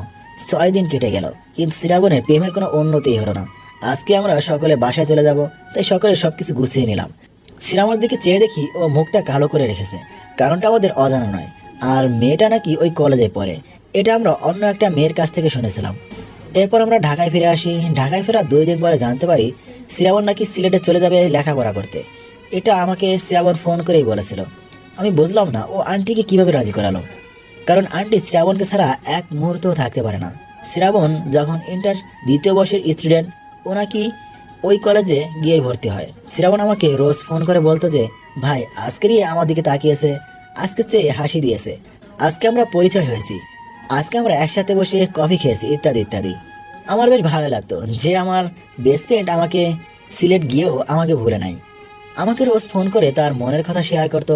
6 দিন কেটে গেল, কিন্তু শ্রাবণের প্রেমের কোনো উন্নতি হলো না। আজকে আমরা সকলে বাসায় চলে যাব, তাই সকলে সবকিছু গুছিয়ে নিলাম। শ্রাবণের দিকে চেয়ে দেখি ও মুখটা কালো করে রেখেছে। কারণটা আমাদের অজানা নয়, আর মেয়েটা নাকি ওই কলেজে পড়ে। এটা আমরা অন্য একটা মেয়ের কাছ থেকে শুনেছিলাম। এরপর আমরা ঢাকায় ফিরে আসি। ঢাকায় ফেরার 2 দিন পরে জানতে পারি শ্রাবণ নাকি সিলেটে চলে যাবে লেখাপড়া করতে। এটা আমাকে শ্রাবণ ফোন করেই বলেছিল। আমি বুঝলাম না ও আন্টিকে কিভাবে রাজি করালো, কারণ আন্টি শ্রাবণকে ছাড়া এক মুহূর্তও থাকতে পারে না। শ্রাবণ যখন ইন্টার 2য় বর্ষের স্টুডেন্ট, ও নাকি ওই কলেজে গিয়ে ভর্তি হয়। শ্রাবণ আমাকে রোজ ফোন করে বলতো যে ভাই আজকেরই আমার দিকে তাকিয়েছে, আজকে চেয়ে হাসি দিয়েছে, আজকে আমরা পরিচয় হয়েছি, আজকে আমরা একসাথে বসে কফি খেয়েছি, ইত্যাদি ইত্যাদি। আমার বেশ ভালো লাগতো যে আমার বেস্ট ফ্রেন্ড আমাকে সিলেট গিয়েও আমাকে ভুলে নাই। আমাকে রোজ ফোন করে তার মনের কথা শেয়ার করতো।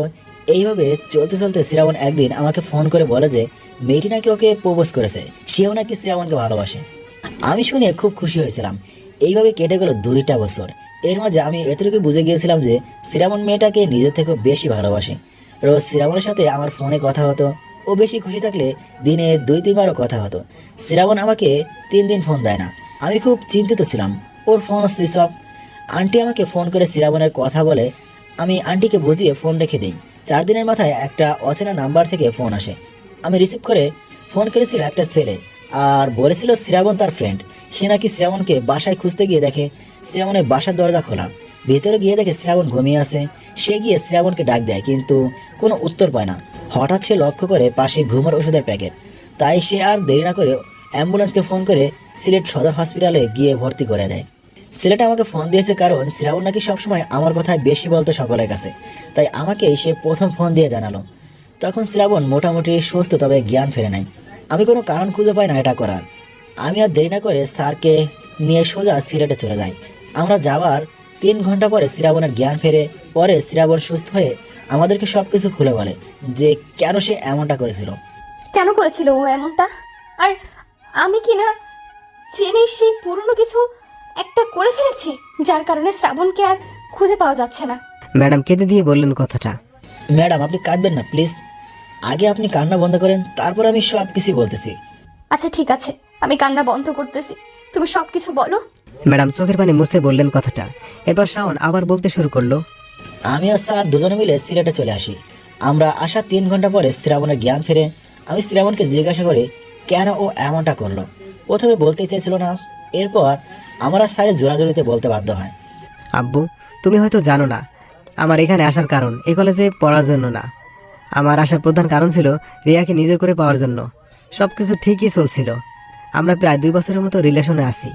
এইভাবে চলতে চলতে শ্রাবণ একদিন আমাকে ফোন করে বলে যে মেয়েটি নাকি ওকে প্রপোজ করেছে, সেও নাকি শ্রাবণকে ভালোবাসে। আমি শুনে খুব খুশি হয়েছিলাম। এইভাবে কেটে গেল 2টা বছর। এর মাঝে আমি এতটুকু বুঝে গিয়েছিলাম যে শ্রাবণ মেয়েটাকে নিজের থেকেও বেশি ভালোবাসে। রোজ শ্রাবণের সাথে আমার ফোনে কথা হতো। ও বেশি খুশি থাকলে দিনে 2-3 বারও কথা হতো। শ্রাবণ আমাকে 3 দিন ফোন দেয় না। আমি খুব চিন্তিত ছিলাম। ওর ফোনও সুইচ অফ। আন্টি আমাকে ফোন করে শ্রাবণের কথা বলে। আমি আন্টিকে বুঝিয়ে ফোন রেখে দিই। 4 দিনের মাথায় একটা অচেনা নাম্বার থেকে ফোন আসে। আমি রিসিভ করে ফোন করেছিল একটা ছেলে, আর বলেছিল শ্রাবণ তার ফ্রেন্ড। সে নাকি শ্রাবণকে বাসায় খুঁজতে গিয়ে দেখে শ্রাবণের বাসার দরজা খোলা। ভেতরে গিয়ে দেখে শ্রাবণ ঘুমিয়ে আছে। সে গিয়ে শ্রাবণকে ডাক দেয়, কিন্তু কোনো উত্তর পায় না। হঠাৎ সে লক্ষ্য করে পাশে ঘুমের ওষুধের প্যাকেট। তাই সে আর দেরি না করে অ্যাম্বুলেন্সকে ফোন করে সিলেট সদর হসপিটালে গিয়ে ভর্তি করে দেয়। ছেলেটা আমাকে ফোন দিয়েছে কারণ শ্রাবণ নাকি সবসময় আমার কথায় বেশি বলতো সকলের কাছে, তাই আমাকে সে প্রথম ফোন দিয়ে জানালো। তখন শ্রাবণ মোটামুটি সুস্থ, তবে জ্ঞান ফেরে নাই। আমি কোনো কারণ খুঁজে পাই না এটা করার। আমি আর দেরি না করে স্যারকে নিয়ে সোজা সিলেটে চলে যাই। আমরা যাওয়ার 3 ঘন্টা পরে শ্রাবণের জ্ঞান ফেরে। পরে শ্রাবণ সুস্থ হয়ে আমাদেরকে সব কিছু খুলে বলে যে কেন সে এমনটা করেছিল। কেন করেছিল ও এমনটা? আর আমি কি না জেনে সেই পুরনো কিছু একটা করে ফেলেছি, যার কারণে শ্রাবণকে আর খুঁজে পাওয়া যাচ্ছে না। ম্যাডাম কেঁদে দিয়ে বললেন কথাটা। ম্যাডাম আপনি কাঁদবেন না প্লিজ। আগে আপনি কান্না বন্ধ করেন, তারপর আমি সব কিছু বলতেছি। আচ্ছা ঠিক আছে, আমি কান্না বন্ধ করতেছি, তুমি সব কিছু বলো। ম্যাডাম চোখের পানি মুছে বললেন কথাটা। এরপর শাওন আবার বলতে শুরু করলো। আমি আর স্যার দুজনে মিলে সিলেটে চলে আসি। আমরা আসার 3 ঘন্টা পরে শ্রাবণের জ্ঞান ফেরে। আমি শ্রাবণকে জিজ্ঞাসা করি কেন ও এমনটা করলো। প্রথমে বলতেই চাইছিল না, এরপর আমার আর স্যারের জোরাজোরিতে বলতে বাধ্য হয়। আব্বু তুমি হয়তো জানো না আমার এখানে আসার কারণ এই কলেজে পড়ার জন্য না। আমার আসার প্রধান কারণ ছিল রিয়াকে নিজের করে পাওয়ার জন্য। সব কিছু ঠিকই চলছিল। আমরা প্রায় 2 বছরের মতো রিলেশনে আছি।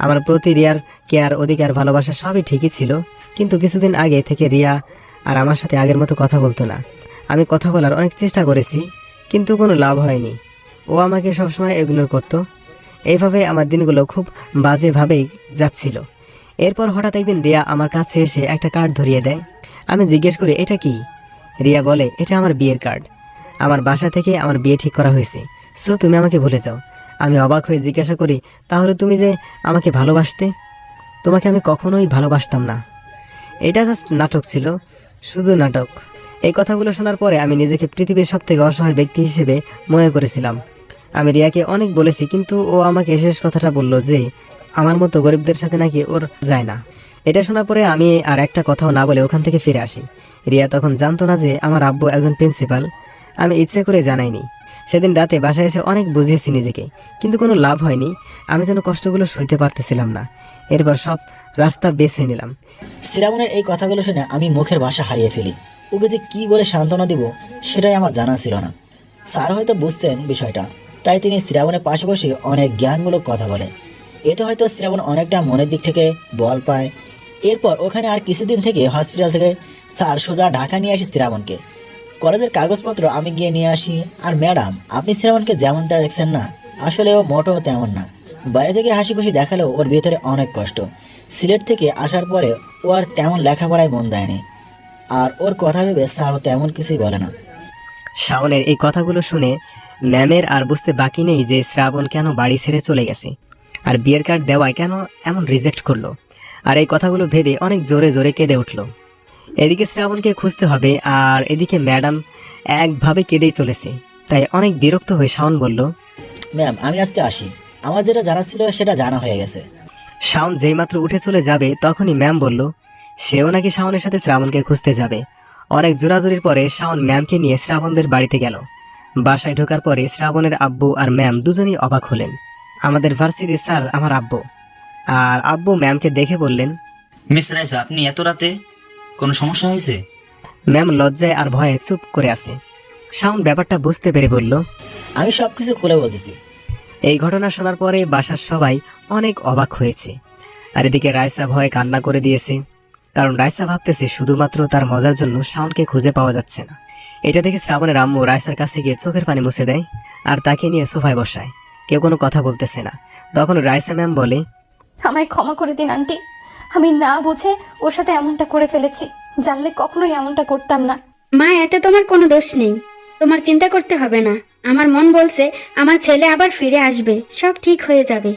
আমার প্রতি রিয়ার কেয়ার, অধিকার, ভালোবাসা সবই ঠিকই ছিল, কিন্তু কিছুদিন আগে থেকে রিয়া আর আমার সাথে আগের মতো কথা বলতো না। আমি কথা বলার অনেক চেষ্টা করেছি, কিন্তু কোনো লাভ হয়নি। ও আমাকে সবসময় ইগনোর করতো। এইভাবে আমার দিনগুলো খুব বাজেভাবেই যাচ্ছিল। এরপর হঠাৎ একদিন রিয়া আমার কাছে এসে একটা কার্ড ধরিয়ে দেয়। আমি জিজ্ঞেস করি এটা কি? রিয়া বলে এটা আমার বিয়ের কার্ড। আমার বাসা থেকে আমার বিয়ে ঠিক করা হয়েছে, সো তুমি আমাকে ভুলে যাও। আমি অবাক হয়ে জিজ্ঞাসা করি তাহলে তুমি যে আমাকে ভালোবাসতে? তোমাকে আমি কখনোই ভালোবাসতাম না। এটা জাস্ট নাটক ছিল, শুধু নাটক। এই কথাগুলো শোনার পরে আমি নিজেকে পৃথিবীর সব থেকে অসহায় ব্যক্তি হিসেবে মনে করেছিলাম। আমি রিয়াকে অনেক বলেছি, কিন্তু ও আমাকে শেষ কথাটা বলল যে আমার মতো গরিবদের সাথে নাকি ওর যায় না। এটা শোনার পরে আমি আর একটা কথাও না বলে ওখান থেকে ফিরে আসি। রিয়া তখন জানতো না যে আমার আব্বু একজন প্রিন্সিপাল। আমি ইচ্ছে করে জানাইনি। সেদিন রাতে বাসায় এসে অনেক বুঝিয়েছি নিজেকে, কিন্তু কোনো লাভ হয়নি। আমি যেন কষ্টগুলো সইতে পারতেছিলাম না। এরপর সব রাস্তা বেছে নিলাম। শ্রাবণের এই কথাগুলো শুনে আমি মুখের ভাষা হারিয়ে ফেলি। ওকে যে কী বলে সান্ত্বনা দিব সেটাই আমার জানা ছিল না। স্যার হয়তো বুঝতেন বিষয়টা, তাই তিনি শ্রাবণের পাশে বসে অনেক জ্ঞানমূলক কথা বলে। এতে হয়তো শ্রাবণ অনেকটা মনের দিক থেকে বল পায়। এরপর ওখানে আর কিছুদিন থেকে হসপিটাল থেকে স্যার সোজা ঢাকা নিয়ে আসি শ্রাবণকে। কলেজের কাগজপত্র আমি গিয়ে নিয়ে আসি। আর ম্যাডাম, আপনি শ্রাবণকে যেমনটা দেখছেন না, আসলে ও মোটেও তেমন না। বাইরে থেকে হাসি খুশি দেখালেও ওর ভিতরে অনেক কষ্ট। সিলেট থেকে আসার পরে ও আর তেমন লেখাপড়ায় মন দেয়নি। আর ওর কথা ভেবে স্যারও তেমন কিছুই বলে না। শাওনের এই কথাগুলো শুনে ম্যামের আর বুঝতে বাকি নেই যে শ্রাবণ কেন বাড়ি ছেড়ে চলে গেছে, আর বিয়ের কার্ড দেওয়ায় কেন এমন রিজেক্ট করলো। আর এই কথাগুলো ভেবে অনেক জোরে জোরে কেঁদে উঠল। এদিকে শ্রাবণকে খুঁজতে হবে, আর এদিকে ম্যাডাম একভাবে কেঁদেই চলেছে। তাই অনেক বিরক্ত হয়ে শাওন বলল, ম্যাম, আমি আজকে আসি। আমার যেটা জানা ছিল সেটা জানা হয়ে গেছে। শাওন যেইমাত্র উঠে চলে যাবে তখনই ম্যাম বলল সেও নাকি শাওনের সাথে শ্রাবণকে খুঁজতে যাবে। অনেক জোরাজুরির পরে শাওন ম্যামকে নিয়ে শ্রাবণদের বাড়িতে গেল। বাসায় ঢোকার পরে শ্রাবণের আব্বু আর ম্যাম দুজনেই অবাক হলেন। আমাদের ভার্সিটির স্যার আমার আব্বু, আর আব্বু ম্যামকে দেখে বললেন, মিস রাইসা, আপনি এত রাতে কোনো সমস্যা হয়েছে? ম্যাম লজ্জায় আর ভয়ে চুপ করে আছে। শাওন ব্যাপারটা বুঝতে পেরে বলল, আমি সবকিছু খুলে বলতেছি। এই ঘটনা শোনার পরে বাসার সবাই অনেক অবাক হয়েছে। আর এদিকে রাইসা ভয়ে কান্না করে দিয়েছে, কারণ রাইসা ভাবতেছে শুধুমাত্র তার মজার জন্য শাওনকে খুঁজে পাওয়া যাচ্ছে না। এটা দেখে শ্রাবণের আম্মু রাইসার কাছে গিয়ে চোখের পানি মুছে দেয় আর তাকে নিয়ে সোফায় বসায়। কেউ কোনো কথা বলতেছে না। তখন রাইসা ম্যাম বলে, আমায় ক্ষমা করে দিন আন্টি, আমি না বুঝে ওর সাথে এমনটা করে ফেলেছি। জানলে কখনোই এমনটা করতাম না। মা, এতে তোমার কোনো দোষ নেই। তোমার চিন্তা করতে হবে না। আমার মন বলছে আমার ছেলে আবার ফিরে আসবে, সব ঠিক হয়ে যাবে।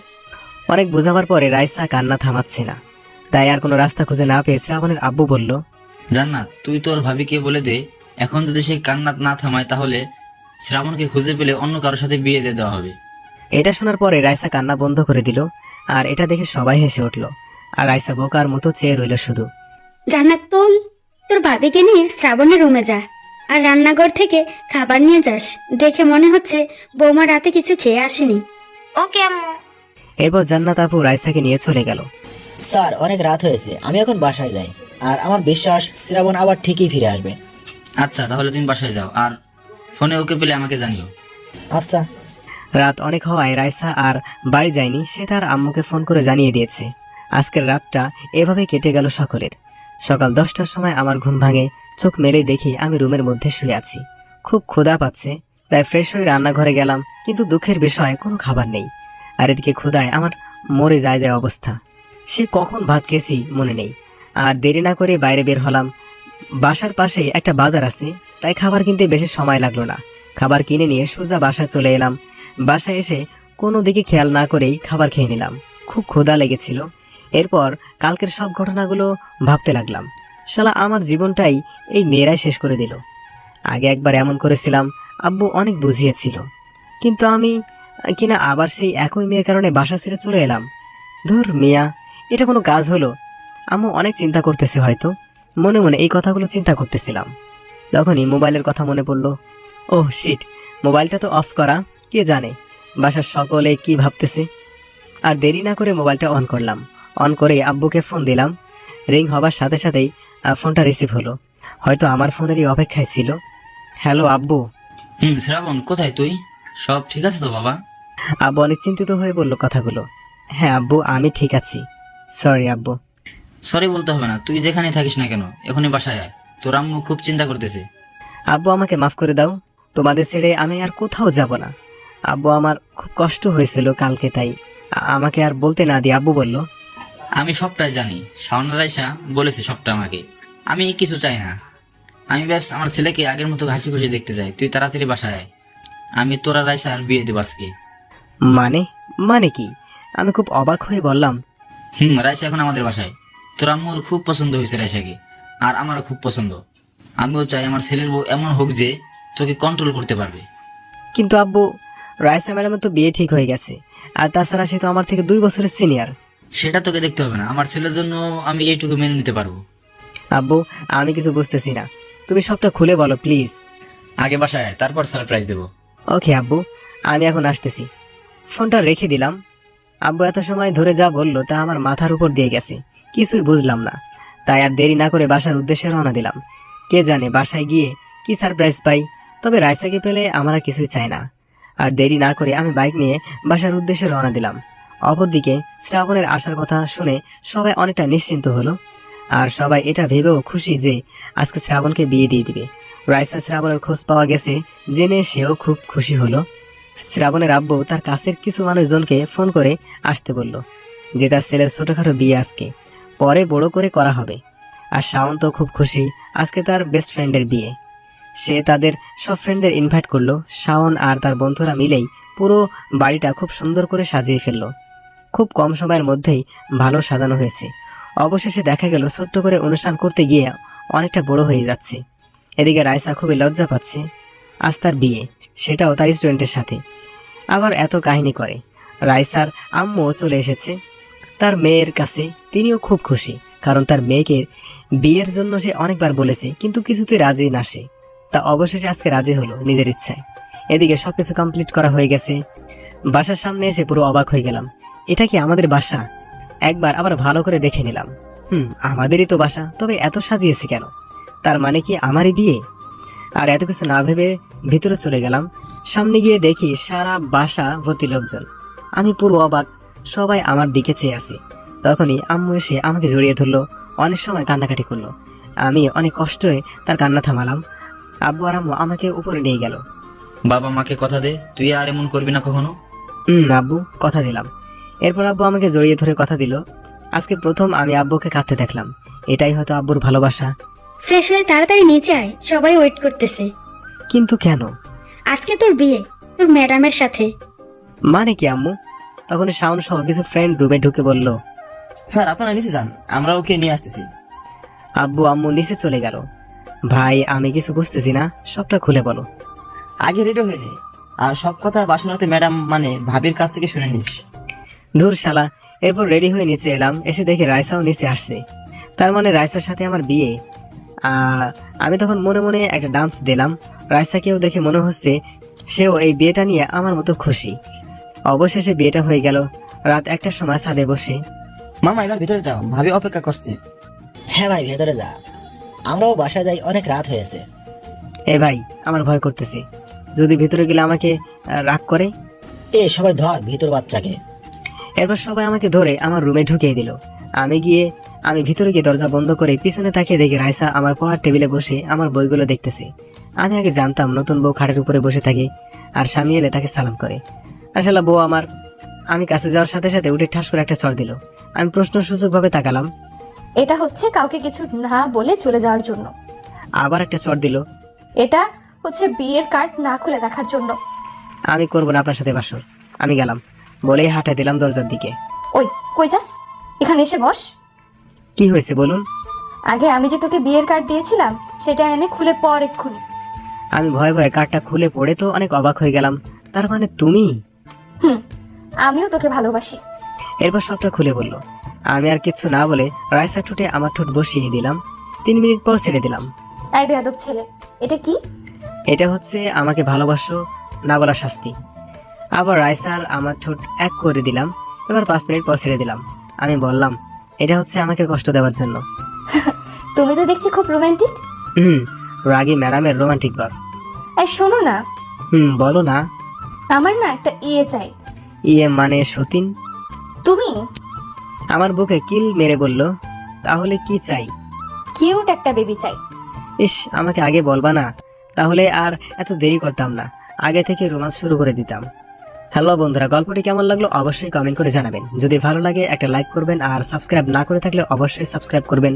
অনেক বোঝাবার পরে রাইসা কান্না থামাচ্ছে না। তাই আর কোনো রাস্তা খুঁজে না পেয়ে শ্রাবণের আব্বু বলল, জান্নাত, তুই তোর ভাবিকে বলে দে, এখন যদি সে কান্নাত না থামায় তাহলে শ্রাবণকে খুঁজে পেলে অন্য কারোর সাথে বিয়ে দিয়ে দেওয়া হবে। এটা শোনার পরে রাইসা কান্না বন্ধ করে দিল। আর এটা দেখে সবাই হেসে উঠল। আর রাইসা বোকার মতো চেয়ে রইল শুধু। জান্নাত, তোর ভাবিকে নিয়ে শ্রাবণের রুমে যা, আর রান্নাঘর থেকে খাবার নিয়ে যাস। দেখে মনে হচ্ছে বৌমা রাতে কিছু খেয়ে আসেনি। ওকে আম্মু। এরপর জান্নাত আপু রাইসাকে নিয়ে চলে গেল। স্যার, অনেক রাত হয়েছে, আমি এখন বাসায় যাই। আর আমার বিশ্বাস শ্রাবণ আবার ঠিকই ফিরে আসবে। আচ্ছা, তাহলে তুমি বাসায় যাও, আর ফোনে ওকে পেলে আমাকে জানিও। আচ্ছা। রাত অনেক হওয়ায় রাইসা আর বাড়ি যায়নি। সে তার আম্মুকে ফোন করে জানিয়ে দিয়েছে। আজকের রাতটা এভাবে কেটে গেল সকলের। সকাল 10টার সময় আমার ঘুম ভাঙে। চোখ মেলেই দেখি আমি রুমের মধ্যে শুয়ে আছি। খুব ক্ষুধা পাচ্ছে, তাই ফ্রেশ হয়ে রান্নাঘরে গেলাম, কিন্তু দুঃখের বিষয় কোনো খাবার নেই। আর এদিকে ক্ষুধায় আমার মরে যায় অবস্থা। সে কখন ভাত খেয়েছি মনে নেই। আর দেরি না করে বাইরে বের হলাম। বাসার পাশে একটা বাজার আছে, তাই খাবার কিনতে বেশি সময় লাগলো না। খাবার কিনে নিয়ে সোজা বাসায় চলে এলাম। বাসায় এসে কোনো দিকে খেয়াল না করেই খাবার খেয়ে নিলাম। খুব ক্ষুধা লেগেছিল। এরপর কালকের সব ঘটনাগুলো ভাবতে লাগলাম। শালা আমার জীবনটাই এই মেয়েরাই শেষ করে দিল। আগে একবার এমন করেছিলাম, আব্বু অনেক বুঝিয়েছিল, কিন্তু আমি কিনা আবার সেই একই মেয়ের কারণে বাসা ছেড়ে চলে এলাম। ধুর মিয়া, এটা কোনো কাজ হলো? আম্মু অনেক চিন্তা করতেছে হয়তো। মনে মনে এই কথাগুলো চিন্তা করতেছিলাম। তখনই মোবাইলের কথা মনে পড়লো। ওহ শিট, মোবাইলটা তো অফ করা। কে জানে বাসার সকলে কি ভাবতেছে। আর দেরি না করে মোবাইলটা অন করলাম। অন করে আব্বুকে ফোন দিলাম। রিং হবার সাথে সাথেই ফোনটা রিসিভ হলো। হয়তো আমার ফোনেরই অপেক্ষায় ছিল। হ্যালো আব্বু। শ্রাবণ, কোথায় তুই? সব ঠিক আছে তো বাবা? আব্বু অনেক চিন্তিত হয়ে বলল কথাগুলো। হ্যাঁ আব্বু, আমি ঠিক আছি। সরি আব্বু। সরি বলতে হবে না, তুই যেখানে থাকিস না কেন এখনই বাসায় আয়। তোর আম্মু খুব চিন্তা করতেছে। আব্বু আমাকে মাফ করে দাও। তোমাদের ছেড়ে আমি আর কোথাও যাব না। আব্বু, আমার খুব কষ্ট হয়েছিল কালকে, তাই আমাকে আর বলতে না দিয়ে আব্বু বলল, আমি সবটাই জানি। শাওন রাইসা বলেছে সবটা আমাকে। আমি কিছু চাই না। আমি ব্যাস আমার ছেলেকে আগের মতো হাসি খুশি দেখতে চাই। তুই তাড়াতাড়ি বাসায় আয়। আমি তোরা রাইসা আর বিয়ে দেব আজকে। মানে মানে কি? আমি খুব অবাক হয়ে বললাম, রাইসা এখন আমাদের বাসায়। তোর আম্মুর খুব পছন্দ হয়েছে রাইসাকে, আর আমারও খুব পছন্দ। আমিও চাই আমার ছেলের বউ এমন হোক যে তোকে কন্ট্রোল করতে পারবে। কিন্তু আব্বু, রাইসা ম্যাডামের তো বিয়ে ঠিক হয়ে গেছে, আর তাছাড়া সে তো আমার থেকে 2 বছরের সিনিয়র। সেটা তোকে দেখতে হবে না, আমার ছেলের জন্য আমি এইটুকু মেনে নিতে পারবো। আব্বু, আমি কিছু বুঝতেছি না, তুমি সবটা খুলে বলো প্লিজ। আগে বাসায় আয়, তারপর সারপ্রাইজ দেবো। ওকে আব্বু, আমি এখন আসতেছি। ফোনটা রেখে দিলাম। আব্বু এত সময় ধরে যা বললো তা আমার মাথার উপর দিয়ে গেছে, কিছুই বুঝলাম না। তাই আর দেরি না করে বাসার উদ্দেশ্যে রওনা দিলাম। কে জানে বাসায় গিয়ে কি সারপ্রাইজ পাই। তবে রাইসাকে পেলে আমার আর কিছুই চাই না। আর দেরি না করে আমি বাইক নিয়ে বাসার উদ্দেশ্যে রওনা দিলাম। অপরদিকে শ্রাবণের আসার কথা শুনে সবাই অনেকটা নিশ্চিন্ত হলো। আর সবাই এটা ভেবেও খুশি যে আজকে শ্রাবণকে বিয়ে দিয়ে দিবে। রাইসা শ্রাবণের খোঁজ পাওয়া গেছে জেনে সেও খুব খুশি হলো। শ্রাবণের আব্বু তার কাছের কিছু মানুষজনকে ফোন করে আসতে বলল যে তার ছেলের ছোটখাটো বিয়ে আজকে, পরে বড় করে করা হবে। আর শাওন তো খুব খুশি, আজকে তার বেস্ট ফ্রেন্ডের বিয়ে। সে তাদের সব ফ্রেন্ডদের ইনভাইট করলো। শাওন আর তার বন্ধুরা মিলেই পুরো বাড়িটা খুব সুন্দর করে সাজিয়ে ফেললো। খুব কম সময়ের মধ্যেই ভালো সাজানো হয়েছে। অবশেষে দেখা গেল ছোট্ট করে অনুষ্ঠান করতে গিয়ে অনেকটা বড় হয়ে যাচ্ছে। এদিকে রাইসা খুবই লজ্জা পাচ্ছে, আজ তার বিয়ে, সেটাও তার স্টুডেন্টের সাথে। আবার এত কাহিনী করে। রাইসার আম্মুও চলে এসেছে তার মেয়ের কাছে। তিনিও খুব খুশি, কারণ তার মেয়েকে বিয়ের জন্য সে অনেকবার বলেছে, কিন্তু কিছুতে রাজি না সে। তা অবশেষে আজকে রাজি হলো নিজের ইচ্ছায়। এদিকে সবকিছু কমপ্লিট করা হয়ে গেছে। বাসার সামনে এসে পুরো অবাক হয়ে গেলাম, এটা কি আমাদের বাসা? একবার আবার ভালো করে দেখে নিলাম। আমাদেরই তো বাসা, তবে এত সাজিয়েছে কেন? তার মানে কি আমারই বিয়ে? আর এত কিছু না ভেবে ভিতরে চলে গেলাম। সামনে গিয়ে দেখি সারা বাসা ভর্তি লোকজন। আমি পুরো অবাক, সবাই আমার দিকে চেয়ে আছে। তখনই আম্মু এসে আমাকে জড়িয়ে ধরলো, অনেক সময় কান্নাকাটি করলো। আমি অনেক কষ্টে তার কান্না থামালাম। আব্বু আর আম্মু আমাকে উপরে নিয়ে গেল। বাবা মাকে কথা দে তুই আর এমন করবি না কখনো। আব্বু, কথা দিলাম। এরপর আব্বু আমাকে জড়িয়ে ধরে কথা দিল। আজকে প্রথম আমি আব্বুকে কাঁদতে দেখলাম। এটাই হয়তো আব্বুর ভালোবাসা। ফ্রেশ হয়ে তাড়াতাড়ি নিচে আয়, সবাই ওয়েট করতেছে। কিন্তু কেন? আজকে তোর বিয়ে, তোর ম্যাডামের সাথে। মানে কি আম্মু? তখন শাওন সহ কিছু ফ্রেন্ড রুমে ঢুকে বলল, স্যার আপনারা নিচে যান, আমরা ওকে নিয়ে আসতেছি। আব্বু আম্মু নিচে চলে গেল। ভাই, আমি কিছু বুঝতেছি না, সবটা খুলে বলো। আগে রেডি হয়ে নে, আর সব কথা বাসনাতে ম্যাডাম মানে ভাবির কাছ থেকে শুনে নিস। ধুর শালা। এরপর রেডি হয়ে নিচে এলাম, এসে দেখি রাইসাও নিচে আসছে। তার মানে রাইসার সাথে আমার বিয়ে। আমি তখন মনে মনে একটা ডান্স দিলাম। রাইসাকেও দেখে মনে হচ্ছে সেও এই বিয়েটা নিয়ে আমার মতো খুশি। অবশেষে বিয়েটা হয়ে গেল। রাত 1টার সময় ছাদে বসে, মামা এবার ভিতরে যাও, ভাবি অপেক্ষা করছে। হ্যাঁ ভাই, ভেতরে যা, আমরাও বাসায় যাই, অনেক রাত হয়েছে। এ ভাই, আমার ভয় করতেছে, যদি ভিতরে গেলে আমাকে রাগ করে। এ সবাই ধর ভিতর বাচ্চাকে। এরপর সবাই আমাকে ধরে আমার রুমে ঢুকিয়ে দিল। আমি ভিতরে গিয়ে দরজা বন্ধ করে পিছনে তাকিয়ে দেখি রাইসা আমার পড়ার টেবিলে বসে আমার বইগুলো দেখতেছে। আমি আগে জানতাম নতুন বউ খাটের উপরে বসে থাকে আর স্বামী এলে তাকে সালাম করে। আসলে বউ আমার। আমি কাছে যাওয়ার সাথে সাথে উঠে ঠাস করে একটা চড় দিল। আমি প্রশ্নসূচক ভাবে তাকালাম। এটা হচ্ছে কাউকে কিছু না বলে চলে যাওয়ার জন্য। আবার একটা চড় দিল। এটা হচ্ছে বিয়ের কার্ড না খুলে রাখার জন্য। আমি করবো না আপনার সাথে বাসর, আমি গেলাম বলেই হাঁটা দিলাম দরজার দিকে। ওই কই যাস? এখানে এসে বস। কি হয়েছে বলুন? আগে আমি যে তোকে বিয়ের কার্ড দিয়েছিলাম সেটা এনে খুলে পর এক্ষুনি। আমি ভয়ে ভয়ে কার্ডটা খুলে পড়ে তো অনেক অবাক হয়ে গেলাম। তার মানে তুমি? আমিও তোকে ভালোবাসি। এরপর সবটা খুলে বলল। আমি আর কিছু না বলে রাইসা ঠোঁটে আমার ঠোঁট বসিয়ে দিলাম। 3 মিনিট পর ছেড়ে দিলাম। এই বেয়াদব ছেলে, এটা কি? এটা হচ্ছে আমাকে ভালোবাসো না বলার শাস্তি। আবার রাইসার আমার ঠোঁট এক করে দিলাম। এবার 5 মিনিট পর ছেড়ে দিলাম। আমি বললাম, এটা হচ্ছে আমাকে কষ্ট দেওয়ার জন্য। তুমি তো দেখছি খুব রোমান্টিক। রাগী ম্যাডামের রোমান্টিক বার। এই শোনো না। বলো না। আমার না একটা ইয়ে চাই। ইয়ে মানে সতীন? তুমি? আমার বুকে কিল মেরে বলল, তাহলে কি চাই? কিউট একটা বেবি চাই। ইস, আমাকে আগে বলবা না, তাহলে আর এত দেরি করতাম না, আগে থেকে রোমান্স শুরু করে দিতাম। হ্যালো বন্ধুরা, গল্পটি কেমন লাগলো অবশ্যই কমেন্ট করে জানাবেন। যদি ভালো লাগে একটা লাইক করবেন, আর সাবস্ক্রাইব না করে থাকলে অবশ্যই সাবস্ক্রাইব করবেন।